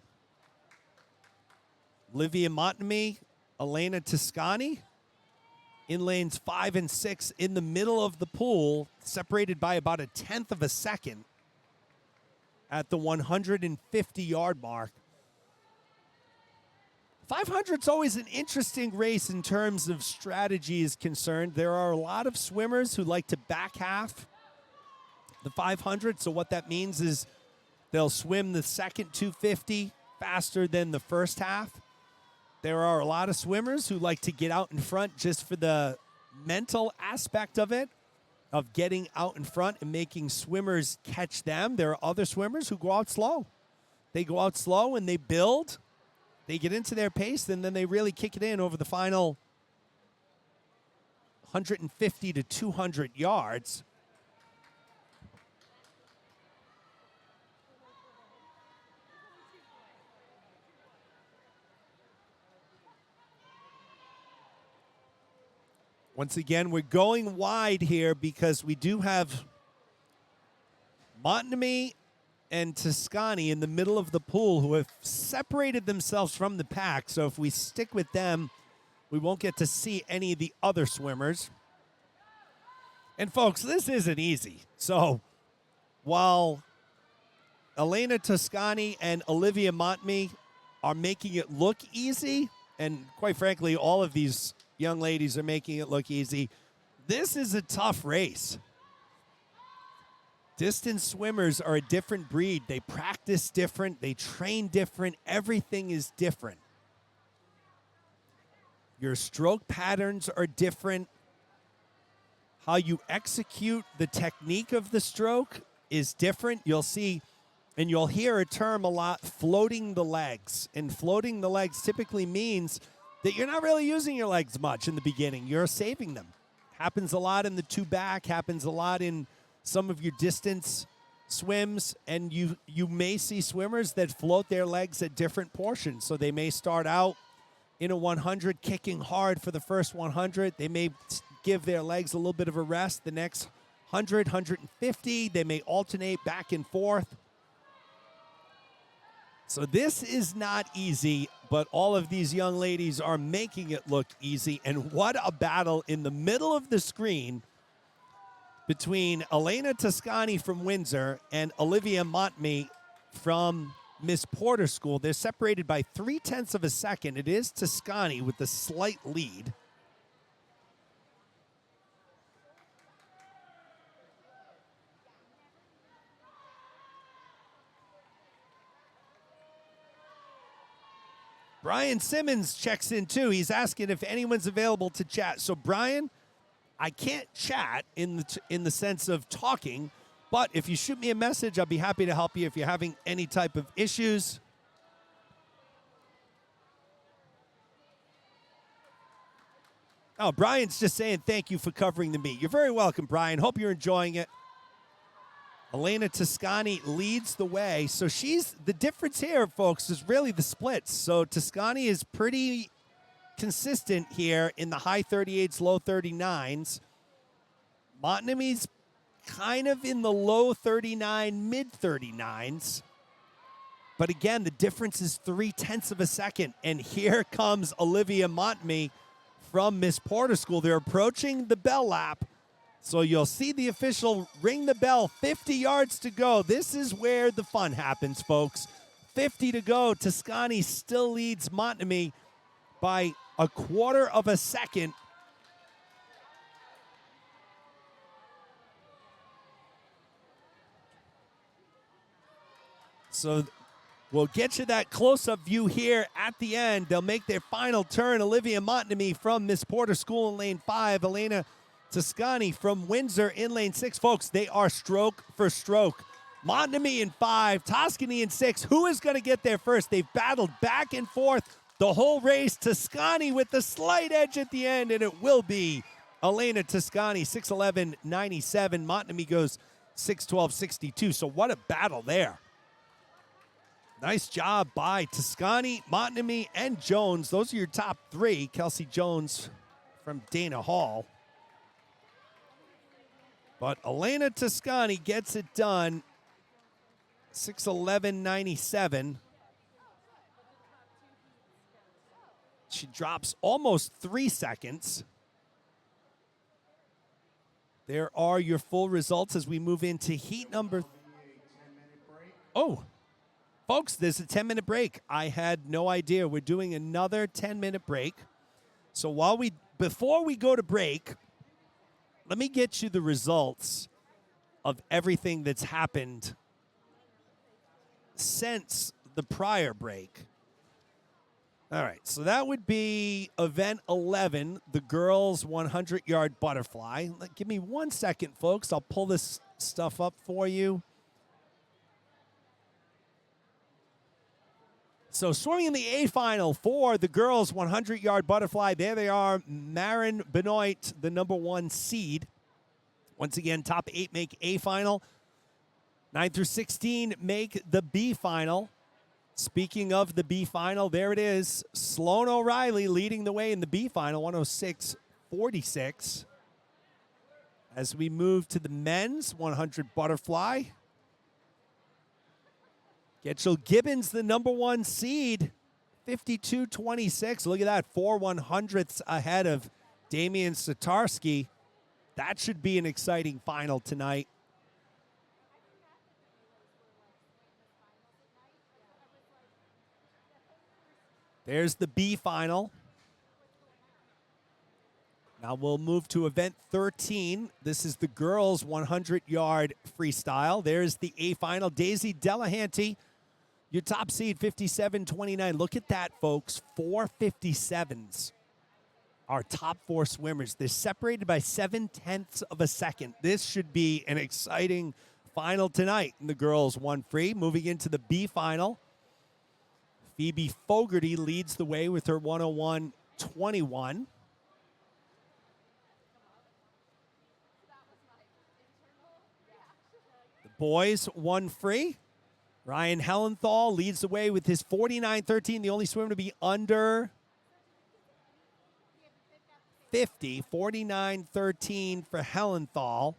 Olivia Montnamy, Elena Toscani in lanes 5 and 6 in the middle of the pool, separated by about 1/10 of a second at the 150-yard mark. 500's always an interesting race in terms of strategy is concerned. There are a lot of swimmers who like to back half the 500. So what that means is they'll swim the second 250 faster than the first half. There are a lot of swimmers who like to get out in front just for the mental aspect of it, of getting out in front and making swimmers catch them. There are other swimmers who go out slow. They go out slow and they build. They get into their pace, and then they really kick it in over the final 150 to 200 yards. Once again, we're going wide here because we do have Montney and Toscani in the middle of the pool who have separated themselves from the pack. So if we stick with them, we won't get to see any of the other swimmers. And folks, this isn't easy. So while Elena Toscani and Olivia Montney are making it look easy, and quite frankly, all of these young ladies are making it look easy, this is a tough race. Distance swimmers are a different breed. They practice different. They train different. Everything is different. Your stroke patterns are different. How you execute the technique of the stroke is different. You'll see, and you'll hear a term a lot, floating the legs. And floating the legs typically means that you're not really using your legs much in the beginning. You're saving them. Happens a lot in the two back, happens a lot in some of your distance swims, and you may see swimmers that float their legs at different portions. So they may start out in a 100 kicking hard for the first 100. They may give their legs a little bit of a rest the next 100, 150. They may alternate back and forth. So this is not easy, but all of these young ladies are making it look easy. And what a battle in the middle of the screen between Elena Toscani from Windsor and Olivia Montney from Miss Porter School. They're separated by 0.3 of a second. It is Toscani with the slight lead. Brian Simmons checks in too. He's asking if anyone's available to chat. So Brian, I can't chat in the sense of talking, but if you shoot me a message, I'll be happy to help you if you're having any type of issues. Oh, Brian's just saying thank you for covering the meet. You're very welcome, Brian. Hope you're enjoying it. Elena Toscani leads the way. So the difference here, folks, is really the splits. So Toscani is pretty consistent here in the high 38s, low 39s. Montney's kind of in the low 39, mid 39s. But again, the difference is 0.3 of a second. And here comes Olivia Montney from Miss Porter School. They're approaching the bell lap. So you'll see the official ring the bell. 50 yards to go. This is where the fun happens, folks. 50 to go. Toscani still leads Montney by 1/4 of a second. So we'll get you that close-up view here at the end. They'll make their final turn. Olivia Montney from Miss Porter School in lane 5. Elena Toscani from Windsor in lane 6. Folks, they are stroke for stroke. Montney in 5, Toscani in 6. Who is going to get there first? They've battled back and forth the whole race. Toscani with the slight edge at the end, and it will be Elena Toscani, 6:11.97. Montney goes 6:12.62. So what a battle there. Nice job by Toscani, Montney, and Jones. Those are your top 3. Kelsey Jones from Dana Hall. But Elena Toscani gets it done, 6:11.97. She drops almost 3 seconds. There are your full results as we move into heat number. Oh, folks, there's a 10-minute break. I had no idea. We're doing another 10-minute break. So before we go to break, let me get you the results of everything that's happened since the prior break. All right, so that would be event 11, the girls 100-yard butterfly. Give me 1 second, folks. I'll pull this stuff up for you. So swimming in the A final for the girls 100-yard butterfly. There they are, Maren Benoit, the number 1 seed. Once again, top 8 make A final. 9 through 16 make the B final. Speaking of the B final, there it is. Sloan O'Reilly leading the way in the B final, 106.46. As we move to the men's 100 butterfly. Getchell Gibbons, the number 1 seed, 52.26. Look at that, 4/100ths ahead of Damian Satarski. That should be an exciting final tonight. There's the B final. Now we'll move to event 13. This is the girls 100-yard freestyle. There's the A final. Daisy Delahanty, your top seed, 57.29. Look at that, folks. 4:57s. Our top 4 swimmers. They're separated by 0.7 of a second. This should be an exciting final tonight in the girls 1 free. Moving into the B final. Phoebe Fogarty leads the way with her 101.21. The boys 1 free. Ryan Hellenthal leads the way with his 49.13, the only swimmer to be under 50. 49.13 for Hellenthal.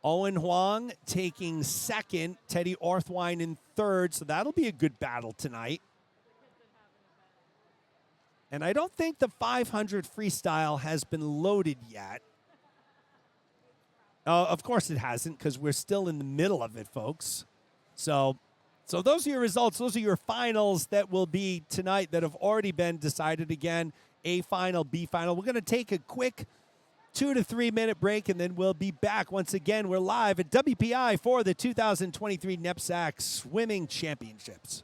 Owen Huang taking 2nd. Teddy Orthwine in 3rd. So that'll be a good battle tonight. And I don't think the 500 freestyle has been loaded yet. Of course it hasn't, because we're still in the middle of it, folks. So those are your results. Those are your finals that will be tonight that have already been decided. Again, A final, B final. We're going to take a quick 2 to 3 minute break, and then we'll be back. Once again, we're live at WPI for the 2023 NEPSAC Swimming Championships.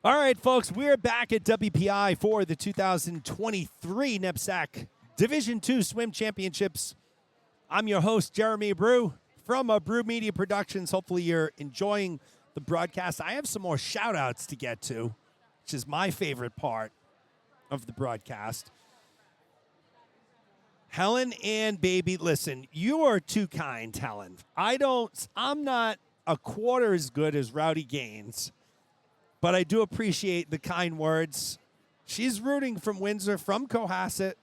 All right, folks, we're back at WPI for the 2023 NEPSAC Division II Swim Championships. I'm your host, Jeremy Brew from Brew Media Productions. Hopefully you're enjoying the broadcast. I have some more shout-outs to get to, which is my favorite part of the broadcast. Helen and baby, listen, you are too kind, Helen. I'm not a quarter as good as Rowdy Gaines, but I do appreciate the kind words. She's rooting from Windsor, from Cohasset.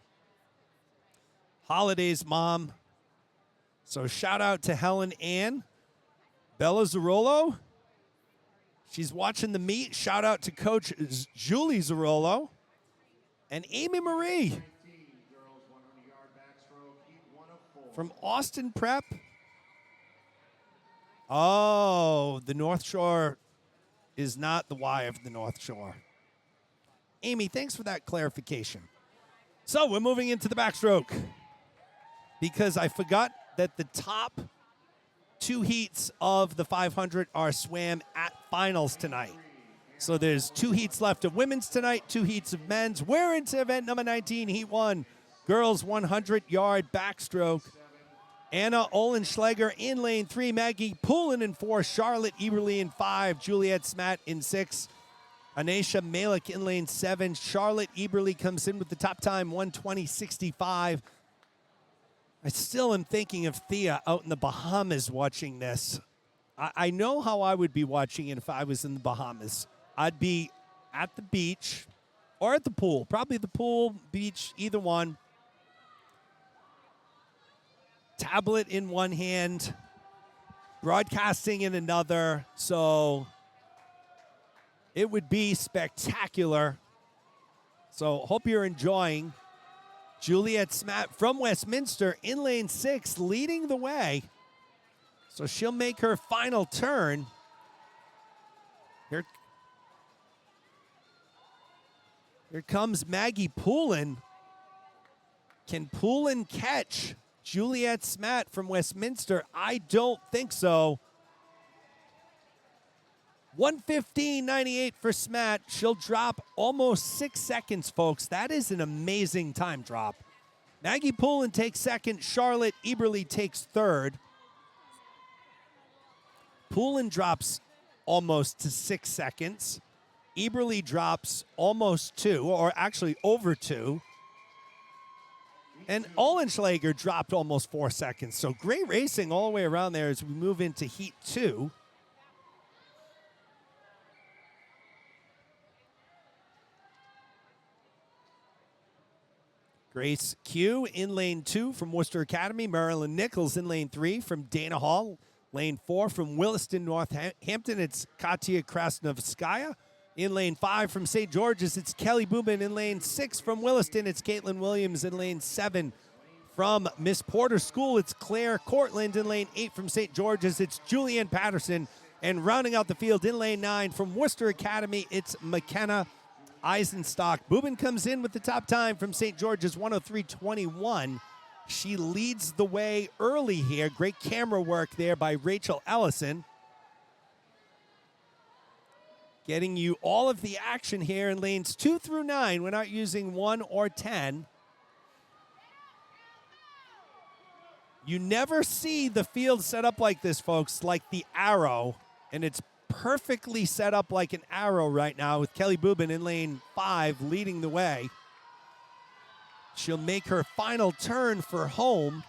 Holiday's mom. So shout out to Helen Ann. Bella Zarolo. She's watching the meet. Shout out to Coach Julie Zarolo. And Amy Marie. Girls 100-yard backstroke, heat 1 of 4. From Austin Prep. Oh, the North Shore is not the Y of the North Shore. Amy, thanks for that clarification. So we're moving into the backstroke because I forgot that the top 2 heats of the 500 are swam at finals tonight. So there's 2 heats left of women's tonight, 2 heats of men's. We're into event number 19, heat 1, girls 100-yard backstroke. Anna Olenschlager in lane 3, Maggie Poulin in 4, Charlotte Eberly in 5, Juliet Smatt in 6, Anisha Malik in lane 7. Charlotte Eberly comes in with the top time, 1:20.65. I still am thinking of Thea out in the Bahamas watching this. I know how I would be watching it if I was in the Bahamas. I'd be at the beach or at the pool, probably the pool, beach, either one. Tablet in one hand, broadcasting in another, so it would be spectacular. So hope you're enjoying. Juliet Smatt from Westminster in lane 6, leading the way. So she'll make her final turn. Here comes Maggie Poulin. Can Poulin catch Juliet Smatt from Westminster? I don't think so. 1:15.98 for Smatt. She'll drop almost 6 seconds, folks. That is an amazing time drop. Maggie Poulin takes second. Charlotte Eberly takes third. Poulin drops almost to 6 seconds. Eberly drops almost 2, or actually over 2. And Olenschlager dropped almost 4 seconds. So great racing all the way around there as we move into heat 2. Grace Q in lane 2 from Worcester Academy. Marilyn Nichols in lane 3 from Dana Hall. Lane 4 from Williston, Northampton. It's Katya Krasnovskaya. In lane 5 from St. George's, it's Kelly Bubin. In lane 6 from Williston, it's Caitlin Williams. In lane 7 from Miss Porter School, it's Claire Cortland. In lane 8 from St. George's, it's Julianne Patterson. And rounding out the field in lane 9 from Worcester Academy, it's McKenna Eisenstock. Bubin comes in with the top time from St. George's, 1:03.21. She leads the way early here. Great camera work there by Rachel Ellison. Getting you all of the action here in lanes 2 through 9. We're not using 1 or 10. You never see the field set up like this, folks, like the arrow. And it's perfectly set up like an arrow right now with Kelly Bubin in lane 5 leading the way. She'll make her final turn for home.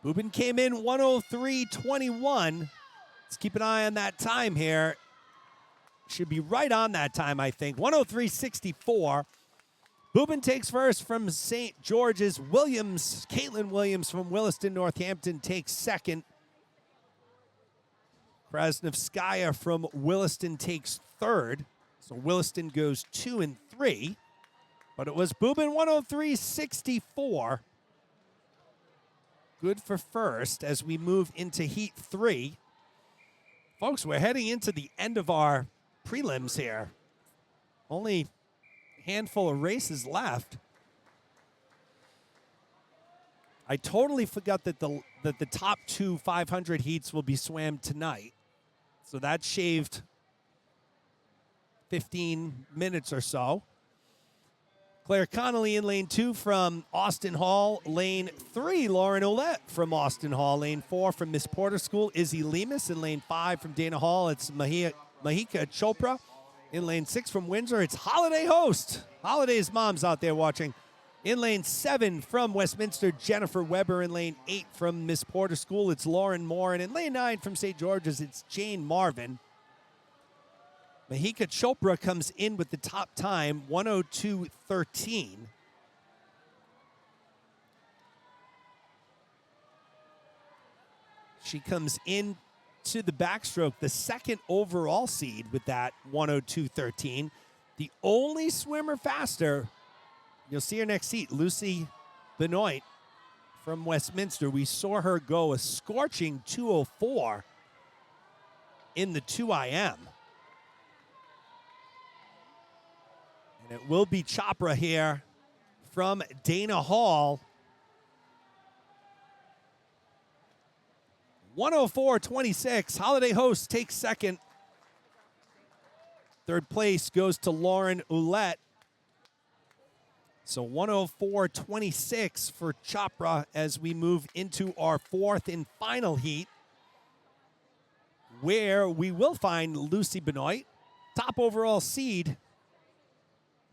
Bubin came in 1:03.21. Let's keep an eye on that time here. Should be right on that time, I think. 1:03.64. Bubin takes first from St. George's. Caitlin Williams from Williston, Northampton takes second. Krasnovskaya from Williston takes third. So Williston goes 2 and 3. But it was Bubin 1:03.64. Good for first as we move into heat 3. Folks, we're heading into the end of our prelims here. Only handful of races left. I totally forgot that the that the top two 500 heats will be swam tonight. So that shaved 15 minutes or so. Claire Connolly in lane 2 from Austin Hall. Lane 3, Lauren Ouellette from Austin Hall. Lane 4 from Miss Porter School, Izzy Lemus. In lane 5 from Dana Hall, it's Mahika Chopra. In lane 6 from Windsor, it's Holiday Host. Holiday's mom's out there watching. In lane 7 from Westminster, Jennifer Weber. In lane 8 from Miss Porter School, it's Lauren Moore. And in lane 9 from St. George's, it's Jane Marvin. Mahika Chopra comes in with the top time, 1:02.13. She comes in to the backstroke, the second overall seed with that 1:02.13. The only swimmer faster, you'll see her next seat, Lucy Benoit from Westminster. We saw her go a scorching 2:04 in the 2IM. And it will be Chopra here from Dana Hall. 1:04.26. Holiday Host takes second. Third place goes to Lauren Ouellette. So 1:04.26 for Chopra as we move into our fourth and final heat, where we will find Lucy Benoit, top overall seed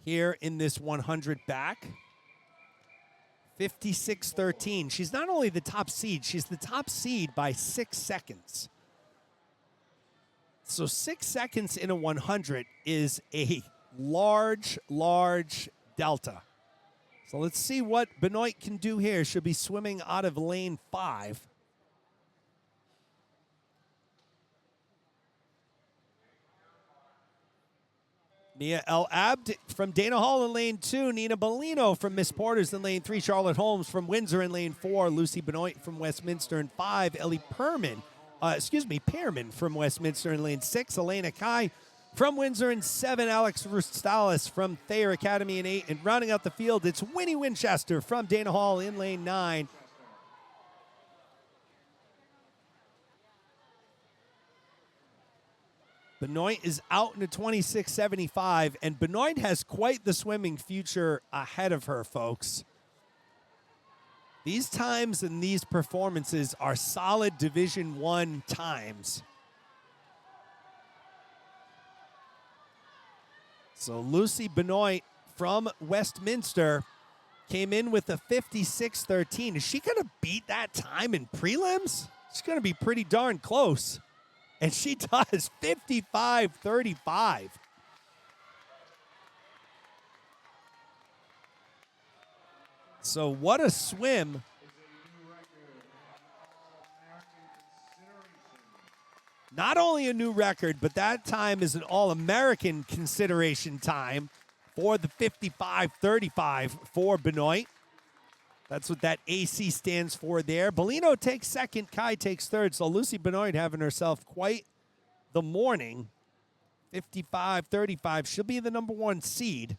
here in this 100 back. 56.13. She's not only the top seed, she's the top seed by 6 seconds. So 6 seconds in a 100 is a large, large delta. So let's see what Benoit can do here. She'll be swimming out of lane 5. Mia El Abd from Dana Hall in lane 2. Nina Bellino from Miss Porter's in lane 3. Charlotte Holmes from Windsor in lane 4. Lucy Benoit from Westminster in 5. Ellie Pearman from Westminster in lane 6. Elena Kai from Windsor in 7. Alex Rustalis from Thayer Academy in 8. And rounding out the field, it's Winnie Winchester from Dana Hall in lane 9. Benoit is out in a 26.75, and Benoit has quite the swimming future ahead of her, folks. These times and these performances are solid Division I times. So Lucy Benoit from Westminster came in with a 56.13. Is she going to beat that time in prelims? She's going to be pretty darn close. And she does 55.35. So what a swim. Not only a new record, but that time is an All-American consideration time for the 55.35 for Benoit. That's what that AC stands for there. Bellino takes second. Kai takes third. So Lucy Benoit having herself quite the morning. 55.35. She'll be the number 1 seed.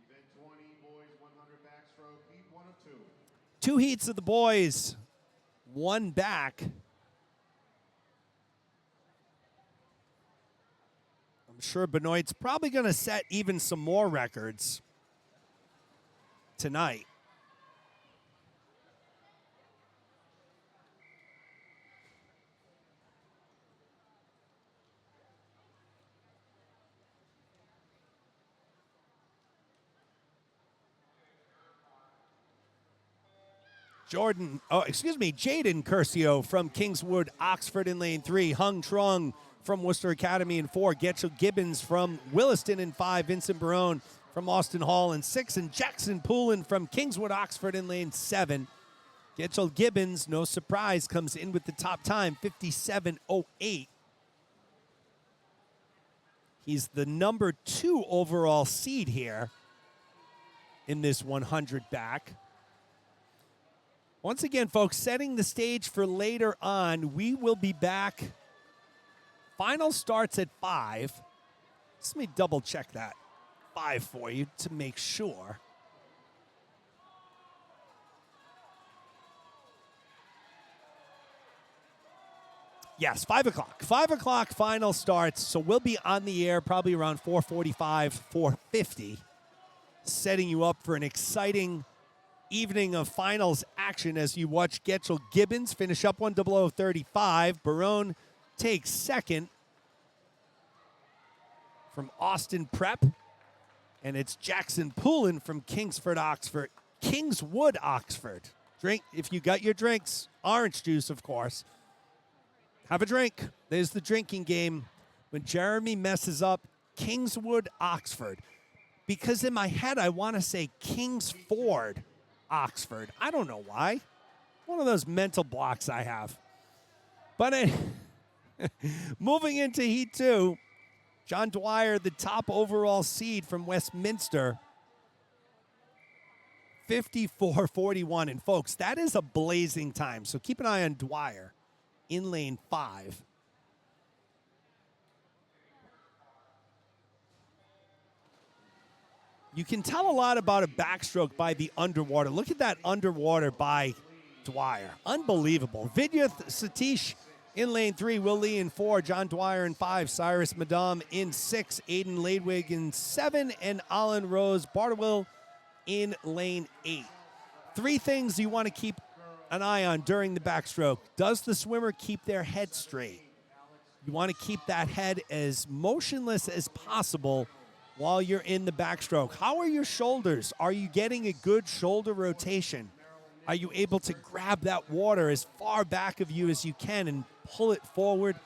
Event 20, boys 100 backstroke, heat 1 of 2. 2 heats of the boys. 1 back. I'm sure Benoit's probably going to set even some more records tonight. Jaden Curcio from Kingswood, Oxford in lane 3. Hung Trung from Worcester Academy in 4. Getchell Gibbons from Williston in 5. Vincent Barone from Austin Hall in 6. And Jackson Poulin from Kingswood, Oxford in lane 7. Getchell Gibbons, no surprise, comes in with the top time, 57.08. He's the number 2 overall seed here in this 100 back. Once again, folks, setting the stage for later on. We will be back. Final starts at 5. Let me double check that 5 for you to make sure. Yes, 5 o'clock. 5 o'clock final starts, so we'll be on the air probably around 4:45, 4:50, setting you up for an exciting evening of finals action as you watch Getchell Gibbons finish up 1:00:35. Barone takes second from Austin Prep, and it's Jackson Poulin from Kingswood, Oxford. Drink, if you got your drinks, orange juice, of course. Have a drink. There's the drinking game. When Jeremy messes up, Kingswood, Oxford. Because in my head, I want to say Kingsford, Oxford. I don't know why. One of those mental blocks I have. But moving into Heat 2, John Dwyer, the top overall seed from Westminster, 54:41. And folks, that is a blazing time. So keep an eye on Dwyer in lane 5. You can tell a lot about a backstroke by the underwater. Look at that underwater by Dwyer. Unbelievable. Vidyath Satish in lane 3, Will Lee in 4, John Dwyer in 5, Cyrus Madam in 6, Aiden Ladewig in 7, and Alan Rose Bartowil in lane 8. 3 things you want to keep an eye on during the backstroke. Does the swimmer keep their head straight? You want to keep that head as motionless as possible while you're in the backstroke. How are your shoulders? Are you getting a good shoulder rotation? Are you able to grab that water as far back of you as you can and pull it forward?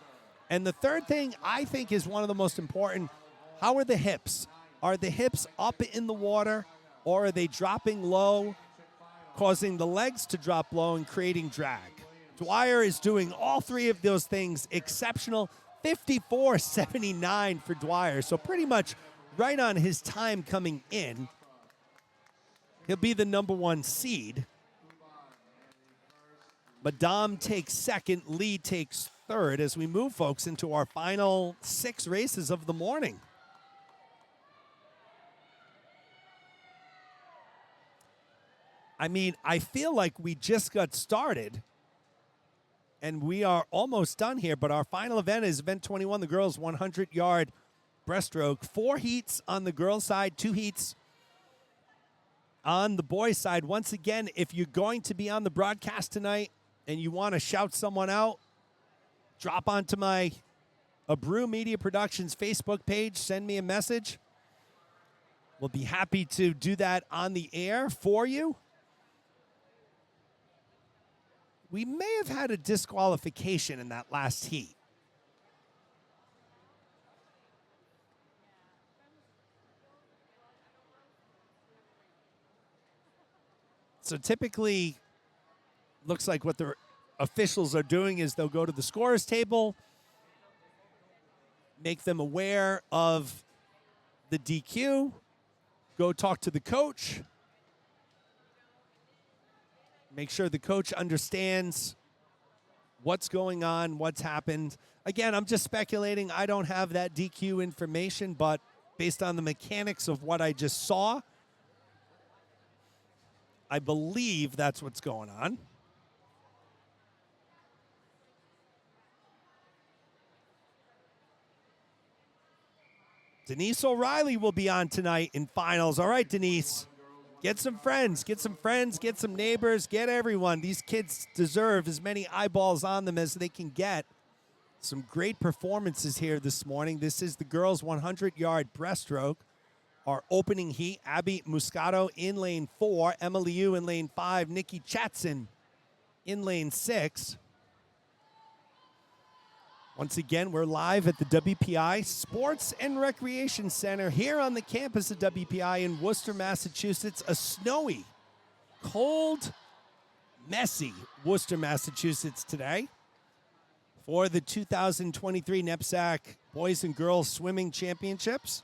And the third thing I think is one of the most important, how are the hips? Are the hips up in the water, or are they dropping low, causing the legs to drop low and creating drag? Dwyer is doing all 3 of those things exceptional. 54:79 for Dwyer, so pretty much right on his time coming in. He'll be the number 1 seed. Madam takes second, Lee takes third as we move, folks, into our final 6 races of the morning. I mean, I feel like we just got started, and we are almost done here, but our final event is event 21, the girls' 100-yard breaststroke. 4 heats on the girls' side, 2 heats on the boys' side. Once again, if you're going to be on the broadcast tonight and you want to shout someone out, drop onto my Abreu Media Productions Facebook page, send me a message. We'll be happy to do that on the air for you. We may have had a disqualification in that last heat. So typically, looks like what the officials are doing is they'll go to the scorer's table, make them aware of the DQ, go talk to the coach, make sure the coach understands what's going on, what's happened. Again, I'm just speculating. I don't have that DQ information, but based on the mechanics of what I just saw, I believe that's what's going on. Denise O'Reilly will be on tonight in finals. All right, Denise. Get some friends, get some neighbors, get everyone. These kids deserve as many eyeballs on them as they can get. Some great performances here this morning. This is the girls' 100-yard breaststroke. Our opening heat, Abby Muscato in lane 4, Emily Yu in lane 5, Nikki Chatson in lane 6. Once again, we're live at the WPI Sports and Recreation Center here on the campus of WPI in Worcester, Massachusetts. A snowy, cold, messy Worcester, Massachusetts today for the 2023 NEPSAC Boys and Girls Swimming Championships.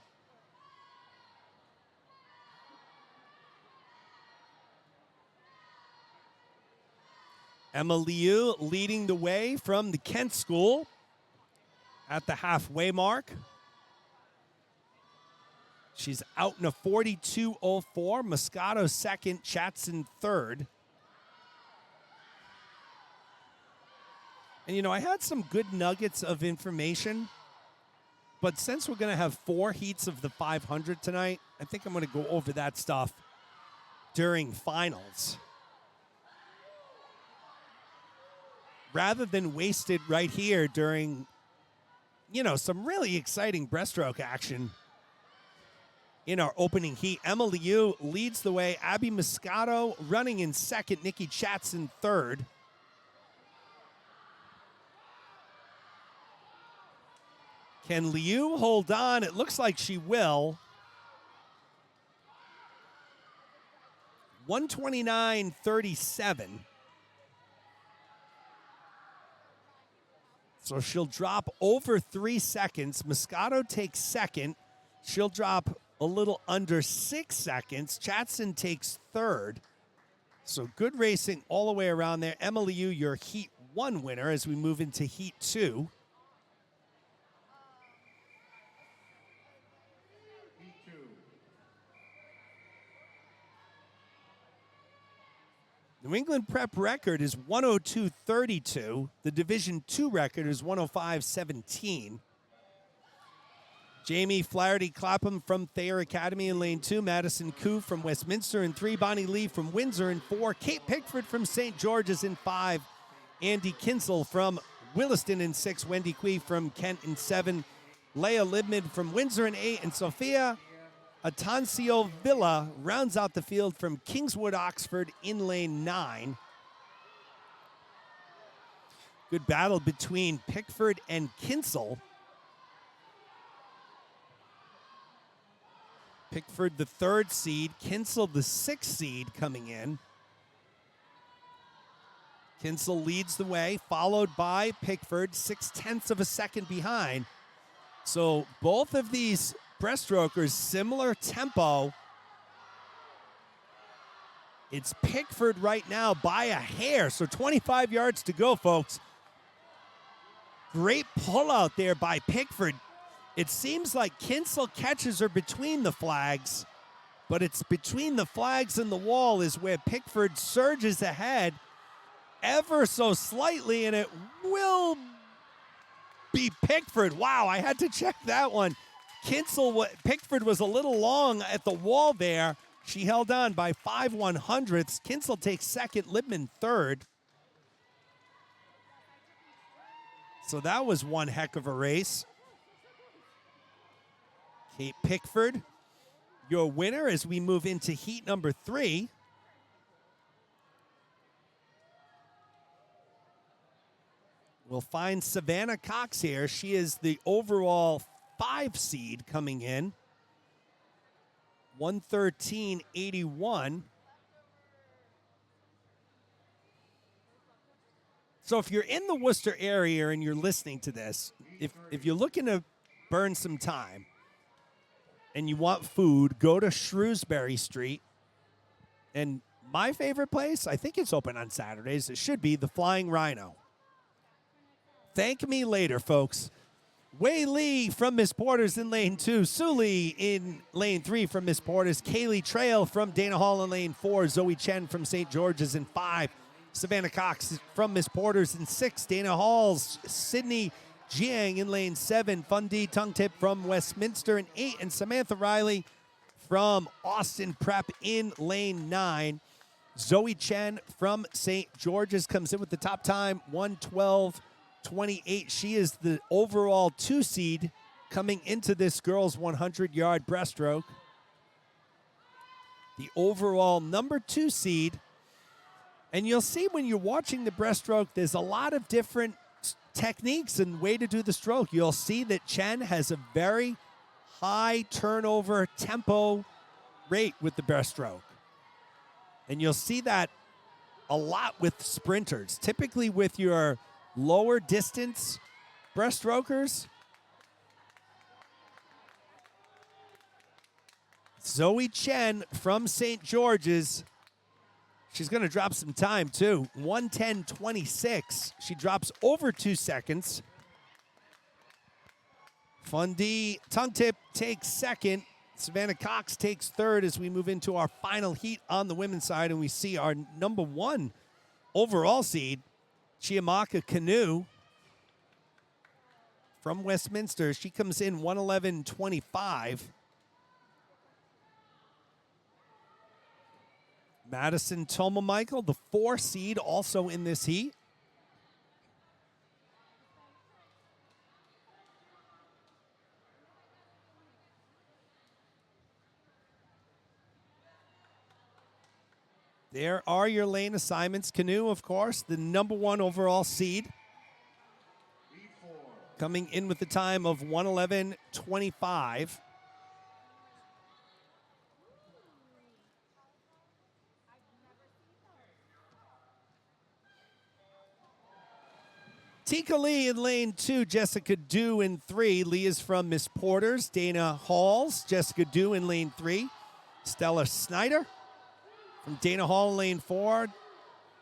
Emma Liu leading the way from the Kent School at the halfway mark. She's out in a 42.04. Moscato second, Chatson third. And, you know, I had some good nuggets of information, but since we're going to have 4 heats of the 500 tonight, I think I'm going to go over that stuff during finals, rather than waste it right here during, you know, some really exciting breaststroke action in our opening heat. Emma Liu leads the way. Abby Moscato running in second. Nikki Schatz in third. Can Liu hold on? It looks like she will. 129.37. So she'll drop over 3 seconds. Moscato takes second. She'll drop a little under 6 seconds. Chatson takes third. So good racing all the way around there. Emma Liu, your Heat 1 winner as we move into Heat 2. Heat 2. New England prep record is 102.32. The Division II record is 105.17. Jamie Flaherty Clapham from Thayer Academy in lane 2. Madison Koo from Westminster in 3. Bonnie Lee from Windsor in 4. Kate Pickford from St. George's in 5. Andy Kinsel from Williston in 6. Wendy Quee from Kent in 7. Leah Libman from Windsor in 8. And Sophia Atancio Villa rounds out the field from Kingswood, Oxford in lane 9. Good battle between Pickford and Kinsel. Pickford the 3rd seed, Kinsel the 6th seed coming in. Kinsel leads the way, followed by Pickford, 0.6 of a second behind. So both of these breaststrokers, similar tempo. It's Pickford right now by a hair, so 25 yards to go, folks. Great pull out there by Pickford. It seems like Kinsel catches her between the flags, but it's between the flags and the wall is where Pickford surges ahead ever so slightly, and it will be Pickford. Wow, I had to check that one. Pickford was a little long at the wall there. She held on by 5/100ths. Kinsel takes second, Libman third. So that was one heck of a race. Kate Pickford, your winner as we move into heat number 3. We'll find Savannah Cox here. She is the overall 5 seed coming in. 113.81. So if you're in the Worcester area and you're listening to this, if you're looking to burn some time and you want food, go to Shrewsbury Street. And my favorite place, I think it's open on Saturdays, it should be the Flying Rhino. Thank me later, folks. Wei Lee from Miss Porter's in lane 2. Sue Lee in lane 3 from Miss Porter's. Kaylee Trail from Dana Hall in lane 4. Zoe Chen from St. George's in 5. Savannah Cox from Miss Porter's in 6. Dana Hall's Sydney Jiang in lane 7. Fundy Tongue Tip from Westminster in 8. And Samantha Riley from Austin Prep in lane 9. Zoe Chen from St. George's comes in with the top time, 1:12.28. She is the overall 2 seed coming into this girls 100-yard breaststroke. The overall number 2 seed. And you'll see when you're watching the breaststroke, there's a lot of different techniques and way to do the stroke. You'll see that Chen has a very high turnover tempo rate with the breaststroke. And you'll see that a lot with sprinters. Typically with your lower distance breaststrokers, Zoe Chen from St. George's, she's going to drop some time too. 1:10.26. She drops over 2 seconds. Fundy Tongue Tip takes second. Savannah Cox takes third as we move into our final heat on the women's side, and we see our number 1 overall seed, Chiamaka Canoe, from Westminster. She comes in 111.25. Madison Tomamichael, the 4 seed, also in this heat. There are your lane assignments. Canoe, of course, the number 1 overall seed. Coming in with the time of 111.25. Tika Lee in lane 2, Jessica Dew in 3. Lee is from Miss Porter's. Dana Halls, Jessica Dew in lane 3. Stella Snyder from Dana Hall in lane 4.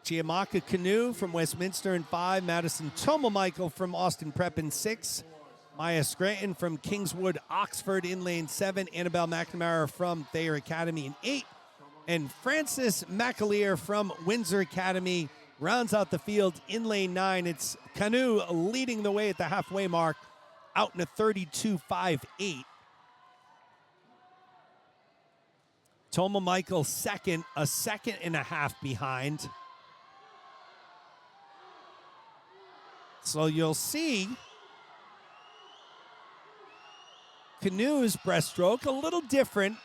Chiamaka Canoe from Westminster in 5. Madison Tomamichael from Austin Prep in 6. Maya Scranton from Kingswood Oxford in lane 7. Annabelle McNamara from Thayer Academy in 8. And Frances McAleer from Windsor Academy rounds out the field in lane 9. It's Canoe leading the way at the halfway mark, out in a 32.58. Tomamichael second, a second and a half behind. So you'll see Canoe's breaststroke a little different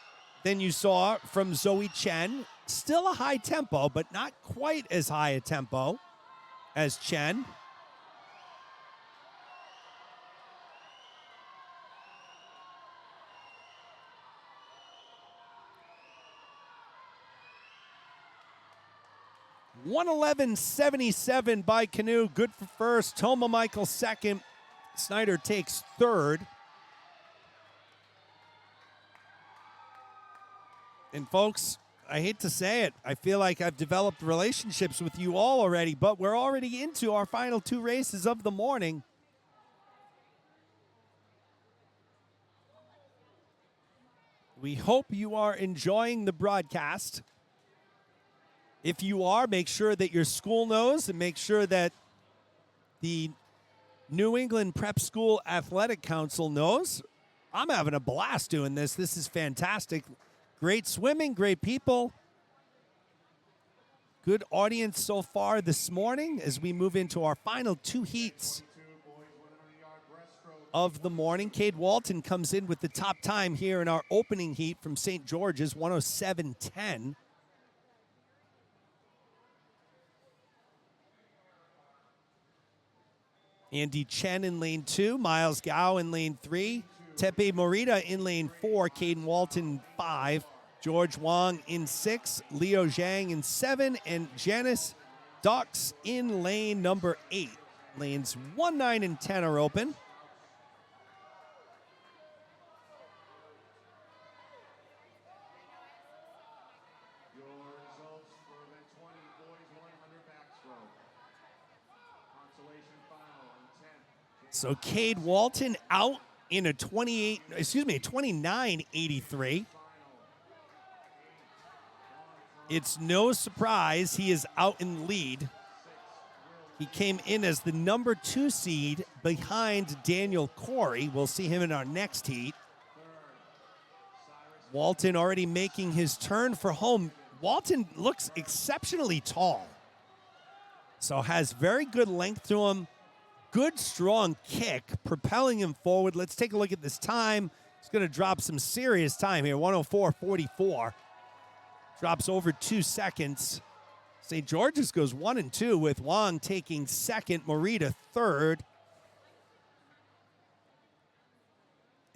than you saw from Zoe Chen. Still a high tempo, but not quite as high a tempo as Chen. $111.77 by Canoe. Good for first. Tomamichael second. Snyder takes third. And folks, I hate to say it, I feel like I've developed relationships with you all already, but we're already into our final 2 races of the morning. We hope you are enjoying the broadcast. If you are, make sure that your school knows and make sure that the New England Prep School Athletic Council knows. I'm having a blast doing this. This is fantastic. Great swimming, great people. Good audience so far this morning as we move into our final 2 heats of the morning. Cade Walton comes in with the top time here in our opening heat from St. George's, 107.10. Andy Chen in lane 2, Miles Gao in lane 3, Tepe Morita in lane 4, Caden Walton 5, George Wong in 6, Leo Zhang in 7, and Janice Docks in lane number 8. Lanes 1, 9, and 10 are open. So Cade Walton out in a 29.83. It's no surprise he is out in the lead. He came in as the number 2 seed behind Daniel Corey. We'll see him in our next heat. Walton already making his turn for home. Walton looks exceptionally tall, so has very good length to him. Good, strong kick, propelling him forward. Let's take a look at this time. He's going to drop some serious time here, 104.44. Drops over 2 seconds. St. George's goes 1 and 2 with Wong taking second, Morita third.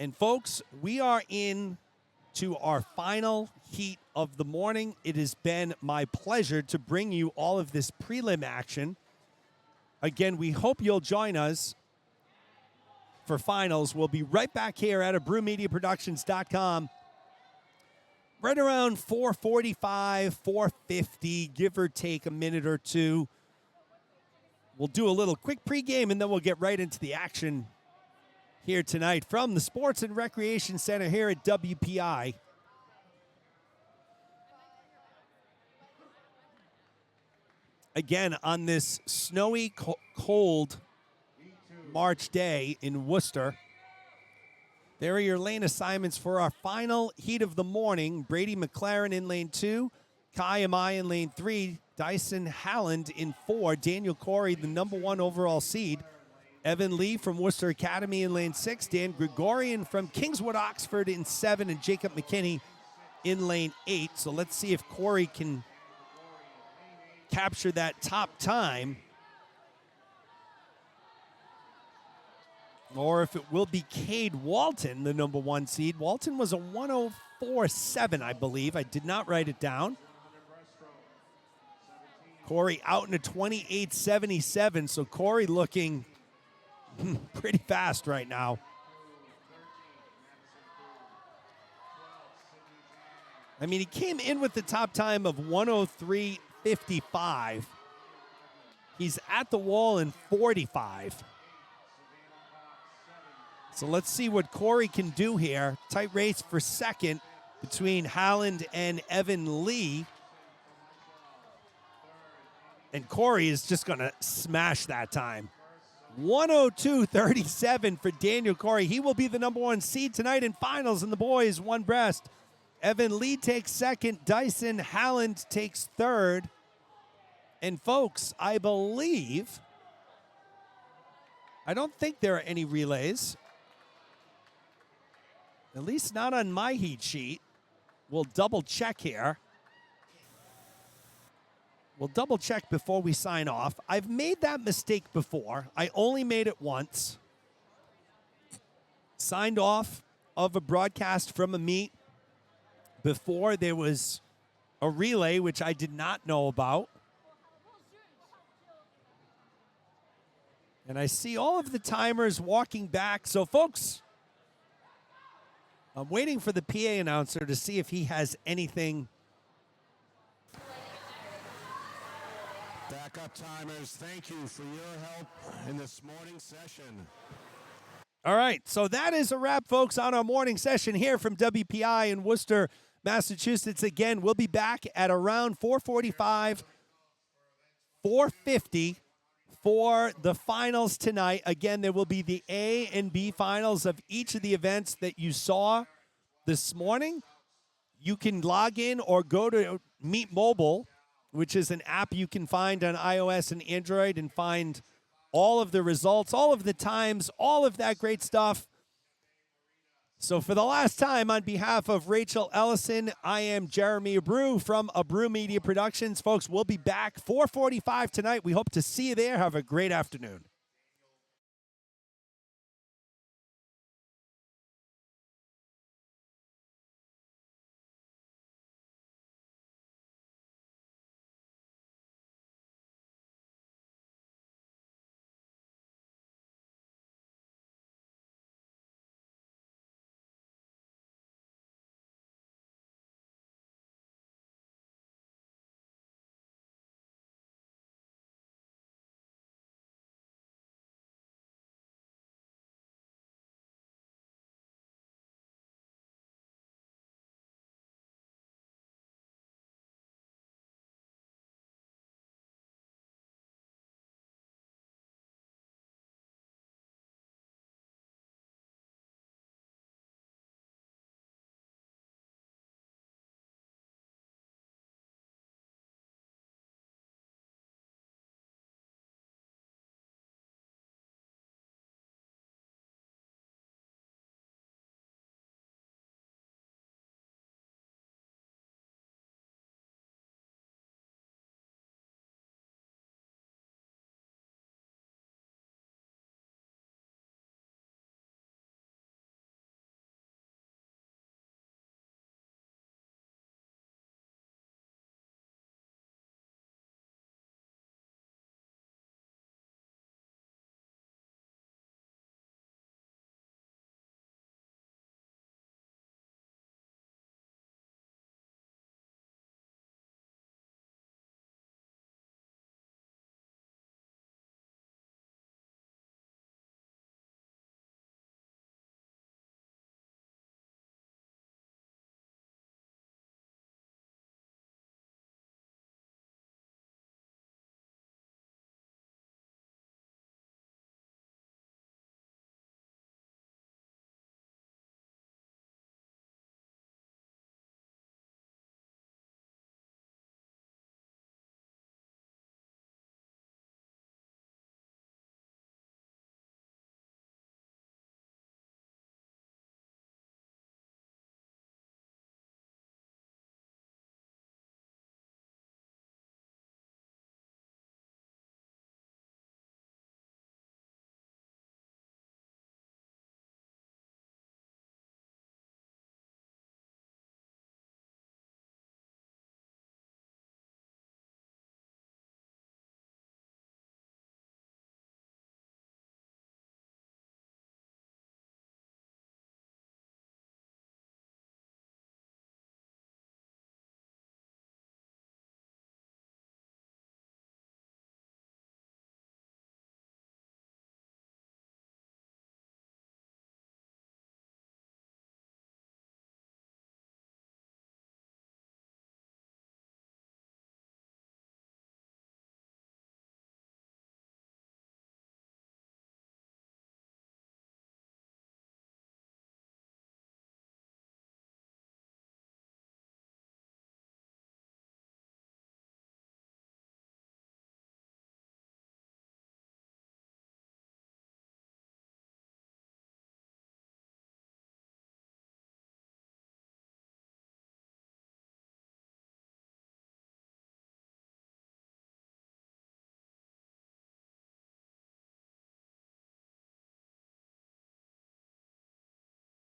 And folks, we are in to our final heat of the morning. It has been my pleasure to bring you all of this prelim action. Again, we hope you'll join us for finals. We'll be right back here at brewmediaproductions.com. Right around 4:45, 4:50, give or take a minute or two. We'll do a little quick pregame, and then we'll get right into the action here tonight from the Sports and Recreation Center here at WPI. Again, on this snowy, cold March day in Worcester. There are your lane assignments for our final heat of the morning. Brady McLaren in lane 2, Kai Amai in lane 3, Dyson Halland in 4, Daniel Corey, the #1 overall seed, Evan Lee from Worcester Academy in lane 6, Dan Gregorian from Kingswood Oxford in 7, and Jacob McKinney in lane 8. So let's see if Corey can capture that top time, or if it will be Cade Walton, the #1 seed. Walton was a 104.7, I believe. I did not write it down. Corey out in a 28.77, so Corey looking pretty fast right now. I mean, he came in with the top time of 103.55. He's at the wall in 45. So let's see what Corey can do here. Tight race for second between Halland and Evan Lee. And Corey is just going to smash that time. 102.37 for Daniel Corey. He will be the #1 seed tonight in finals in the boys one breast. Evan Lee takes second. Dyson Halland takes third. And folks, I believe, I don't think there are any relays. At least not on my heat sheet. We'll double check here. We'll double check before we sign off. I've made that mistake before. I only made it once. Signed off of a broadcast from a meet before there was a relay, which I did not know about. And I see all of the timers walking back. So, folks, I'm waiting for the PA announcer to see if he has anything. Backup timers, thank you for your help in this morning session. All right, so that is a wrap, folks, on our morning session here from WPI in Worcester, Massachusetts. Again, we'll be back at around 4:45, 4:50 for the finals tonight. Again, there will be the A and B finals of each of the events that you saw this morning. You can log in or go to Meet Mobile, which is an app you can find on iOS and Android, and find all of the results, all of the times, all of that great stuff. So for the last time, on behalf of Rachel Ellison, I am Jeremy Abreu from Abreu Media Productions. Folks, we'll be back 4:45 tonight. We hope to see you there. Have a great afternoon.